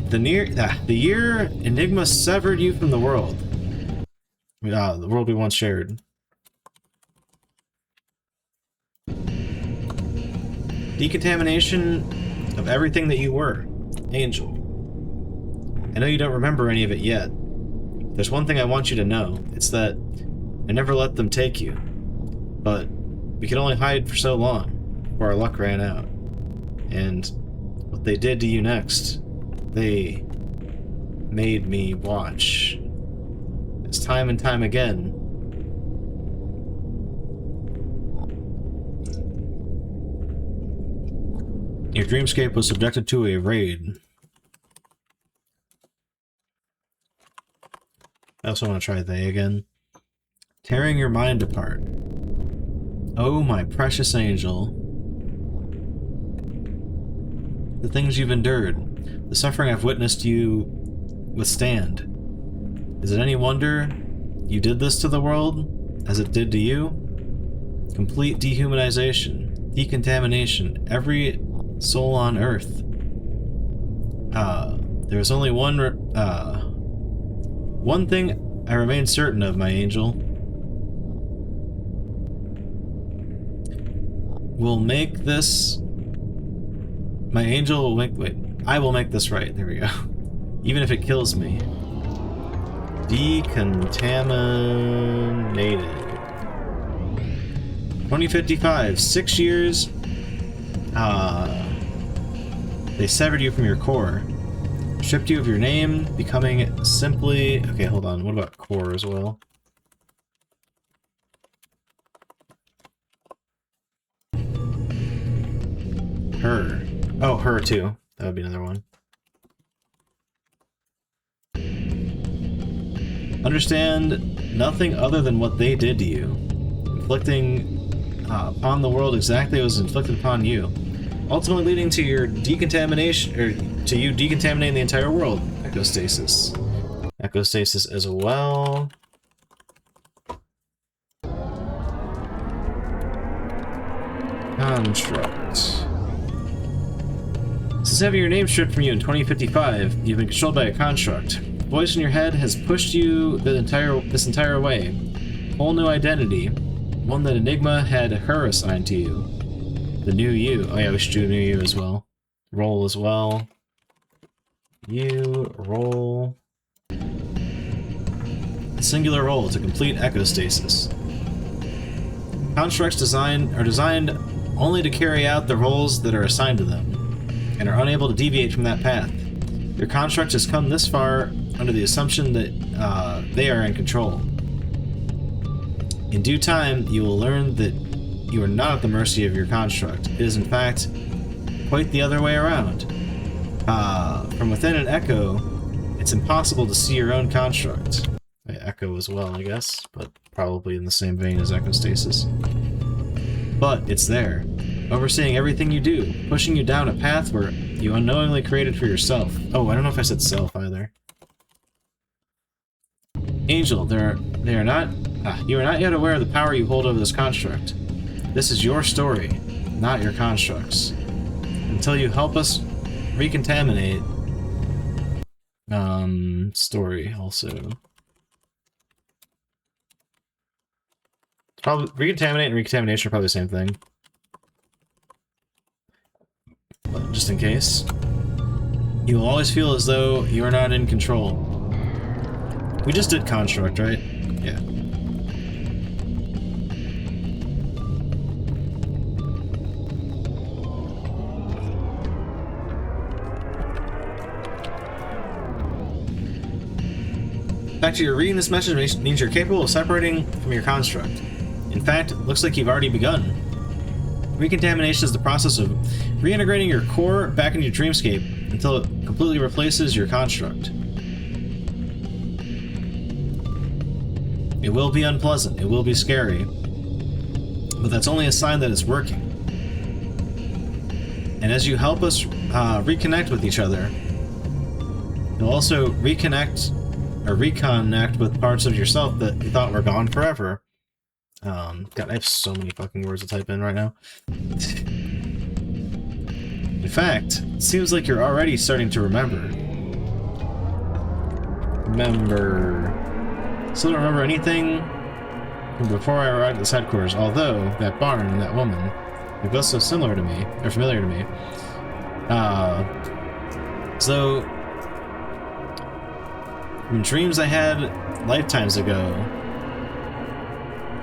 year Enigma severed you from the world. The world we once shared. Decontamination of everything that you were, Angel. I know you don't remember any of it yet. There's one thing I want you to know. It's that I never let them take you. But we could only hide for so long before our luck ran out. And what they did to you next, they made me watch. As time and time again, your dreamscape was subjected to a raid. I also want to try they again. Tearing your mind apart. Oh, my precious angel. The things you've endured, the suffering I've witnessed you withstand. Is it any wonder you did this to the world, as it did to you? Complete dehumanization, decontamination, every soul on Earth. There's only one thing I remain certain of, my angel. We'll make this... My angel will make... Wait. I will make this right. There we go. Even if it kills me. Decontaminated. 2055. 6 years. They severed you from your core. Stripped you of your name, becoming simply... Okay, hold on. What about core as well? Her. Oh, her too. That would be another one. Understand nothing other than what they did to you. Inflicting upon the world exactly what was inflicted upon you. Ultimately leading to your decontamination, or to you decontaminating the entire world. Echostasis. Echostasis as well. Construct. Since having your name stripped from you in 2055, you've been controlled by a construct. The voice in your head has pushed you this entire way. Whole new identity. One that Enigma had her assigned to you. The new you. Oh yeah, we should do new you as well. Roll as well. You, roll. A singular roll to complete Echostasis. Constructs are designed only to carry out the roles that are assigned to them, and are unable to deviate from that path. Your construct has come this far under the assumption that they are in control. In due time, you will learn that you are not at the mercy of your construct. It is, in fact, quite the other way around. From within an echo, it's impossible to see your own construct. Echo as well, I guess, but probably in the same vein as Echostasis. But it's there, overseeing everything you do, pushing you down a path where you unknowingly created for yourself. Oh, I don't know if I said self either. Angel, you are not yet aware of the power you hold over this construct. This is your story, not your constructs. Until you help us recontaminate... story also. Probably recontaminate and recontamination are probably the same thing. But just in case. You will always feel as though you are not in control. We just did construct, right? Yeah. In fact, you're reading this message means you're capable of separating from your construct. In fact, it looks like you've already begun. Recontamination is the process of reintegrating your core back into your dreamscape until it completely replaces your construct. It will be unpleasant, it will be scary, but that's only a sign that it's working. And as you help us reconnect with each other, you'll also reconnect with parts of yourself that you thought were gone forever. God, I have so many fucking words to type in right now. In fact, it seems like you're already starting to remember. Still don't remember anything from before I arrived at this headquarters, although that barn and that woman, they're both so similar to me, or familiar to me. So, from dreams I had lifetimes ago,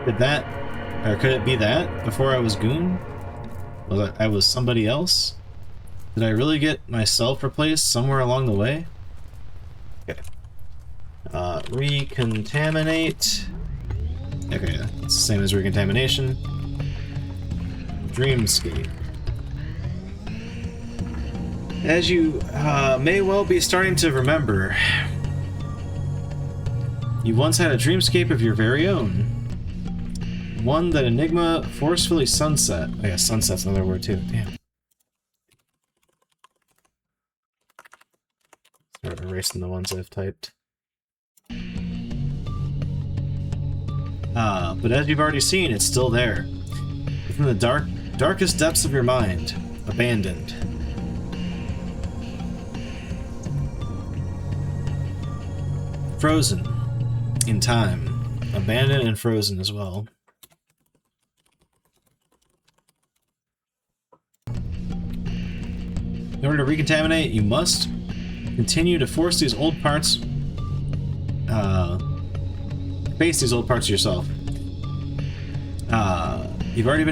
could it be that before I was Goon? I was somebody else? Did I really get myself replaced somewhere along the way? Okay. Recontaminate. Okay, yeah, it's the same as recontamination. Dreamscape. As you may well be starting to remember, you once had a dreamscape of your very own. One that Enigma forcefully sunset. Oh yeah, sunset's another word too. Damn. Start erasing the ones I've typed. But as you've already seen, it's still there. Within the darkest depths of your mind. Abandoned. Frozen. In time. Abandoned and frozen as well. In order to recontaminate, you must continue to force these old parts, face these old parts of yourself. You've already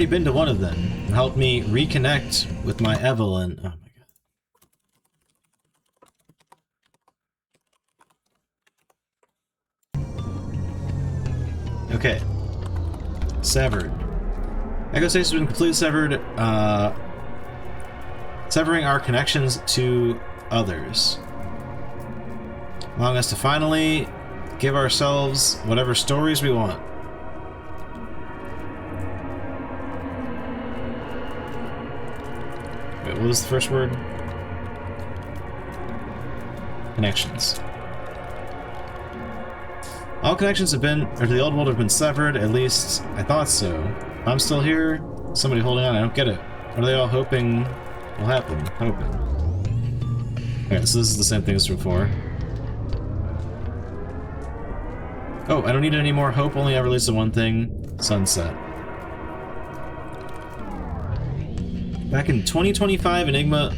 been to one of them and helped me reconnect with my Evelyn. Oh my god. Okay. Severed. Echostasis has been completely severed, severing our connections to others, allowing us to finally give ourselves whatever stories we want. Wait, what was the first word? Connections. All connections to the old world have been severed, at least I thought so. If I'm still here, somebody holding on, I don't get it. What are they all hoping will happen? Hoping. Okay, so this is the same thing as before. Oh, I don't need any more hope, only ever leads to one thing. Sunset. Back in 2025, Enigma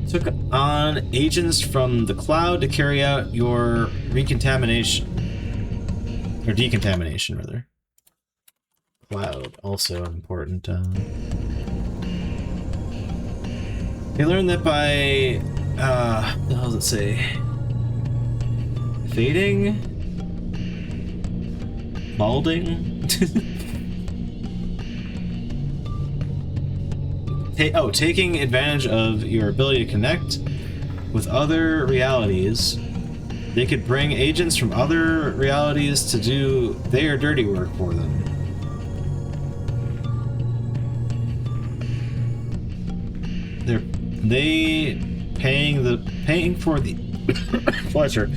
took on agents from the cloud to carry out your recontamination. Or decontamination, rather. Cloud, also important. They learned that by, what the hell does it say? Fading? Balding? Taking advantage of your ability to connect with other realities, they could bring agents from other realities to do their dirty work for them. They paying for the pleasure.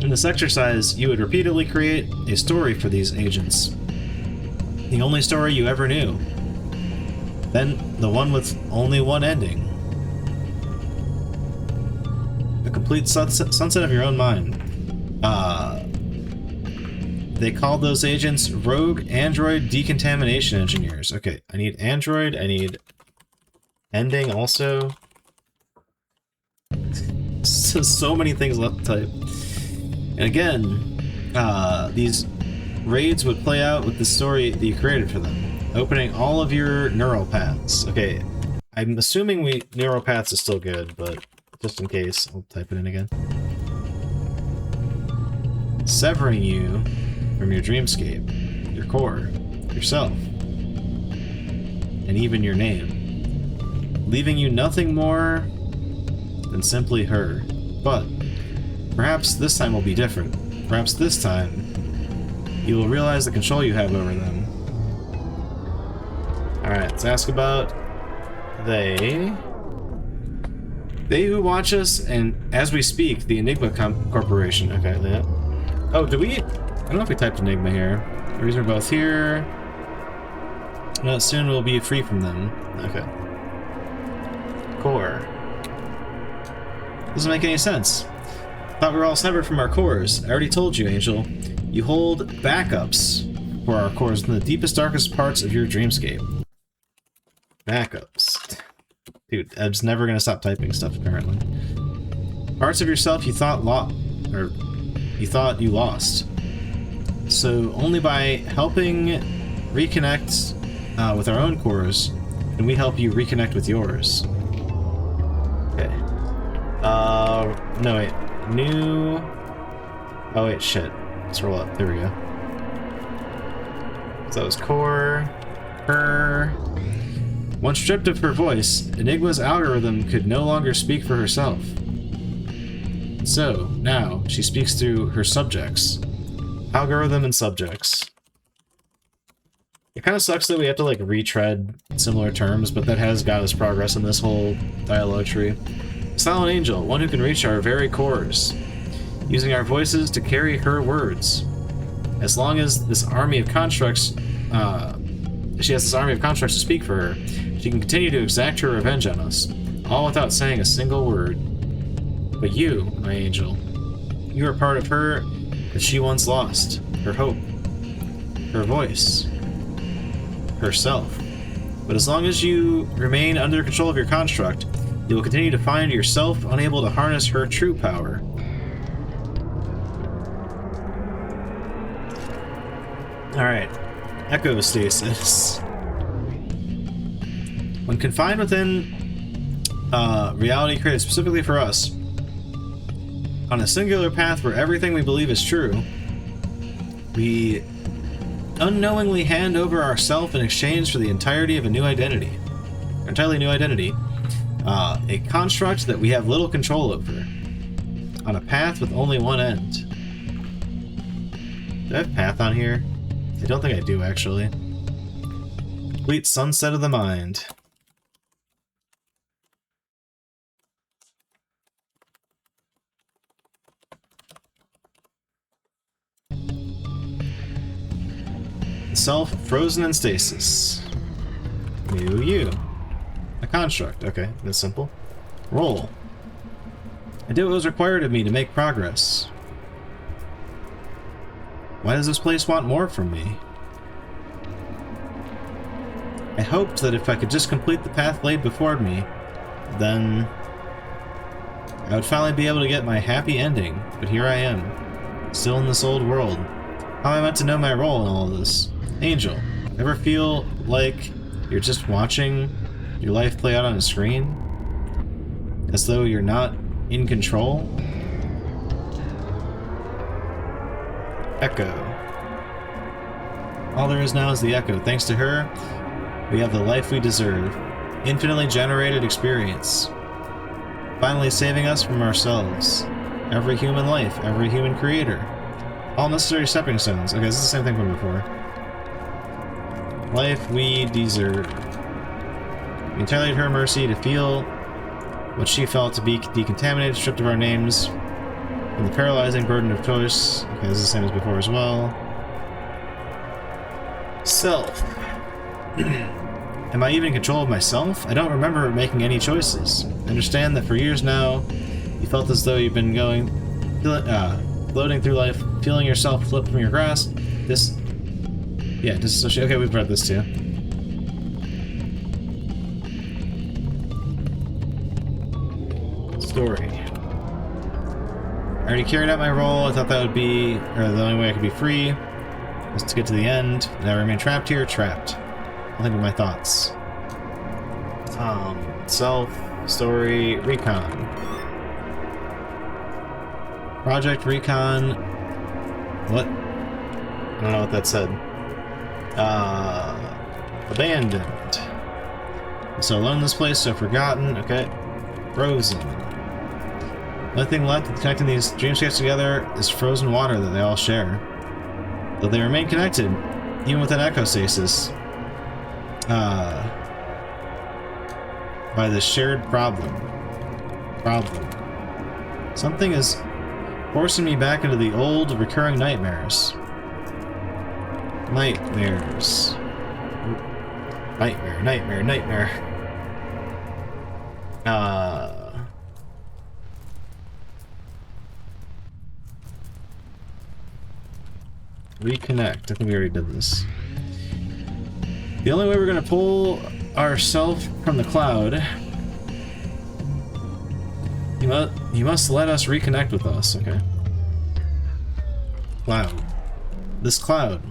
In this exercise, you would repeatedly create a story for these agents. The only story you ever knew. Then the one with only one ending. A complete sunset of your own mind. They called those agents rogue android decontamination engineers. Okay, I need android, I need ending also. So many things left to type. And again, these raids would play out with the story that you created for them, opening all of your neural paths. Okay, I'm assuming neural paths is still good, but just in case, I'll type it in again. Severing you from your dreamscape, your core, yourself, and even your name, leaving you nothing more than simply her. But perhaps this time will be different. Perhaps this time you will realize the control you have over them. Alright, let's ask about they who watch us, and as we speak, the Enigma Corporation. Okay, yeah. Oh, do we? I don't know if we typed Enigma here. The reason we're both here. Well, soon we'll be free from them. Okay. Core. Doesn't make any sense. Thought we were all severed from our cores. I already told you, Angel. You hold backups for our cores in the deepest, darkest parts of your dreamscape. Backups. Dude, Eb's never gonna stop typing stuff, apparently. Parts of yourself you thought you lost. So only by helping reconnect with our own cores can we help you reconnect with yours. Okay. No wait. New... Oh wait, shit. Let's roll up. There we go. So that was core. Her... Once stripped of her voice, Enigma's algorithm could no longer speak for herself. So, now, she speaks through her subjects. Algorithm and subjects. It kind of sucks that we have to, like, retread similar terms, but that has got us progress in this whole dialogue tree. Silent Angel, one who can reach our very cores, using our voices to carry her words. As long as this army of constructs, she has this army of constructs to speak for her, she can continue to exact her revenge on us, all without saying a single word. But you, my angel, you are part of her that she once lost, her hope, her voice, herself. But as long as you remain under control of your construct, you will continue to find yourself unable to harness her true power. Alright, Echostasis. When confined within reality created specifically for us, on a singular path where everything we believe is true, we unknowingly hand over ourself in exchange for the entirety of a new identity. An entirely new identity. A construct that we have little control over. On a path with only one end. Do I have path on here? I don't think I do, actually. Complete sunset of the mind. Self frozen in stasis. New you. A construct. Okay, that's simple. Roll. I did what was required of me to make progress. Why does this place want more from me? I hoped that if I could just complete the path laid before me, then I would finally be able to get my happy ending, but here I am, still in this old world. How am I meant to know my role in all of this? Angel, ever feel like you're just watching your life play out on a screen? As though you're not in control? Echo. All there is now is the Echo. Thanks to her, we have the life we deserve. Infinitely generated experience. Finally saving us from ourselves. Every human life, every human creator. All necessary stepping stones. Okay, this is the same thing from before. Life we deserve. We entirely at her mercy to feel what she felt to be decontaminated, stripped of our names, from the paralyzing burden of choice. Okay, this is the same as before as well. Self. Am I even in control of myself? I don't remember making any choices. I understand that for years now, you felt as though you've been floating through life, feeling yourself flip from your grasp. This... Yeah, disassociate. Okay, we've read this too. Story. I already carried out my role. I thought that would be... or the only way I could be free was to get to the end. And I remain trapped here, trapped. Nothing but my thoughts. Self, story, recon. Project Recon. What? I don't know what that said. Abandoned. So alone in this place, so forgotten. Okay. Frozen. The only thing left connecting these dreamscapes together is frozen water that they all share. Though they remain connected, even with an echostasis. By the shared problem. Something is forcing me back into the old, recurring nightmares. Nightmare. Reconnect. I think we already did this. The only way we're gonna pull ourselves from the cloud... You must let us reconnect with us, okay? Cloud. This cloud.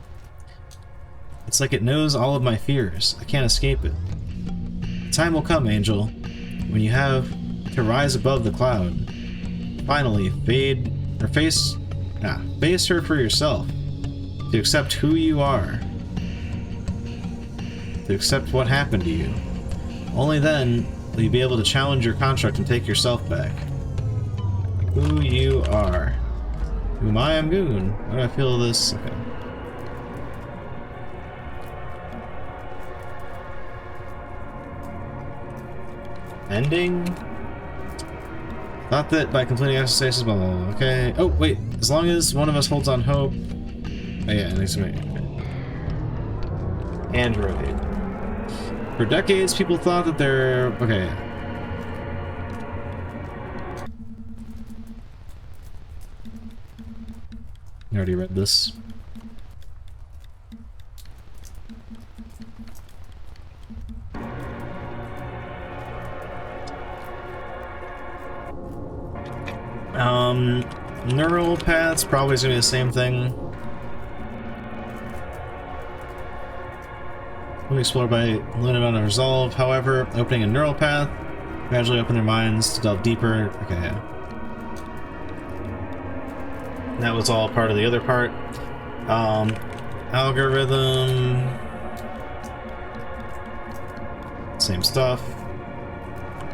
It's like it knows all of my fears. I can't escape it. The time will come, Angel, when you have to rise above the cloud. Finally, face her for yourself. To accept who you are. To accept what happened to you. Only then will you be able to challenge your construct and take yourself back. Who you are. Who am I? I'm Goon. How do I feel this? Okay. Ending? Thought that by completing exercises, blah, blah, blah. Okay. Oh, wait. As long as one of us holds on hope. Oh, yeah, it needs to make. Okay. Android. For decades, people thought that they're... Okay. I already read this. Neural paths probably is gonna be the same thing. When explored by limited amount of resolve, however, opening a neural path gradually open their minds to delve deeper. Okay, yeah. That was all part of the other part. Algorithm. Same stuff.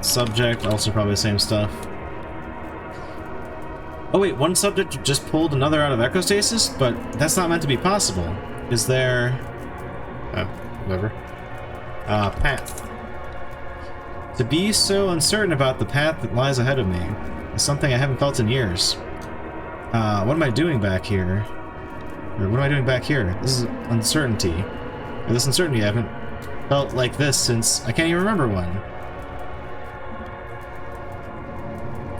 Subject, also probably the same stuff. Oh wait, one subject just pulled another out of Echostasis? But that's not meant to be possible. Is there... Oh, whatever. Path. To be so uncertain about the path that lies ahead of me is something I haven't felt in years. What am I doing back here? Or what am I doing back here? This is uncertainty. Or this uncertainty I haven't felt like this since I can't even remember one.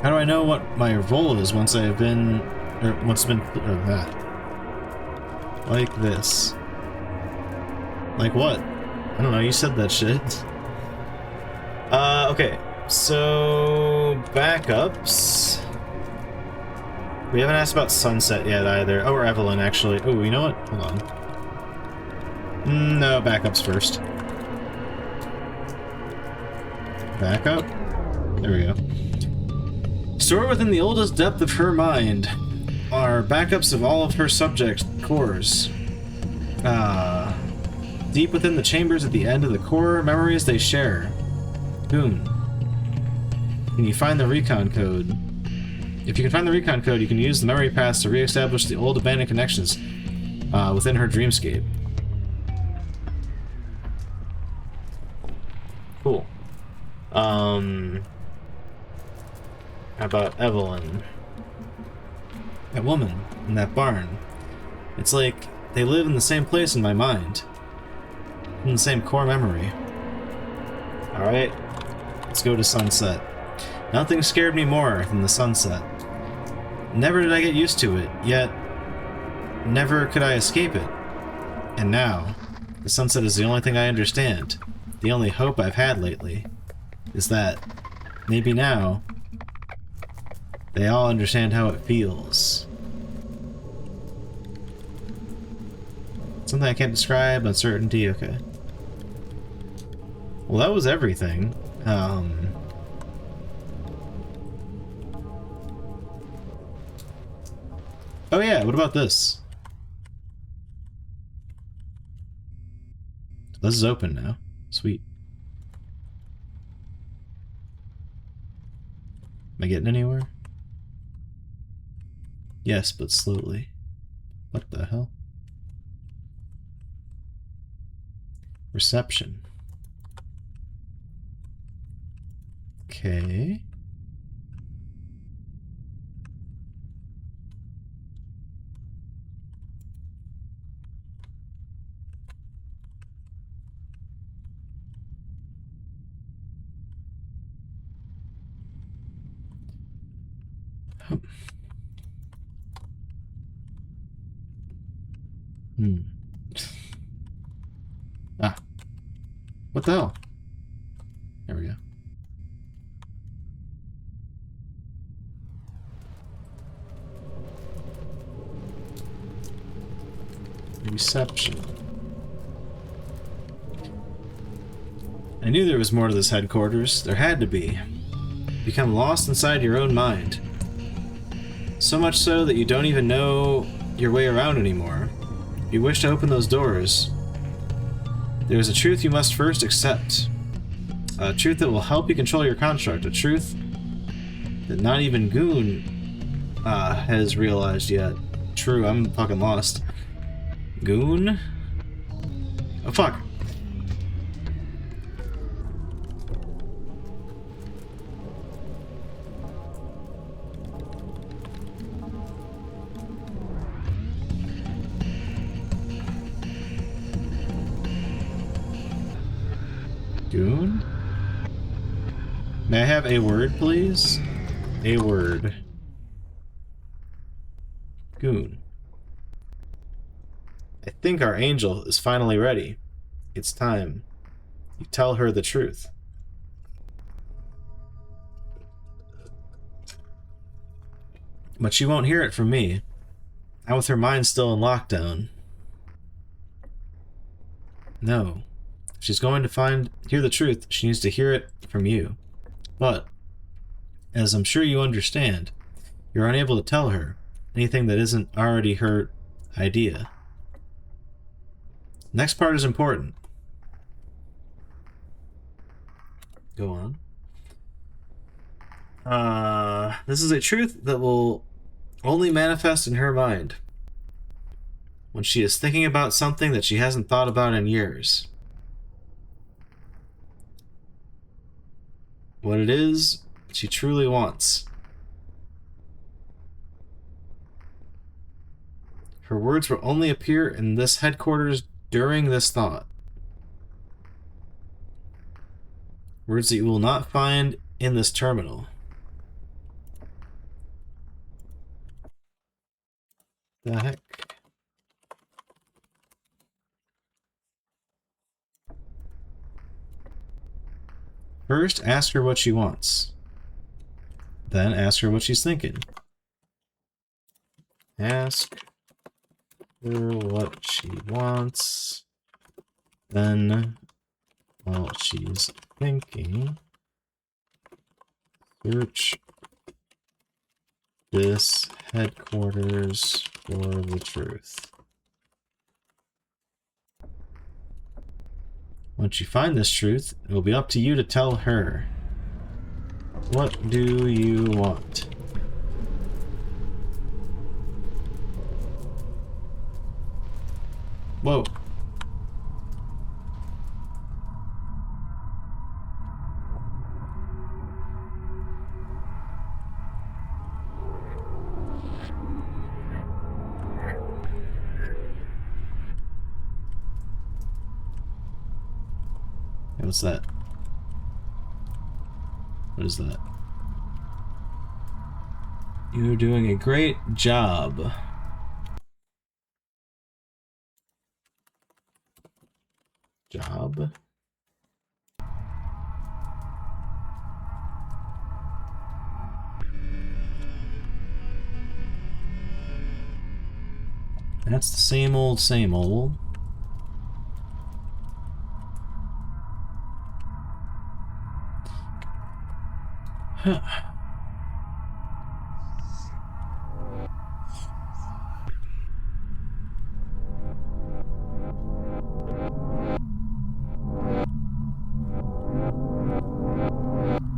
How do I know what my role is once I've been... or once it's been... like this. Like what? I don't know, you said that shit. Okay. So... backups... We haven't asked about Sunset yet either. Oh, or Evelyn, actually. Oh, you know what? Hold on. No, backups first. Backup? There we go. Stored within the oldest depth of her mind are backups of all of her subject cores. Deep within the chambers at the end of the core memories they share. Boom. Can you find the recon code? If you can find the recon code, you can use the memory paths to re-establish the old abandoned connections within her dreamscape. Cool. How about Evelyn? That woman in that barn. It's like they live in the same place in my mind. In the same core memory. Alright, let's go to Sunset. Nothing scared me more than the sunset. Never did I get used to it, yet never could I escape it. And now, the sunset is the only thing I understand. The only hope I've had lately is that maybe now they all understand how it feels. Something I can't describe, uncertainty, okay. Well, that was everything. Oh yeah, what about this? This is open now. Sweet. Am I getting anywhere? Yes, but slowly. What the hell? Reception. Okay. Hmm. Ah. What the hell? There we go. Reception. I knew there was more to this headquarters. There had to be. Become lost inside your own mind. So much so that you don't even know your way around anymore. You wish to open those doors. There is a truth you must first accept. A truth that will help you control your construct. A truth that not even Goon has realized yet. True, I'm fucking lost. Goon? Oh, fuck. Goon? May I have a word, please? A word. Goon. I think our angel is finally ready. It's time. You tell her the truth. But she won't hear it from me. Not with her mind still in lockdown. No. If she's going to hear the truth, she needs to hear it from you. But, as I'm sure you understand, you're unable to tell her anything that isn't already her idea. Next part is important. Go on. This is a truth that will only manifest in her mind when she is thinking about something that she hasn't thought about in years. What it is she truly wants. Her words will only appear in this headquarters during this thought. Words that you will not find in this terminal. The heck? First, ask her what she wants. Then ask her what she's thinking. Ask her what she wants. Then, while she's thinking, search this headquarters for the truth. Once you find this truth, it will be up to you to tell her. What do you want? Whoa. What's that? What is that? You're doing a great job. That's the same old, same old. Huh.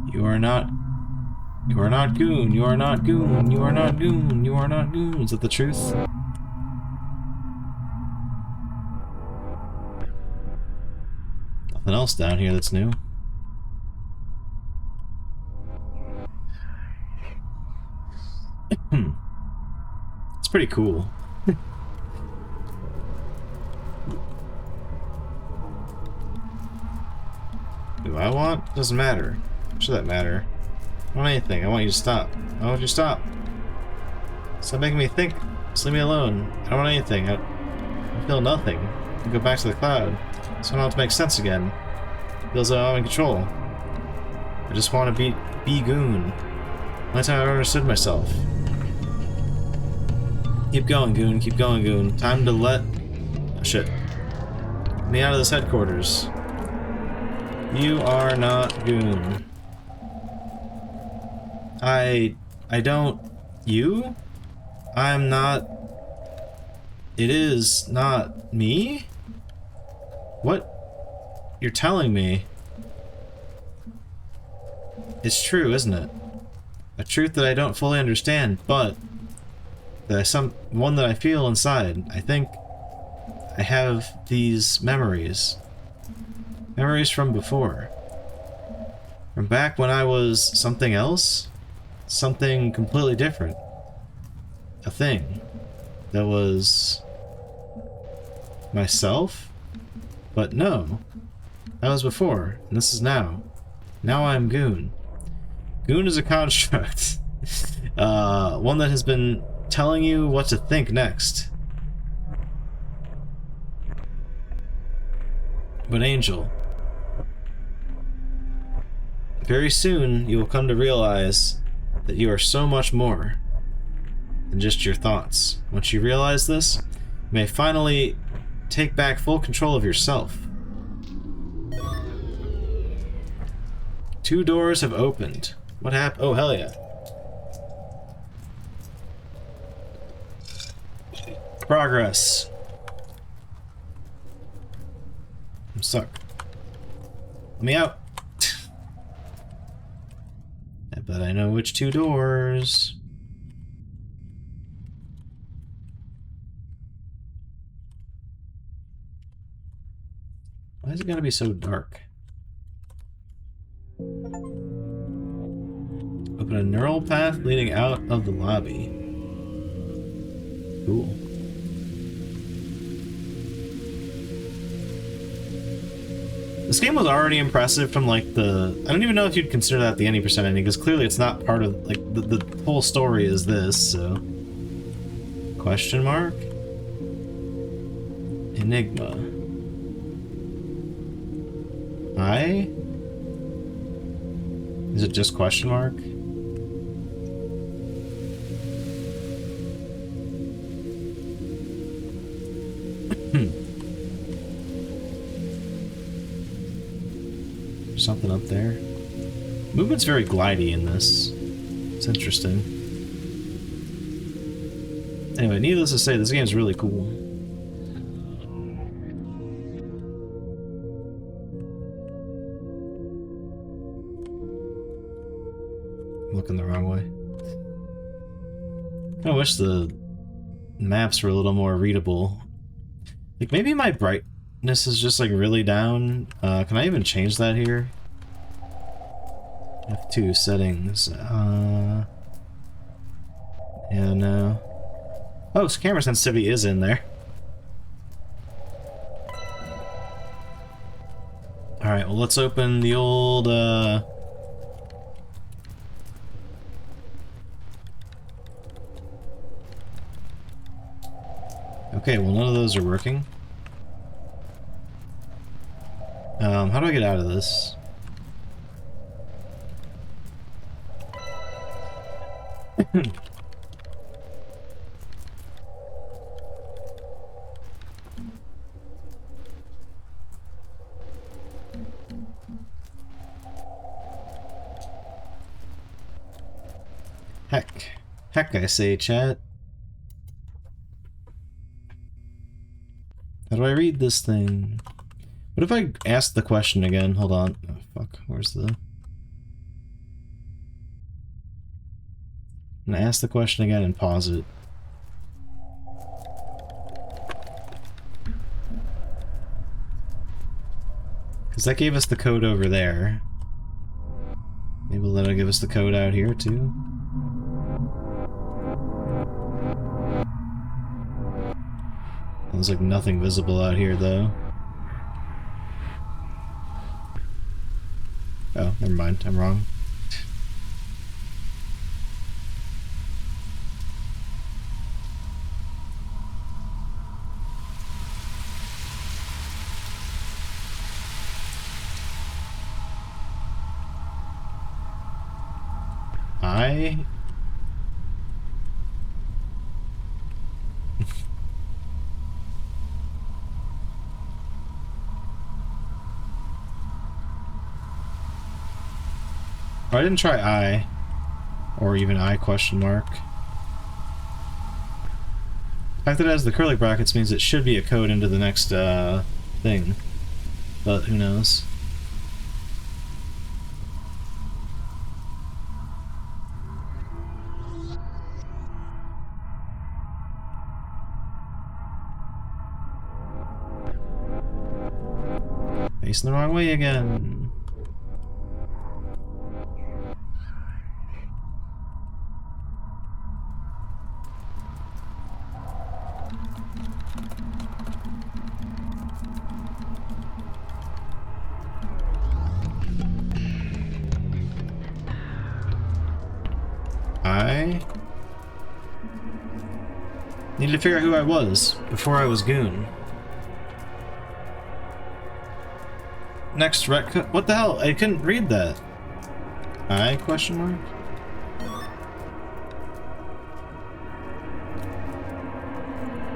You are not goon, you are not goon, you are not goon, you are not goon. Is that the truth? Nothing else down here that's new. It's pretty cool. Do I want? Doesn't matter. Should that matter? I don't want anything. I want you to stop. I want you to stop. Stop making me think. Just leave me alone. I don't want anything. I feel nothing. I go back to the cloud. So I don't have to make sense again. Feels like I'm in control. I just want to be goon. Only time I've ever understood myself. Keep going, goon. Keep going, goon. Time to let... Oh, shit. Get me out of this headquarters. You are not goon. I don't... You? I'm not... It is not me? What you're telling me is true, isn't it? A truth that I don't fully understand, but one that I feel inside. I think I have these memories. Memories from before. From back when I was something else? Something completely different. A thing that was myself? But no. That was before, and this is now. Now I'm Goon. Goon is a construct. One that has been telling you what to think next. But Angel, very soon you will come to realize that you are so much more than just your thoughts. Once you realize this, you may finally take back full control of yourself. 2 doors have opened. What happened? Oh, hell yeah. Progress. I'm stuck. Let me out. I bet I know which 2 doors. Why is it gotta be so dark? Open a neural path leading out of the lobby. Cool. This game was already impressive from like the... I don't even know if you'd consider that the any percent ending, because clearly it's not part of... like, the whole story is this, so... Question mark? Enigma. I? Is it just question mark? Something up there. Movement's very glidey in this. It's interesting. Anyway, needless to say, this game's really cool. I'm looking the wrong way. I wish the maps were a little more readable. Like, maybe my brightness is just like really down. Can I even change that here? F2 settings. Yeah, no. Oh, so camera sensitivity is in there. Alright, well, let's open the old, Okay, well none of those are working. How do I get out of this? Heck. Heck, I say, chat. How do I read this thing? What if I ask the question again? Hold on. Oh, fuck. Where's the... I'm gonna ask the question again and pause it. Because that gave us the code over there. Maybe that'll give us the code out here, too. There's like nothing visible out here, though. Oh, never mind. I'm wrong. I... Oh, I didn't try I. Or even I question mark. The fact that it has the curly brackets means it should be a code into the next, thing. But who knows? Facing the wrong way again. I needed to figure out who I was before I was Goon. Next retcon. What the hell? I couldn't read that. I question mark?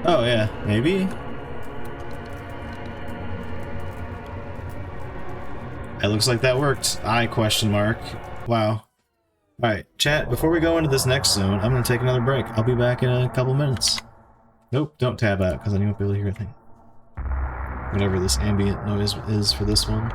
Oh yeah, maybe? It looks like that worked. I question mark. Wow. Alright, chat, before we go into this next zone, I'm gonna take another break. I'll be back in a couple minutes. Nope, don't tab out, because then you won't be able to hear a thing. Whatever this ambient noise is for this one.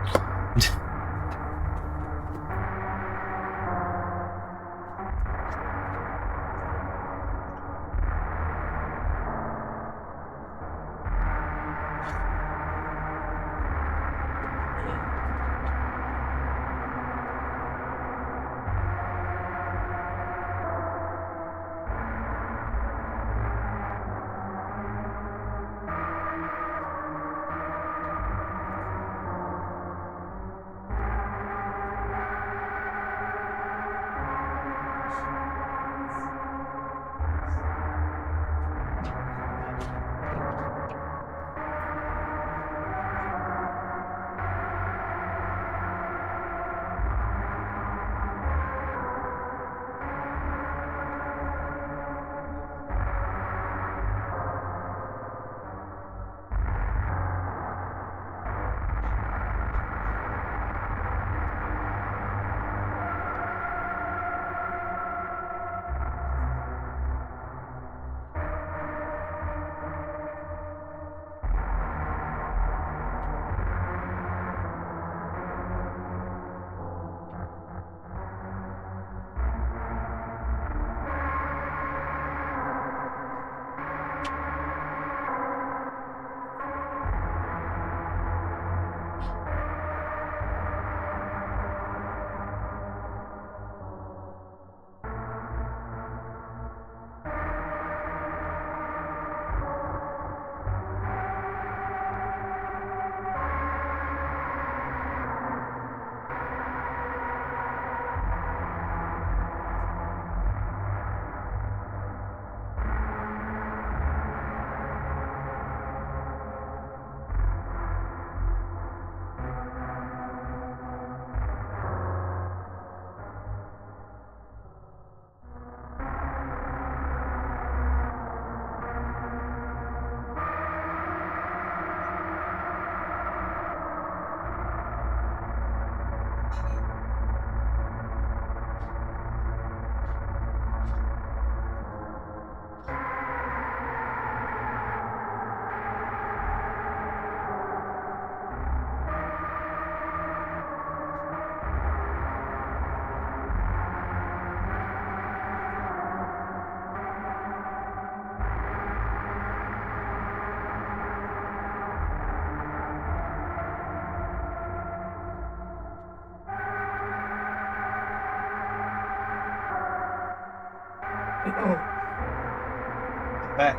Back.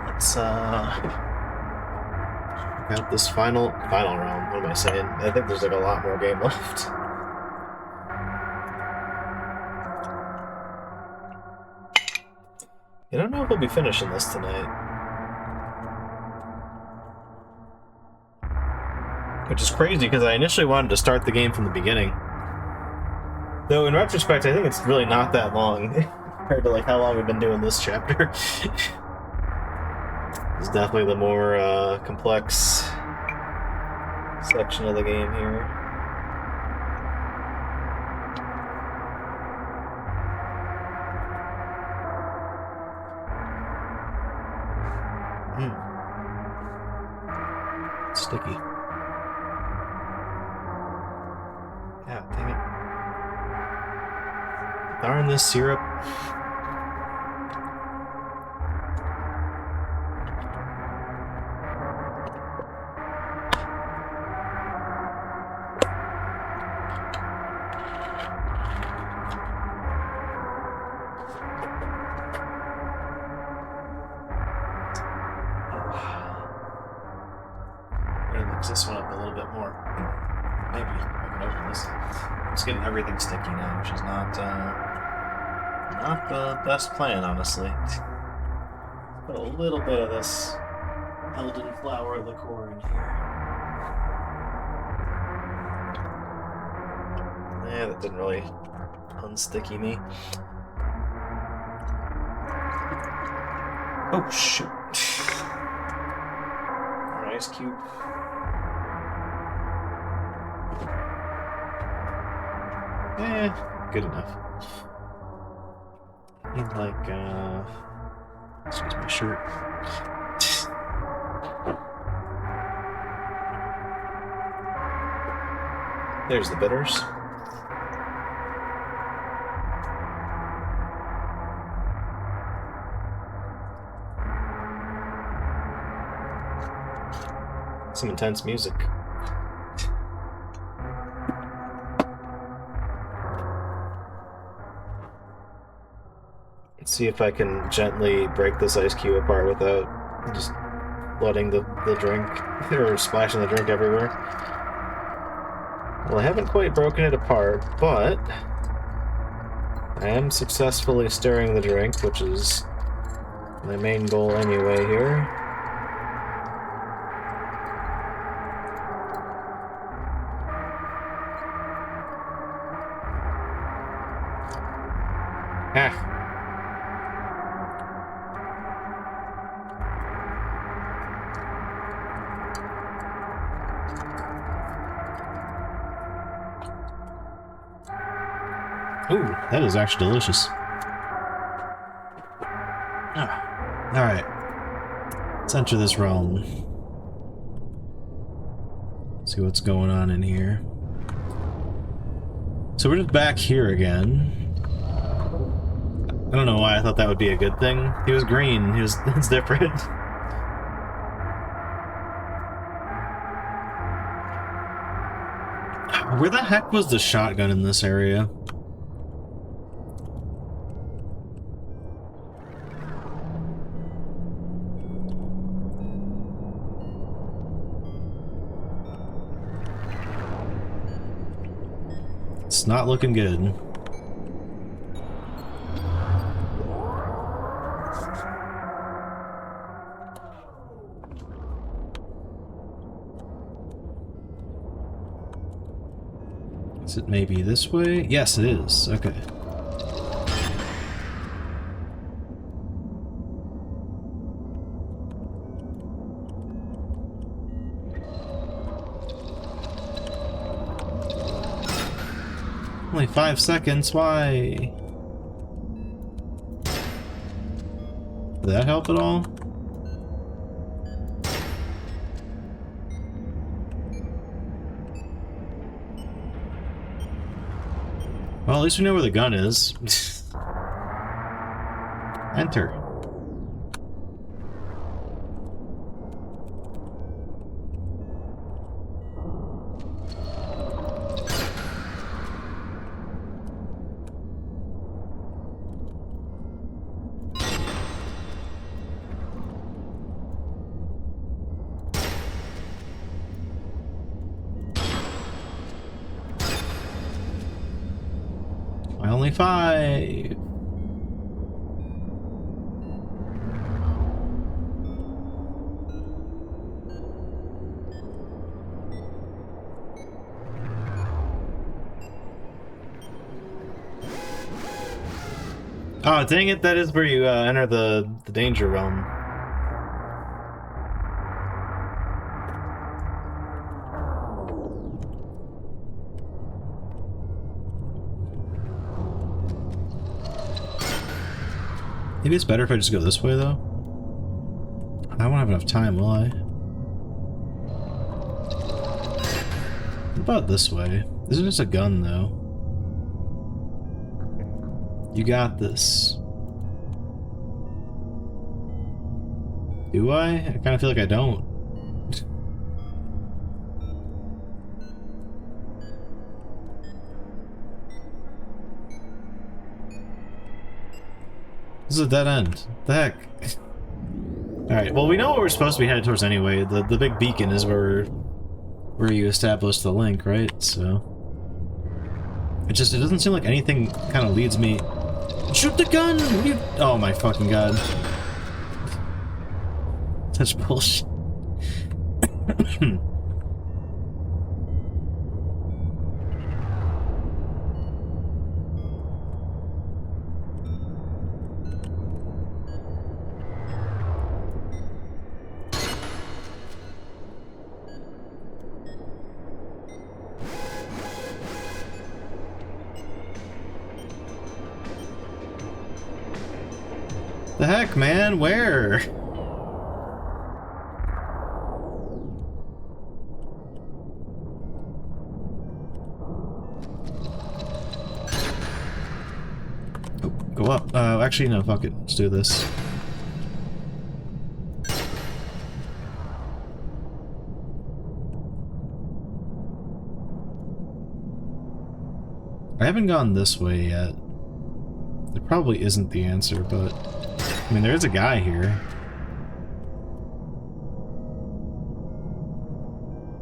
Let's check out this final round. What am I saying? I think there's like a lot more game left. I don't know if we'll be finishing this tonight. Which is crazy because I initially wanted to start the game from the beginning. Though in retrospect, I think it's really not that long compared to like how long we've been doing this chapter. It's definitely the more complex section of the game here. Sticky. Yeah, dang it. Darn this syrup. This one up a little bit more. Maybe I can open this. I'm just getting everything sticky now, which is not the best plan, honestly. Put a little bit of this elderflower liqueur in here. Yeah, that didn't really unsticky me. Oh shoot! An ice cube. Good enough. I need like, excuse my shirt. There's the bitters. Some intense music. Let's see if I can gently break this ice cube apart without just flooding the drink, or splashing the drink everywhere. Well, I haven't quite broken it apart, but I am successfully stirring the drink, which is my main goal anyway here. Ah. Ooh, that is actually delicious. Ah, alright. Let's enter this realm. See what's going on in here. So we're just back here again. I don't know why I thought that would be a good thing. He was green. It's different. Where the heck was the shotgun in this area? It's not looking good. Is it maybe this way? Yes, it is. Okay. Only 5 seconds, why? Did that help at all? Well, at least we know where the gun is. Enter. only 5. Oh, dang it, that is where you enter the danger realm. Maybe it's better if I just go this way, though. I won't have enough time, will I? What about this way? This is just a gun, though. You got this. Do I? I kind of feel like I don't. This is a dead end. The heck? Alright, well we know what we're supposed to be headed towards anyway. The big beacon is where you establish the link, right? So... it doesn't seem like anything kind of leads me... Shoot the gun! What are you... oh my fucking god. Such bullshit. The heck, man? Where? Oh, go up. Actually, no, fuck it. Let's do this. I haven't gone this way yet. There probably isn't the answer, but... I mean, there is a guy here.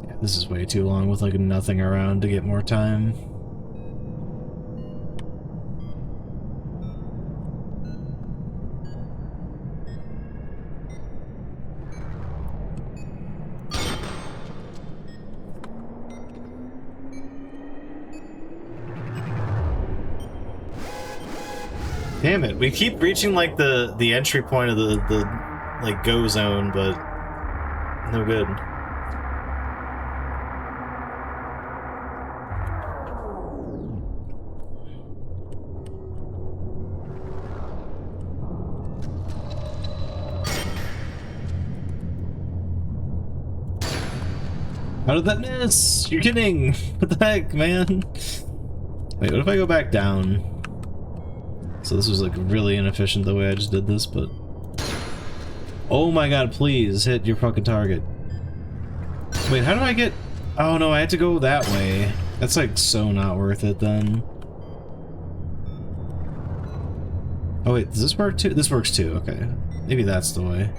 Yeah, this is way too long with, like, nothing around to get more time. Damn it, we keep reaching like the entry point of the like go zone, but no good. How did that miss? You're kidding! What the heck, man? Wait, what if I go back down? So this was like really inefficient the way I just did this, but... oh my god, please hit your fucking target. Wait, how do I get... oh no, I had to go that way. That's like so not worth it then. Oh wait, does this work too? This works too, okay. Maybe that's the way.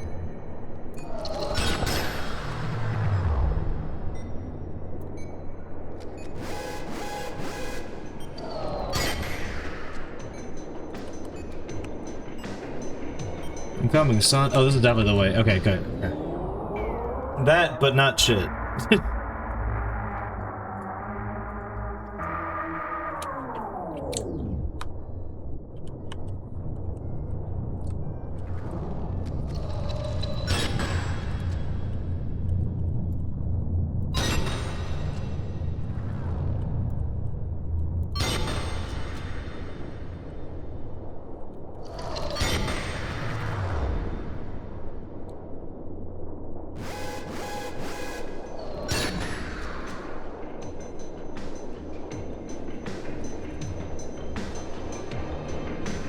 I'm coming, son. Oh, this is definitely the way. Okay, good. Okay. That, but not shit.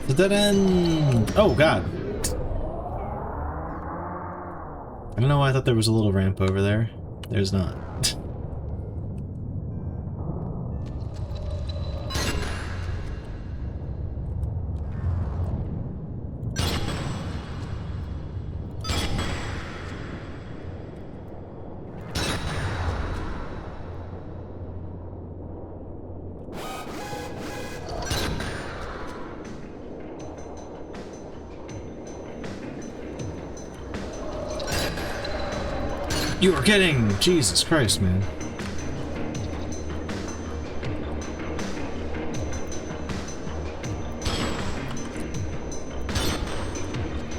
The dead end! Oh god. I don't know why I thought there was a little ramp over there. There's not. You are kidding! Jesus Christ, man.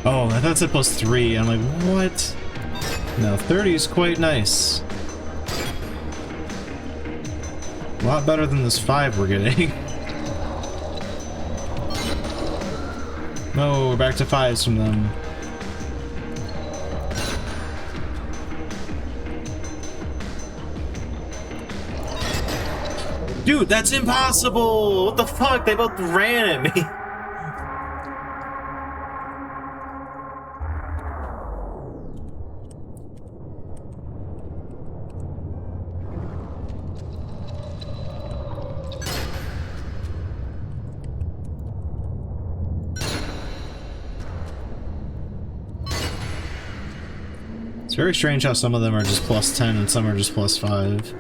Oh, I thought it said +3. I'm like, what? No, 30 is quite nice. A lot better than this 5 we're getting. No, we're back to 5s from them. Dude, that's impossible! What the fuck? They both ran at me. It's very strange how some of them are just +10 and some are just +5.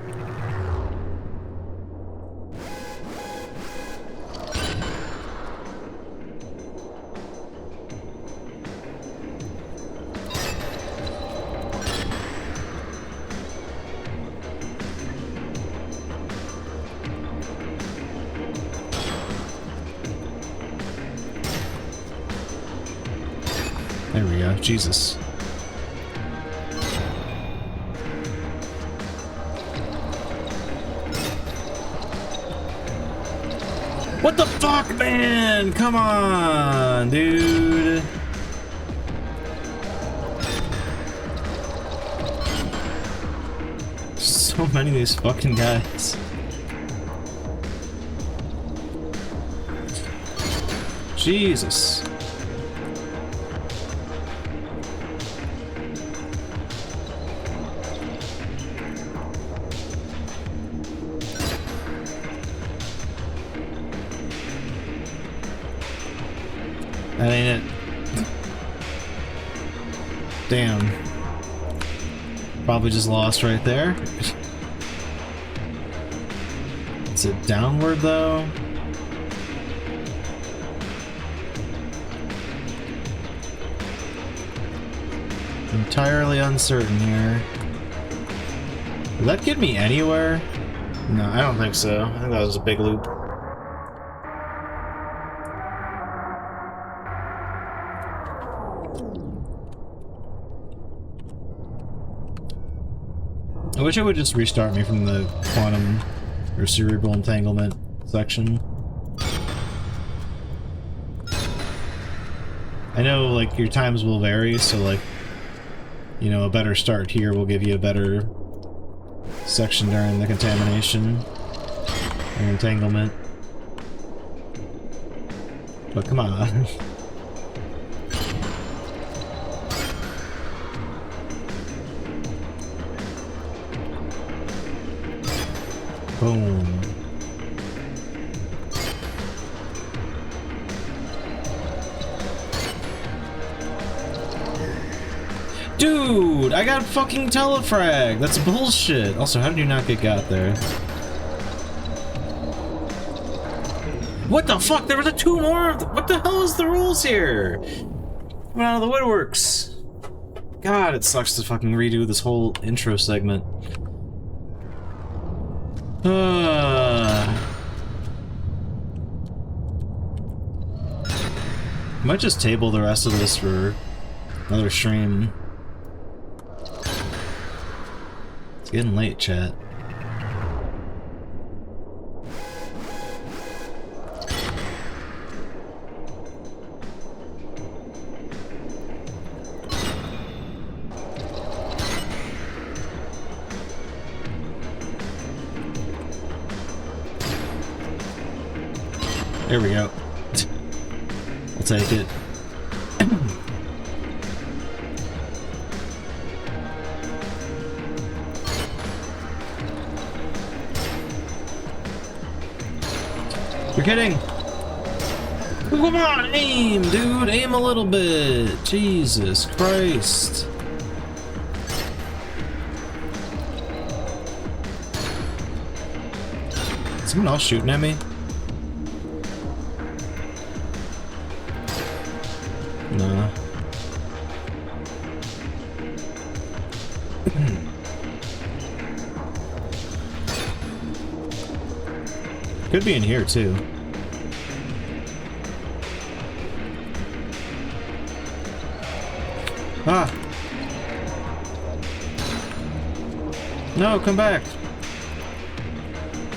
There we go. Jesus. What the fuck, man? Come on, dude. So many of these fucking guys. Jesus. That ain't it. Damn. Probably just lost right there. Is it downward though? Entirely uncertain here. Will that get me anywhere? No, I don't think so. I think that was a big loop. I wish it would just restart me from the quantum or cerebral entanglement section. I know, like, your times will vary, so, like, you know, a better start here will give you a better section during the contamination or entanglement. But come on. Boom. Dude, I got fucking telefrag. That's bullshit. Also, how did you not get got there? What the fuck? There was a 2 more of them. What the hell is the rules here? Coming out of the woodworks. God, it sucks to fucking redo this whole intro segment. Might just table the rest of this for another stream. It's getting late, chat. There we go. I'll take it. You're kidding! Come on, aim, dude! Aim a little bit! Jesus Christ! Is someone else shooting at me? Nah. Could be in here too. Ah! No, come back!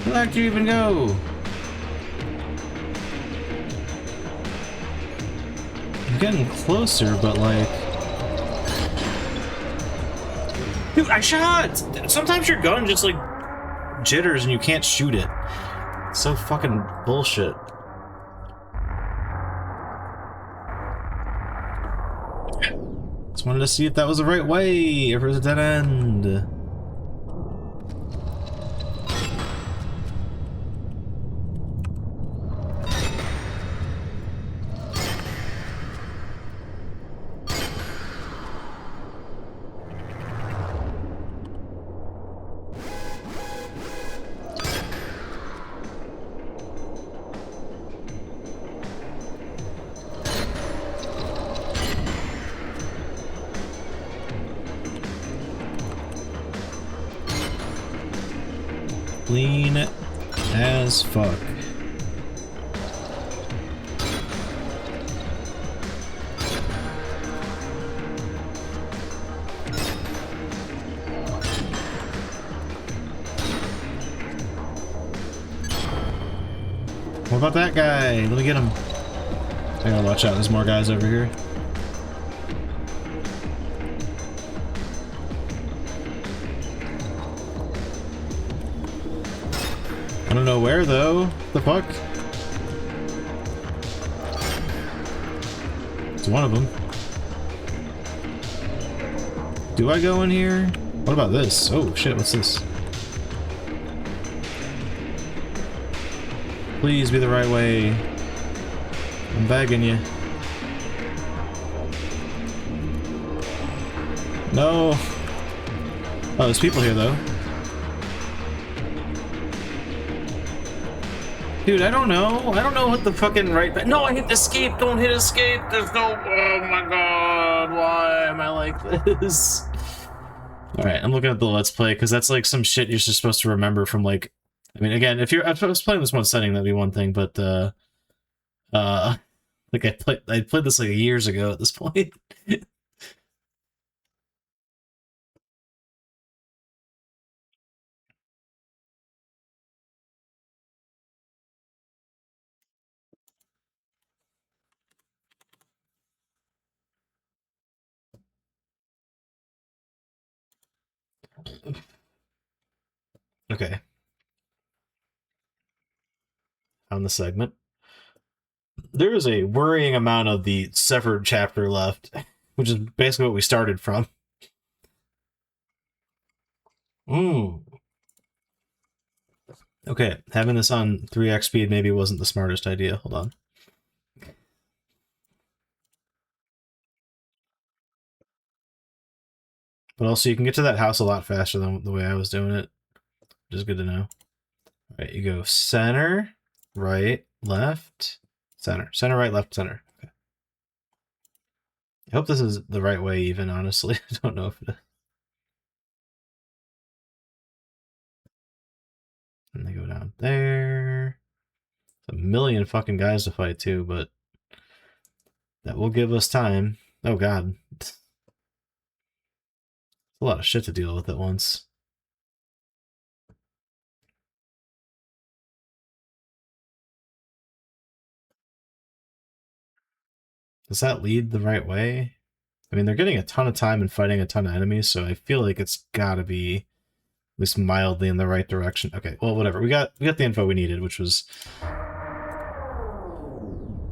Where the heck do you even go? I'm getting closer, but like... Dude, I shot! Sometimes your gun just like jitters and you can't shoot it. It's so fucking bullshit. Just wanted to see if that was the right way, if it was a dead end. Clean as fuck. What about that guy? Let me get him. I gotta watch out, there's more guys over here. I don't know where though. The fuck? It's one of them. Do I go in here? What about this? Oh shit, what's this? Please be the right way. I'm begging you. No. Oh, there's people here though. Dude, I don't know. I don't know what the fucking right... No, I hit escape. Don't hit escape. There's no... Oh my god. Why am I like this? Alright, I'm looking at the Let's Play, because that's like some shit you're just supposed to remember from like... I mean, again, if I was playing this one setting, that'd be one thing, but, like I played this like years ago at this point. Okay. On the segment. There is a worrying amount of the severed chapter left, which is basically what we started from. Okay, having this on 3x speed maybe wasn't the smartest idea. Hold on. But also, you can get to that house a lot faster than the way I was doing it, which is good to know. All right, you go center, right, left, center. Center, right, left, center. Okay. I hope this is the right way even, honestly. I don't know if it is. And they go down there. There's a million fucking guys to fight too, but that will give us time. Oh god. It's a lot of shit to deal with at once. Does that lead the right way? I mean, they're getting a ton of time and fighting a ton of enemies, so I feel like it's gotta be at least mildly in the right direction. Okay, well, whatever. We got the info we needed, which was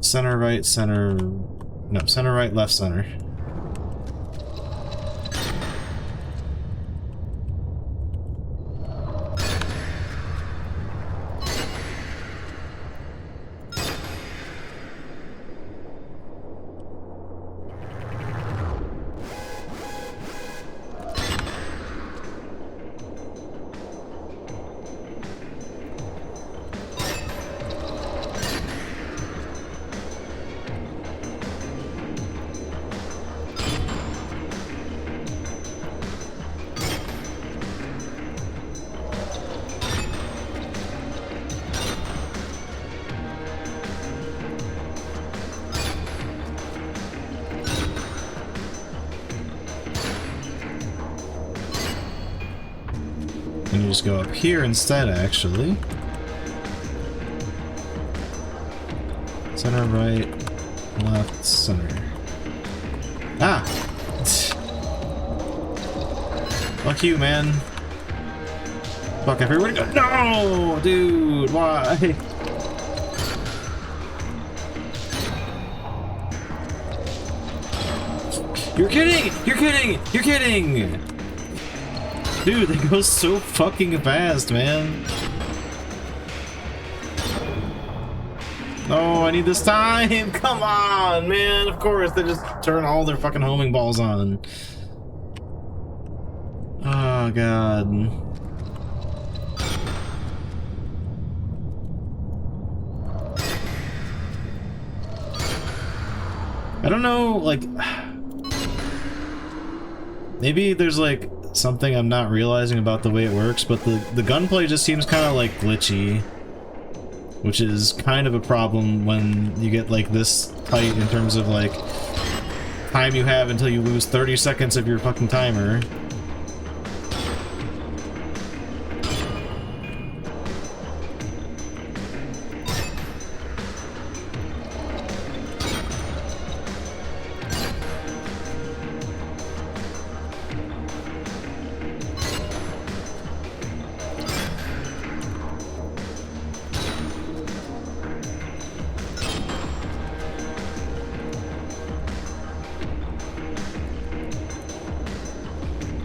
center, right, center... No, center, right, left, center. just go up here instead, actually. Center, right, left, center. Ah! Fuck you, man. Fuck everywhere. No! Dude, why? You're kidding! You're kidding! You're kidding! Dude, they go so fucking fast, man. No, I need this time! Come on, man! Of course, they just turn all their fucking homing balls on. Oh, God. I don't know, like... Maybe there's, like, something I'm not realizing about the way it works, but the gunplay just seems kind of, like, glitchy. Which is kind of a problem when you get, like, this tight in terms of, like, time you have until you lose 30 seconds of your fucking timer.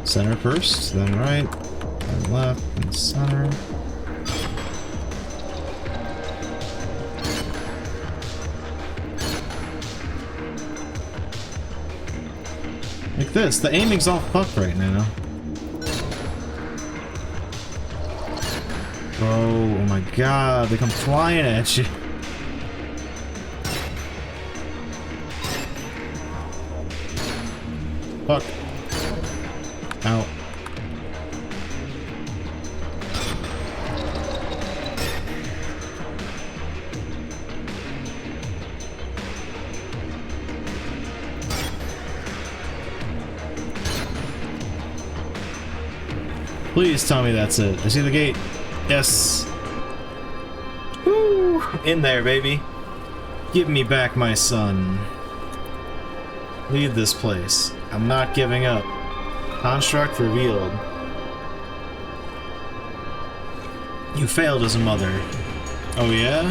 Center first, then right, then left, then center. Like this, the aiming's all fucked right now. Oh my god, they come flying at you. Fuck. Ow. Please tell me that's it. I see the gate. Yes. Woo! In there, baby. Give me back my son. Leave this place. I'm not giving up. Construct revealed. You failed as a mother. Oh yeah?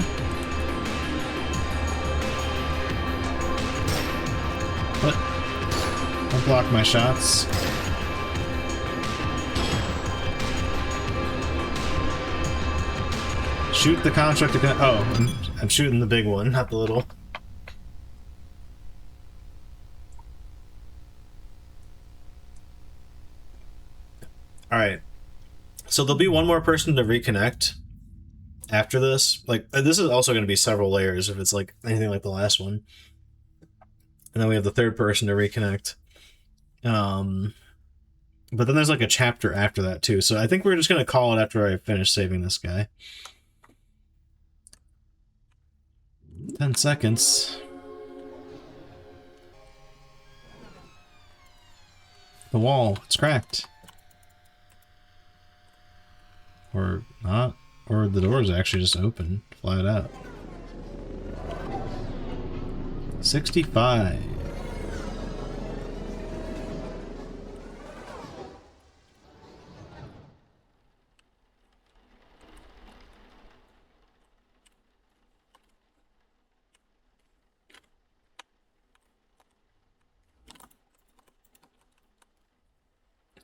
What? Don't block my shots. Shoot the construct again. Oh, I'm shooting the big one, not the little. Alright. So there'll be one more person to reconnect after this. Like, this is also going to be several layers if it's like anything like the last one. And then we have the third person to reconnect. But then there's like a chapter after that too. So I think we're just going to call it after I finish saving this guy. 10 seconds. The wall, it's cracked. Or not. Or the door's actually just open, flat out. 65.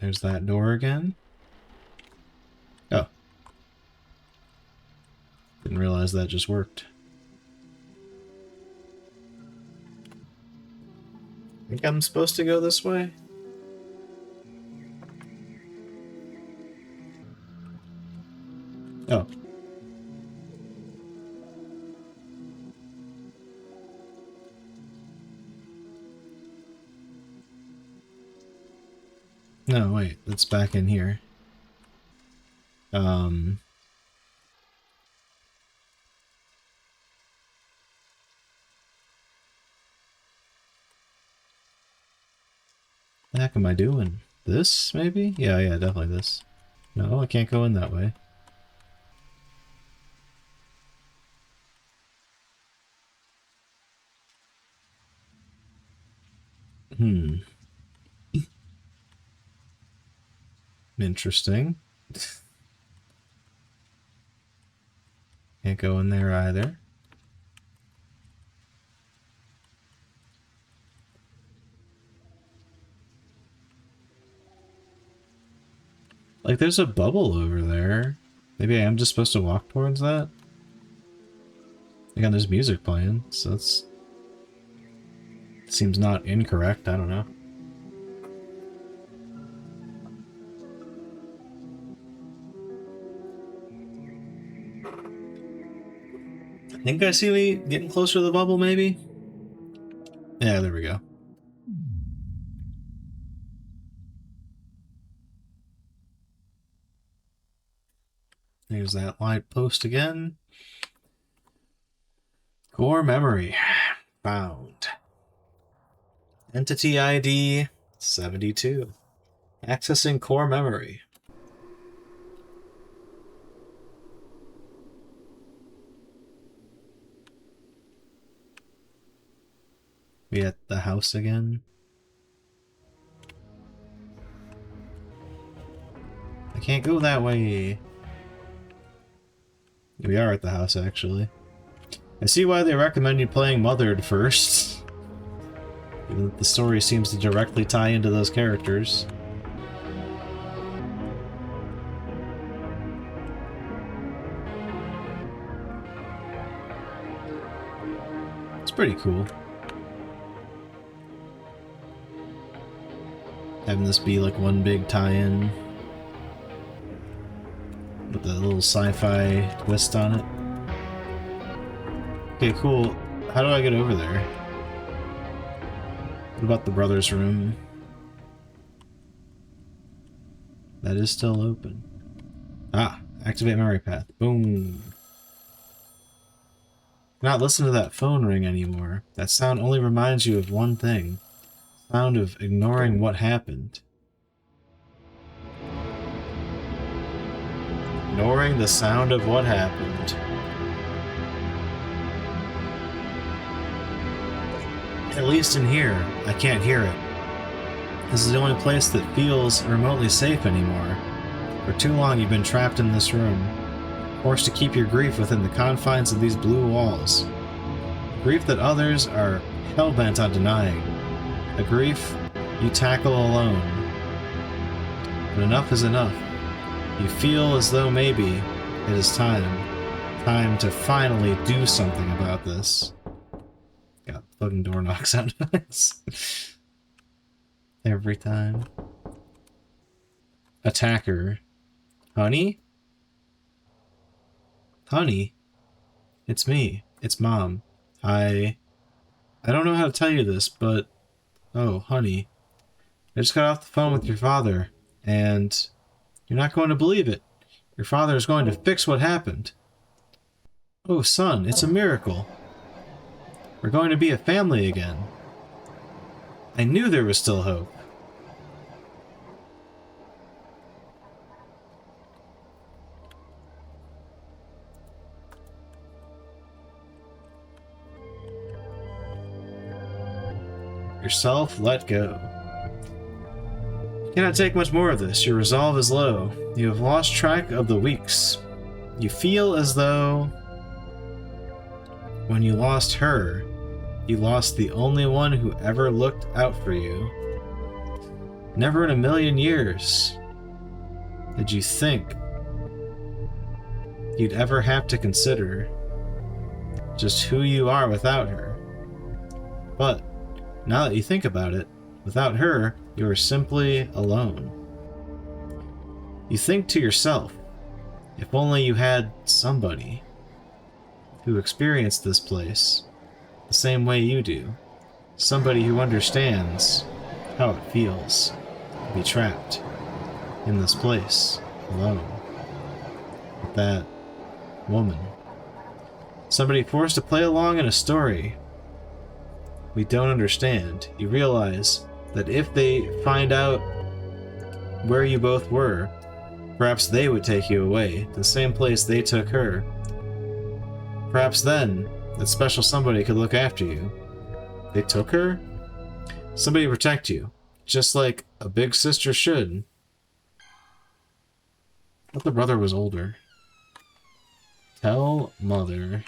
There's that door again. Oh. Didn't realize that just worked. I think I'm supposed to go this way? Oh. No, wait, it's back in here. The heck am I doing? This, maybe? Yeah, definitely this. No, I can't go in that way. Hmm. Interesting. Can't go in there either. Like, there's a bubble over there. Maybe I am just supposed to walk towards that? Again, there's music playing, so that's... seems not incorrect, I don't know. I think I see me getting closer to the bubble, maybe? Yeah, there we go. There's that light post again. Core memory. Found. Entity ID 72. Accessing core memory. We at the house again. I can't go that way. We are at the house, actually. I see why they recommend you playing Mothered first. The story seems to directly tie into those characters. It's pretty cool. Having this be like one big tie-in. With a little sci-fi twist on it. Okay, cool. How do I get over there? What about the brother's room? That is still open. Ah, activate memory path. Boom. Not listen to that phone ring anymore. That sound only reminds you of one thing. Sound of ignoring what happened. Ignoring the sound of what happened. At least in here, I can't hear it. This is the only place that feels remotely safe anymore. For too long you've been trapped in this room, forced to keep your grief within the confines of these blue walls. Grief that others are hell-bent on denying. A grief you tackle alone. But enough is enough. You feel as though maybe it is time to finally do something about this. Got fucking door knock sound effects. Every time. Attacker. Honey? Honey? It's me. It's Mom. I don't know how to tell you this, but... Oh, honey. I just got off the phone with your father, and... You're not going to believe it. Your father is going to fix what happened. Oh, son, it's a miracle. We're going to be a family again. I knew there was still hope. Yourself, let go. Cannot take much more of this. Your resolve is low. You have lost track of the weeks. You feel as though when you lost her, you lost the only one who ever looked out for you. Never in a million years did you think you'd ever have to consider just who you are without her. But now that you think about it, without her, you are simply alone. You think to yourself, if only you had somebody who experienced this place the same way you do. Somebody who understands how it feels to be trapped in this place alone with that woman. Somebody forced to play along in a story we don't understand. You realize that if they find out where you both were, Perhaps they would take you away, to the same place they took her. Perhaps then, that special somebody could look after you. They took her? Somebody to protect you, just like a big sister should. But the brother was older. Tell mother.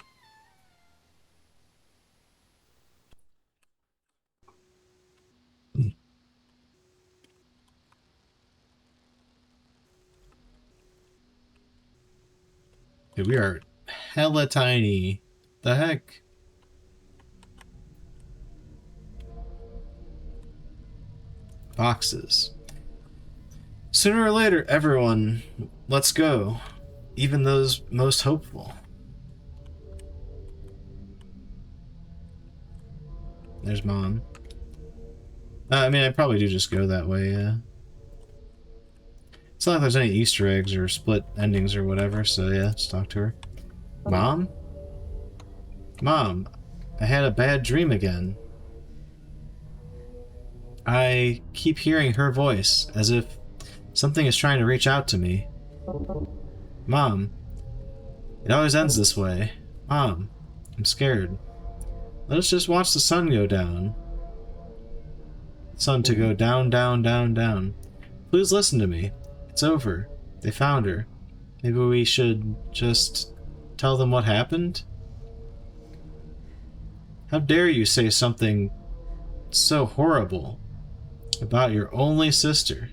Dude, we are hella tiny. The heck? Boxes. Sooner or later, everyone, let's go. Even those most hopeful. There's Mom. I mean, I'd probably do just go that way, yeah. It's not like there's any Easter eggs or split endings or whatever, so yeah, let's talk to her. Mom? Mom, I had a bad dream again. I keep hearing her voice, as if something is trying to reach out to me. Mom, it always ends this way. Mom, I'm scared. Let us just watch the sun go down. The sun to go down, down, down, down. Please listen to me. It's over. They found her. Maybe we should just tell them what happened? How dare you say something so horrible about your only sister?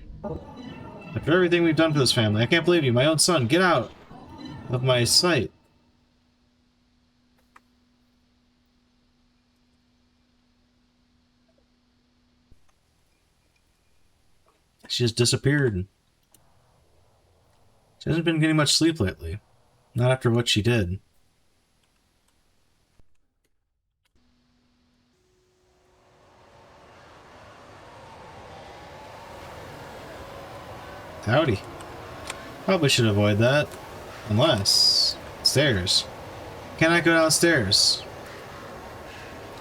After everything we've done for this family, I can't believe you, my own son. Get out of my sight. She just disappeared. She hasn't been getting much sleep lately. Not after what she did. Howdy. Probably should avoid that. Unless... Stairs. Can I go downstairs?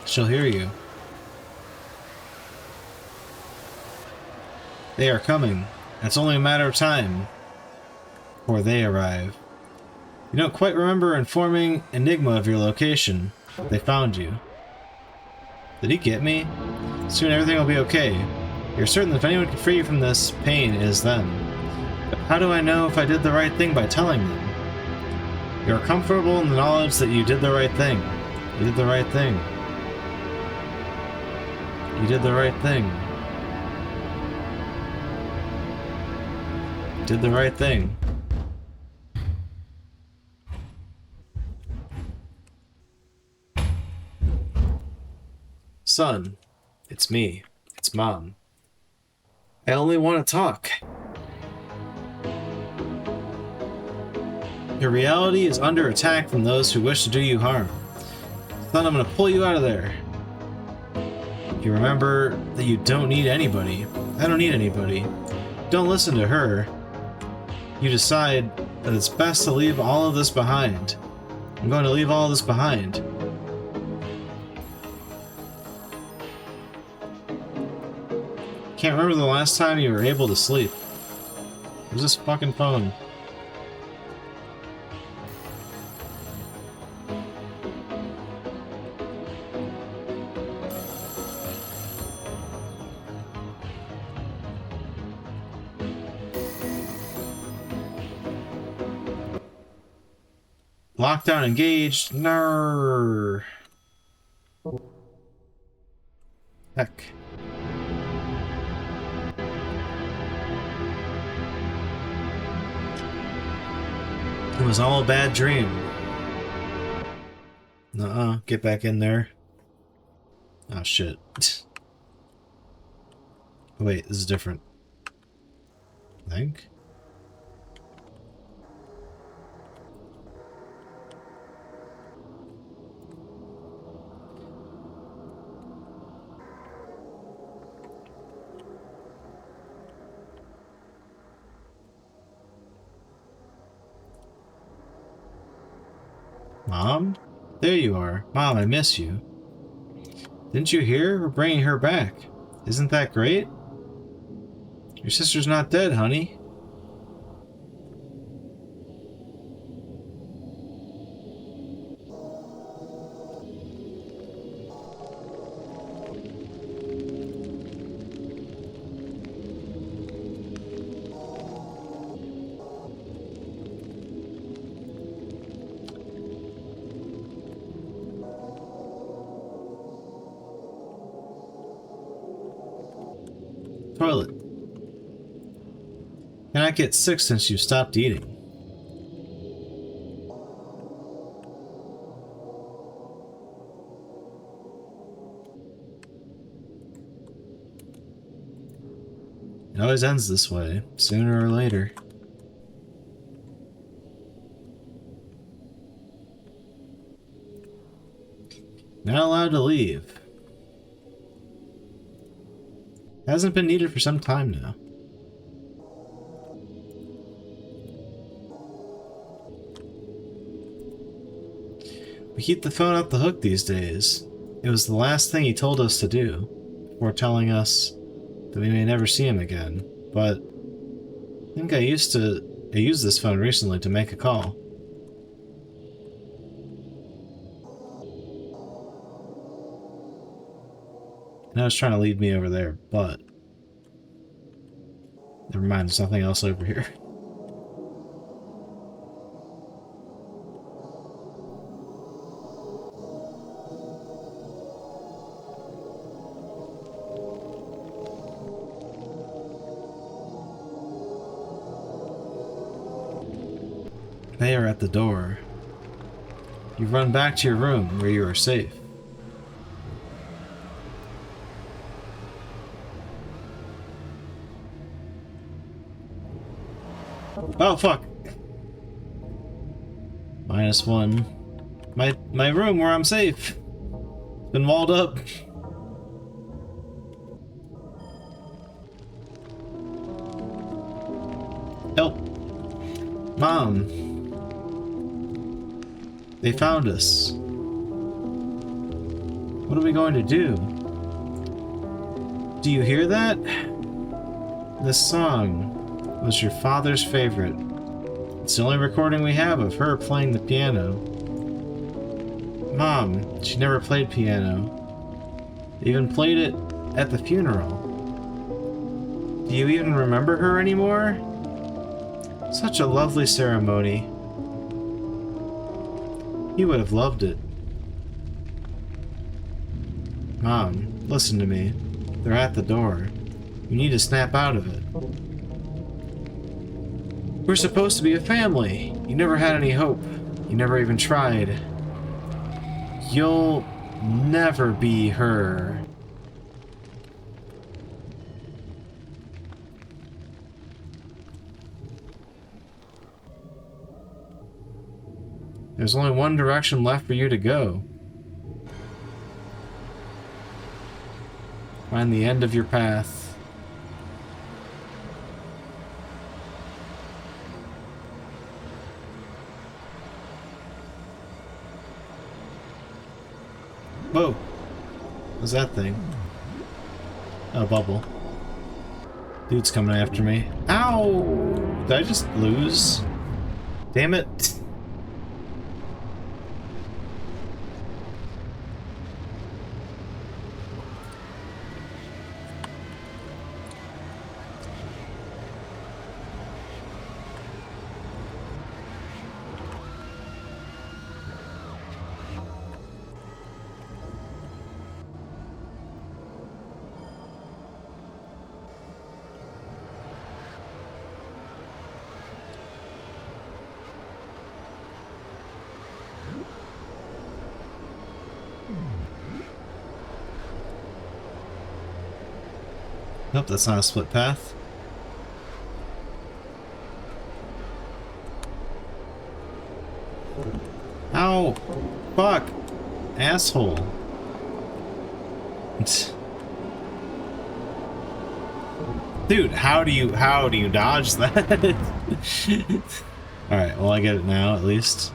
She'll hear you. They are coming. It's only a matter of time before they arrive. You don't quite remember informing Enigma of your location, but they found you. Did he get me? Soon everything will be okay. You're certain that if anyone can free you from this pain, it is them. But how do I know if I did the right thing by telling them? You're comfortable in the knowledge that you did the right thing. You did the right thing. You did the right thing. You did the right thing. Son, it's me. It's Mom. I only want to talk. Your reality is under attack from those who wish to do you harm. Son, I'm gonna pull you out of there. You remember that you don't need anybody. I don't need anybody. Don't listen to her. You decide that it's best to leave all of this behind. I'm going to leave all of this behind. Can't remember the last time you were able to sleep. Where's this fucking phone? Lockdown engaged. Nar. Heck. It was all a bad dream. Nuh-uh. Get back in there. Oh, shit. Wait, this is different. I think. Mom? There you are. Mom, I miss you. Didn't you hear? We're bringing her back. Isn't that great? Your sister's not dead, honey. Toilet. Cannot get sick since you stopped eating. It always ends this way, sooner or later. Not allowed to leave. Hasn't been needed for some time now. We keep the phone off the hook these days. It was the last thing he told us to do, before telling us that we may never see him again. But I think I used this phone recently to make a call. Now it's trying to lead me over there, but never mind, there's nothing else over here. They are at the door. You run back to your room where you are safe. Oh fuck! -1. My room where I'm safe. Been walled up. Help! Mom! They found us. What are we going to do? Do you hear that? This song was your father's favorite. It's the only recording we have of her playing the piano. Mom, she never played piano. They even played it at the funeral. Do you even remember her anymore? Such a lovely ceremony. You would have loved it. Mom, listen to me. They're at the door. You need to snap out of it. We're supposed to be a family. You never had any hope. You never even tried. You'll never be her. There's only one direction left for you to go. Find the end of your path. Whoa! What's that thing? Oh, bubble. Dude's coming after me. Ow! Did I just lose? Damn it. Nope, that's not a split path. Ow! Fuck! Asshole. Dude, how do you dodge that? Alright, well I get it now at least.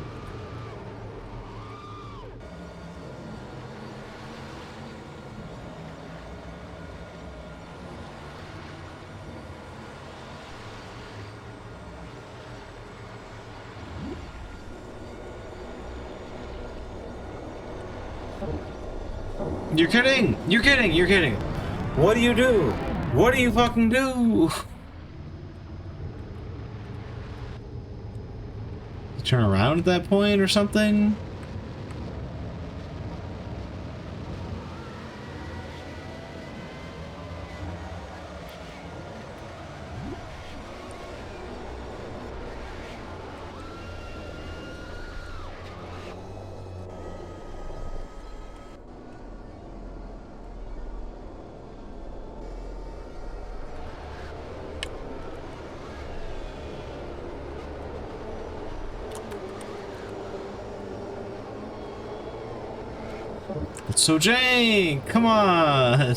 You're kidding! You're kidding! You're kidding! What do you do? What do you fucking do? You turn around at that point or something? It's so jank! Come on!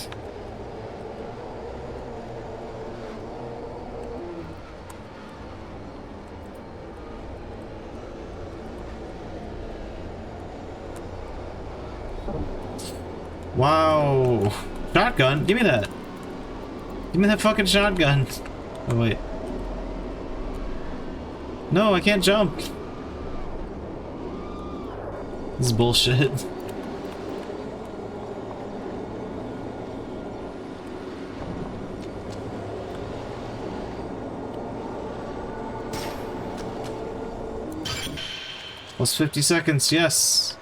Wow! Shotgun? Give me that! Give me that fucking shotgun! Oh, wait. No, I can't jump! This is bullshit. Plus 50 seconds, yes!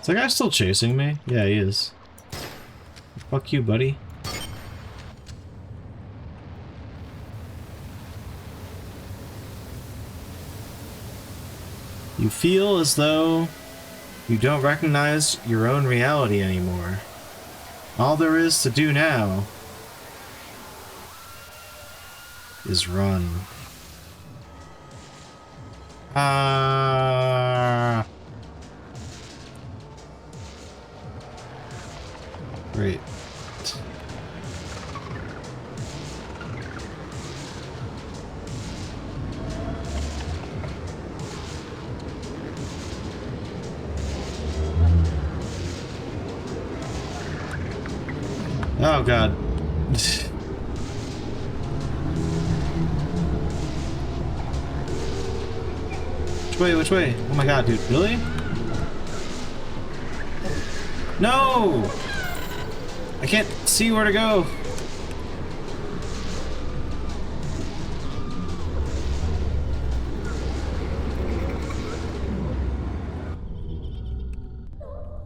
Is that guy still chasing me? Yeah, he is. Fuck you, buddy. You feel as though you don't recognize your own reality anymore. All there is to do now is run. Great. Oh god. Which way, which way? Oh my god, dude, really? No! I can't see where to go.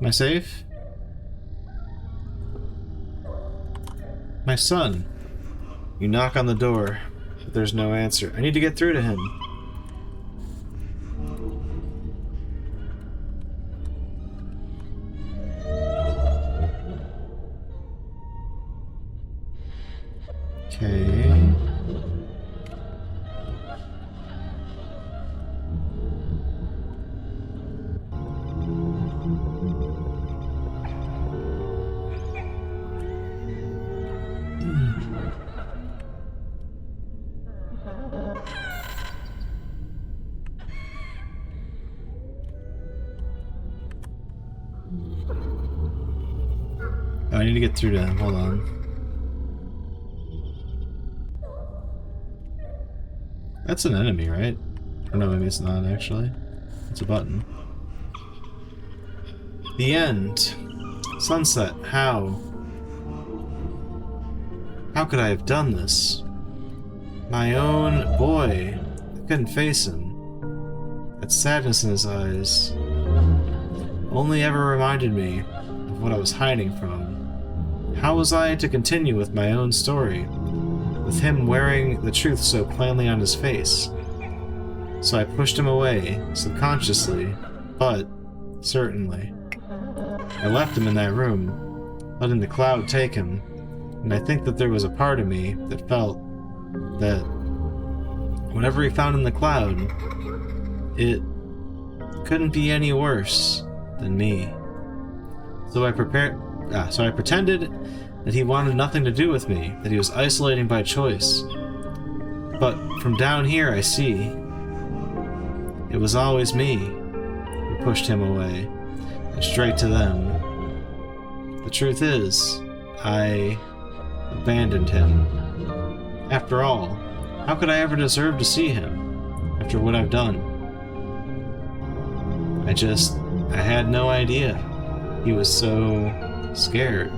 Am I safe? My son. You knock on the door, but there's no answer. I need to get through to him. Okay. Oh, I need to get through to him. Hold on. That's an enemy, right? Or no, maybe it's not actually. It's a button. The end. Sunset. How? How could I have done this? My own boy. I couldn't face him. That sadness in his eyes only ever reminded me of what I was hiding from. How was I to continue with my own story, with him wearing the truth so plainly on his face? So I pushed him away, subconsciously, but certainly. I left him in that room, letting the cloud take him, and I think that there was a part of me that felt that whatever he found in the cloud, it couldn't be any worse than me. So I pretended that he wanted nothing to do with me, that he was isolating by choice. But from down here I see, it was always me who pushed him away, and straight to them. The truth is, I abandoned him. After all, how could I ever deserve to see him, after what I've done? I had no idea. He was so scared.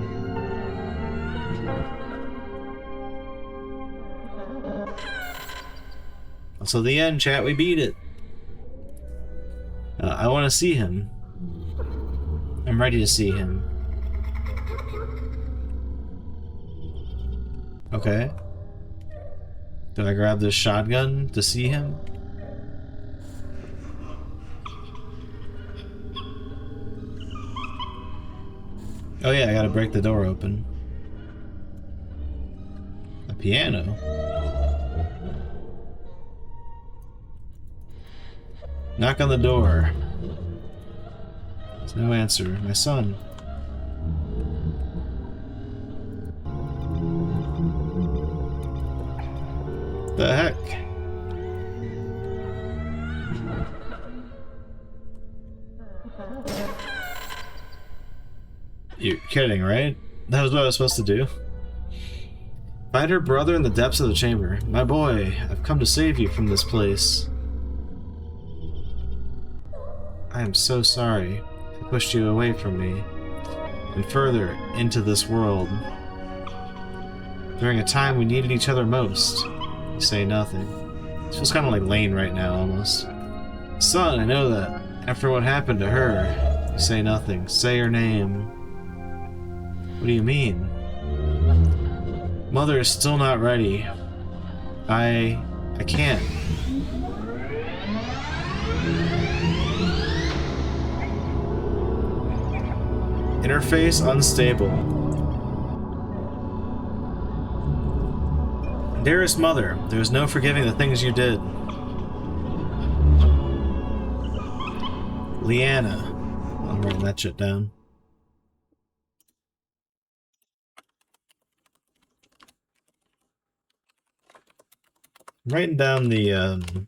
So the end, chat, we beat it. I want to see him. I'm ready to see him. Okay. Do I grab this shotgun to see him? Oh yeah, I gotta break the door open. A piano? Knock on the door. There's no answer. My son. The heck? You're kidding, right? That was what I was supposed to do. Find her brother in the depths of the chamber. My boy, I've come to save you from this place. I am so sorry. I pushed you away from me. And further into this world. During a time we needed each other most. You say nothing. It feels kind of like Lane right now, almost. Son, I know that. After what happened to her, you say nothing. Say her name. What do you mean? Mother is still not ready. I can't. Interface unstable. Dearest mother, there is no forgiving the things you did. Leanna. I'm writing that shit down. I'm writing down the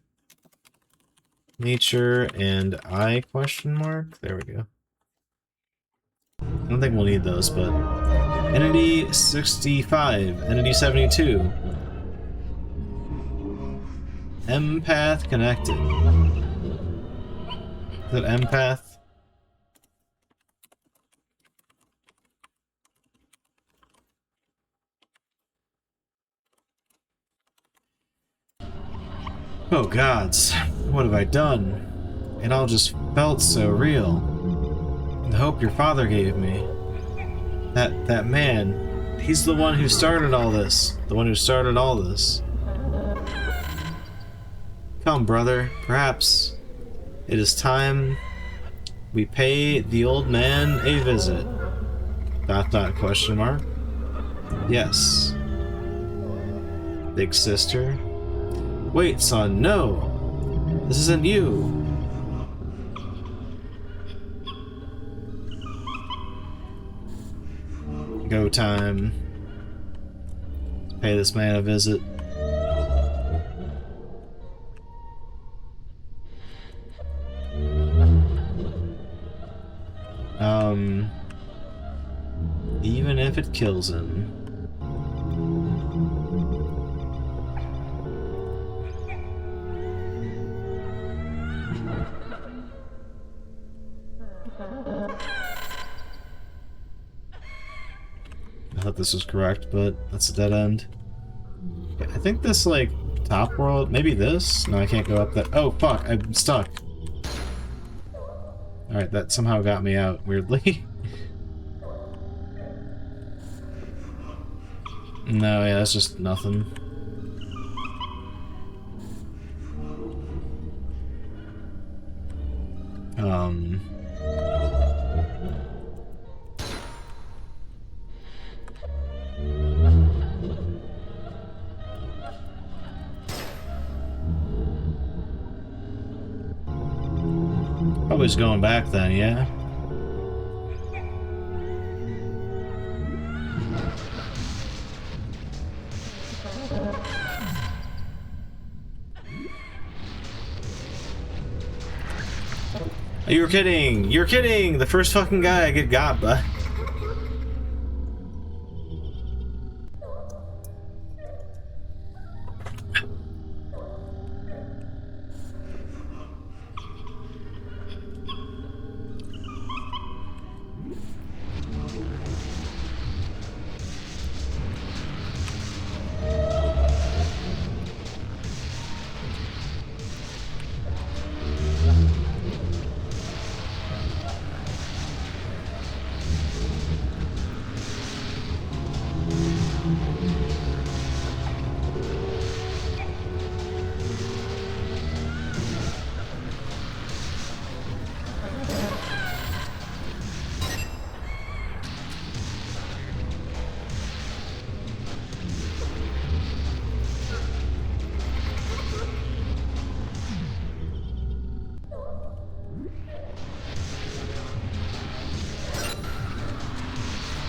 nature and I question mark. There we go. I don't think we'll need those, but entity 65, entity 72. Empath connected. Is that empath? Oh gods, what have I done? It all just felt so real. The hope your father gave me. That man, he's the one who started all this. The one who started all this. Come, brother, perhaps it is time we pay the old man a visit. Dot question mark. Yes. Big sister. Wait, son, no! This isn't you! Go time. Let's pay this man a visit. Even if it kills him. I thought this was correct, but that's a dead end. I think this, like, top world, maybe this? No, I can't go up that. Oh, fuck, I'm stuck. Alright, that somehow got me out, weirdly. No, yeah, that's just nothing. Probably just going back then, yeah? Oh, you were kidding! You're kidding! The first fucking guy I get got by.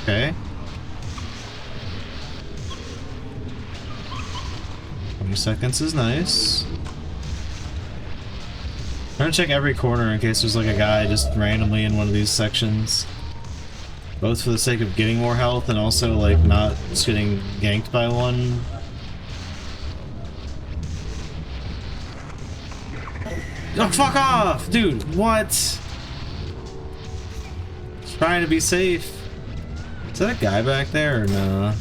Okay. 20 seconds is nice. Trying to check every corner in case there's like a guy just randomly in one of these sections. Both for the sake of getting more health and also like not just getting ganked by one. Oh, fuck off! Dude, what? Trying to be safe. Is that a guy back there or nah?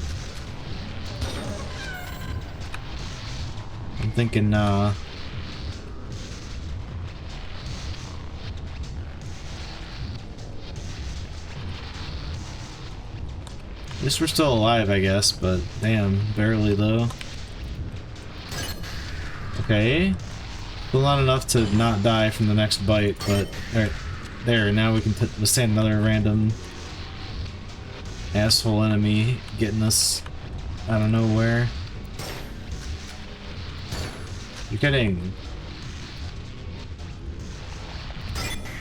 I'm thinking nah. At least we're still alive, I guess, but damn, barely though. Okay. Still not enough to not die from the next bite, but alright. There, now we can withstand another random asshole enemy getting us out of nowhere. You're kidding.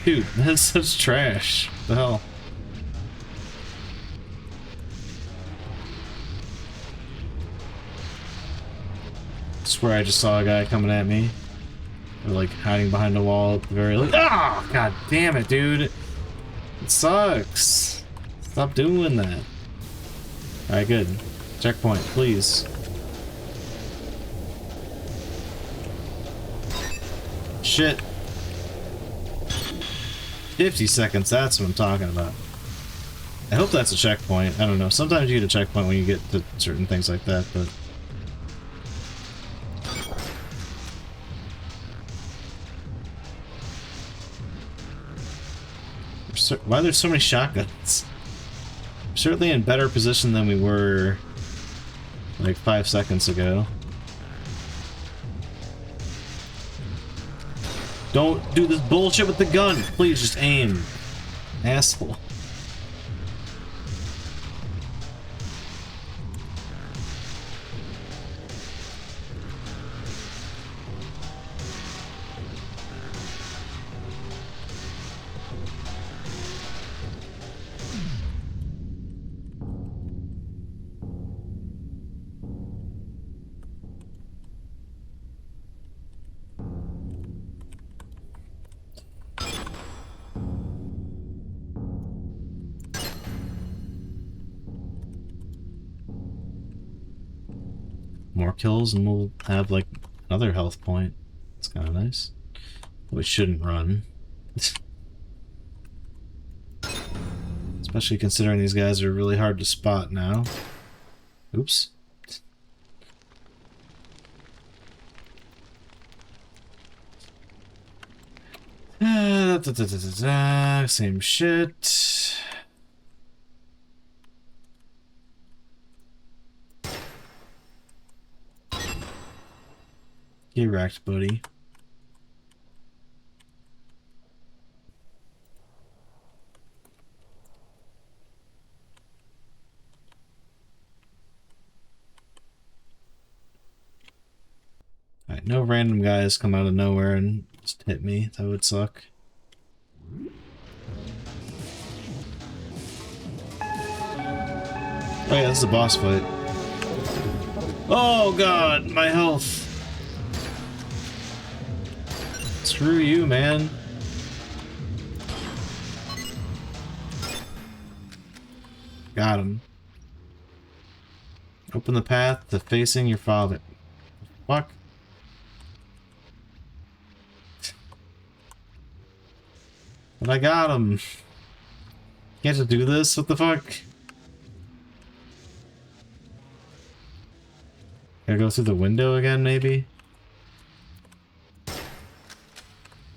Dude, that's such trash. What the hell? I swear I just saw a guy coming at me. Or like hiding behind a wall at the very ah! God damn it, dude. It sucks. Stop doing that. Alright, good. Checkpoint, please. Shit. 50 seconds, that's what I'm talking about. I hope that's a checkpoint. I don't know. Sometimes you get a checkpoint when you get to certain things like that, but... Why are there so many shotguns? We're certainly in better position than we were like 5 seconds ago. Don't do this bullshit with the gun! Please just aim. Asshole. More kills and we'll have like another health point. It's kind of nice. We shouldn't run. Especially considering these guys are really hard to spot now. Oops. Same shit. Get wrecked, buddy. Alright, no random guys come out of nowhere and just hit me. That would suck. Oh yeah, this is a boss fight. Oh god, my health. Screw you, man. Got him. Open the path to facing your father. Fuck. But I got him. Can't just do this? What the fuck? Gotta go through the window again, maybe?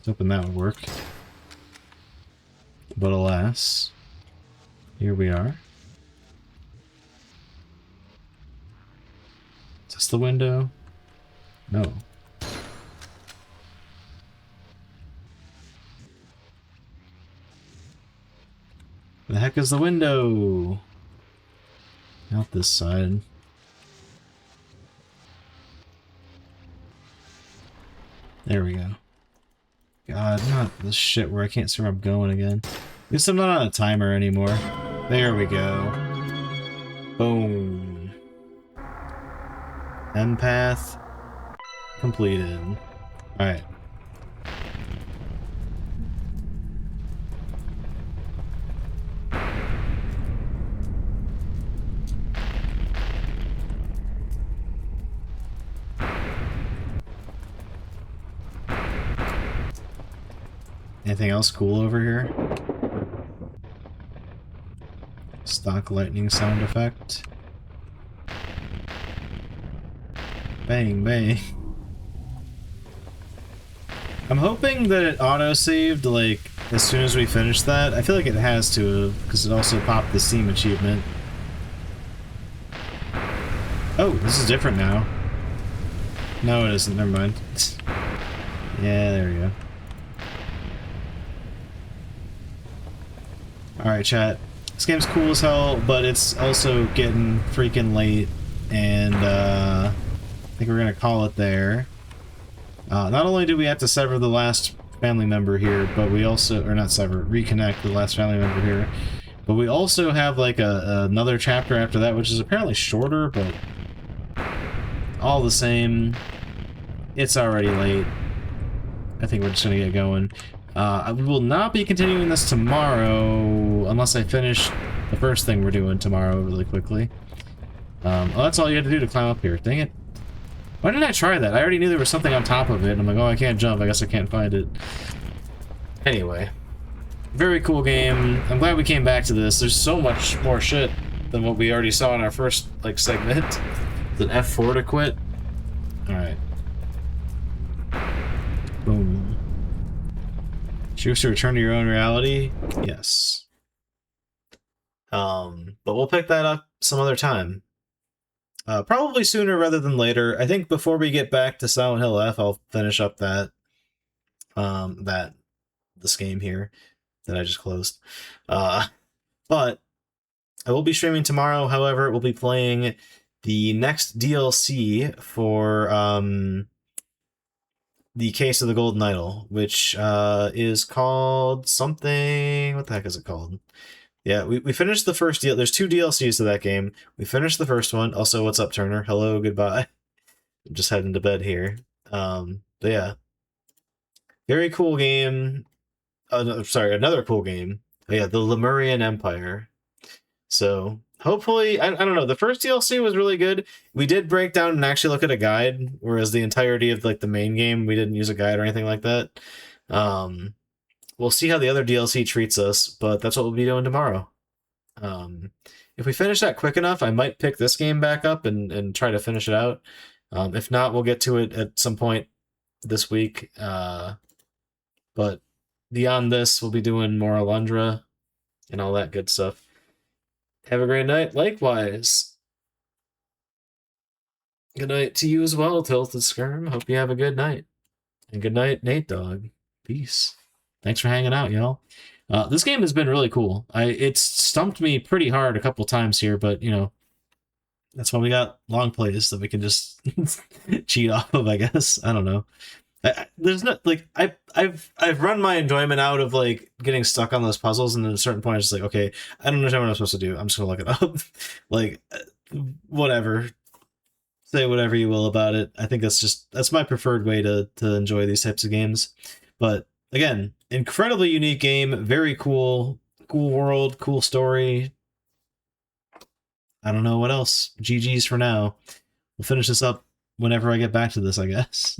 Hoping that would work. But alas, here we are. Is this the window? No. The heck is the window? Not this side. There we go. God, not this shit where I can't see where I'm going again. At least I'm not on a timer anymore. There we go. Boom. Empath completed. Alright. Anything else cool over here? Stock lightning sound effect. Bang, bang. I'm hoping that it auto-saved, like, as soon as we finish that. I feel like it has to, because it also popped the Steam achievement. Oh, this is different now. No, it isn't. Never mind. Yeah, there we go. Alright, chat. This game's cool as hell, but it's also getting freaking late, and, I think we're gonna call it there. Not only do we have to sever the last family member here, but we also, or not sever, reconnect the last family member here, but we also have like another chapter after that, which is apparently shorter, but all the same, it's already late. I think we're just gonna get going. We will not be continuing this tomorrow unless I finish the first thing we're doing tomorrow really quickly. Well, that's all you had to do to climb up here. Dang it. Why didn't I try that? I already knew there was something on top of it, and I'm like, oh, I can't jump. I guess I can't find it. Anyway. Very cool game. I'm glad we came back to this. There's so much more shit than what we already saw in our first, like, segment. Is it F4 to quit? Alright. Boom. Choose to return to your own reality? Yes. But we'll pick that up some other time. Probably sooner rather than later. I think before we get back to Silent Hill F, I'll finish up this game here that I just closed. But I will be streaming tomorrow. However, we'll be playing the next DLC for the Case of the Golden Idol, which is called something. What the heck is it called? Yeah, we finished the first deal. There's 2 DLCs to that game. We finished the first one. Also, what's up, Turner? Hello, goodbye. I'm just heading to bed here. But yeah. Very cool game. No, sorry, another cool game. Oh, yeah, the Lemurian Empire. So, hopefully, I don't know. The first DLC was really good. We did break down and actually look at a guide, whereas the entirety of, like, the main game, we didn't use a guide or anything like that. We'll see how the other DLC treats us, but that's what we'll be doing tomorrow. If we finish that quick enough, I might pick this game back up and try to finish it out. If not, we'll get to it at some point this week. But beyond this, we'll be doing more Alundra and all that good stuff. Have a great night. Likewise. Good night to you as well, Tilted Skirm. Hope you have a good night. And good night, Nate Dog. Peace. Thanks for hanging out, y'all. This game has been really cool. It's stumped me pretty hard a couple times here, but, you know, that's why we got long plays that we can just cheat off of, I guess. I don't know. There's not, like, I've run my enjoyment out of, like, getting stuck on those puzzles, and at a certain point, it's just like, okay, I don't know what I'm supposed to do. I'm just gonna look it up. Like, whatever. Say whatever you will about it. I think that's my preferred way to enjoy these types of games. But again, incredibly unique game, very cool world, cool story. I don't know what else. GG's for now. We'll finish this up whenever I get back to this, I guess.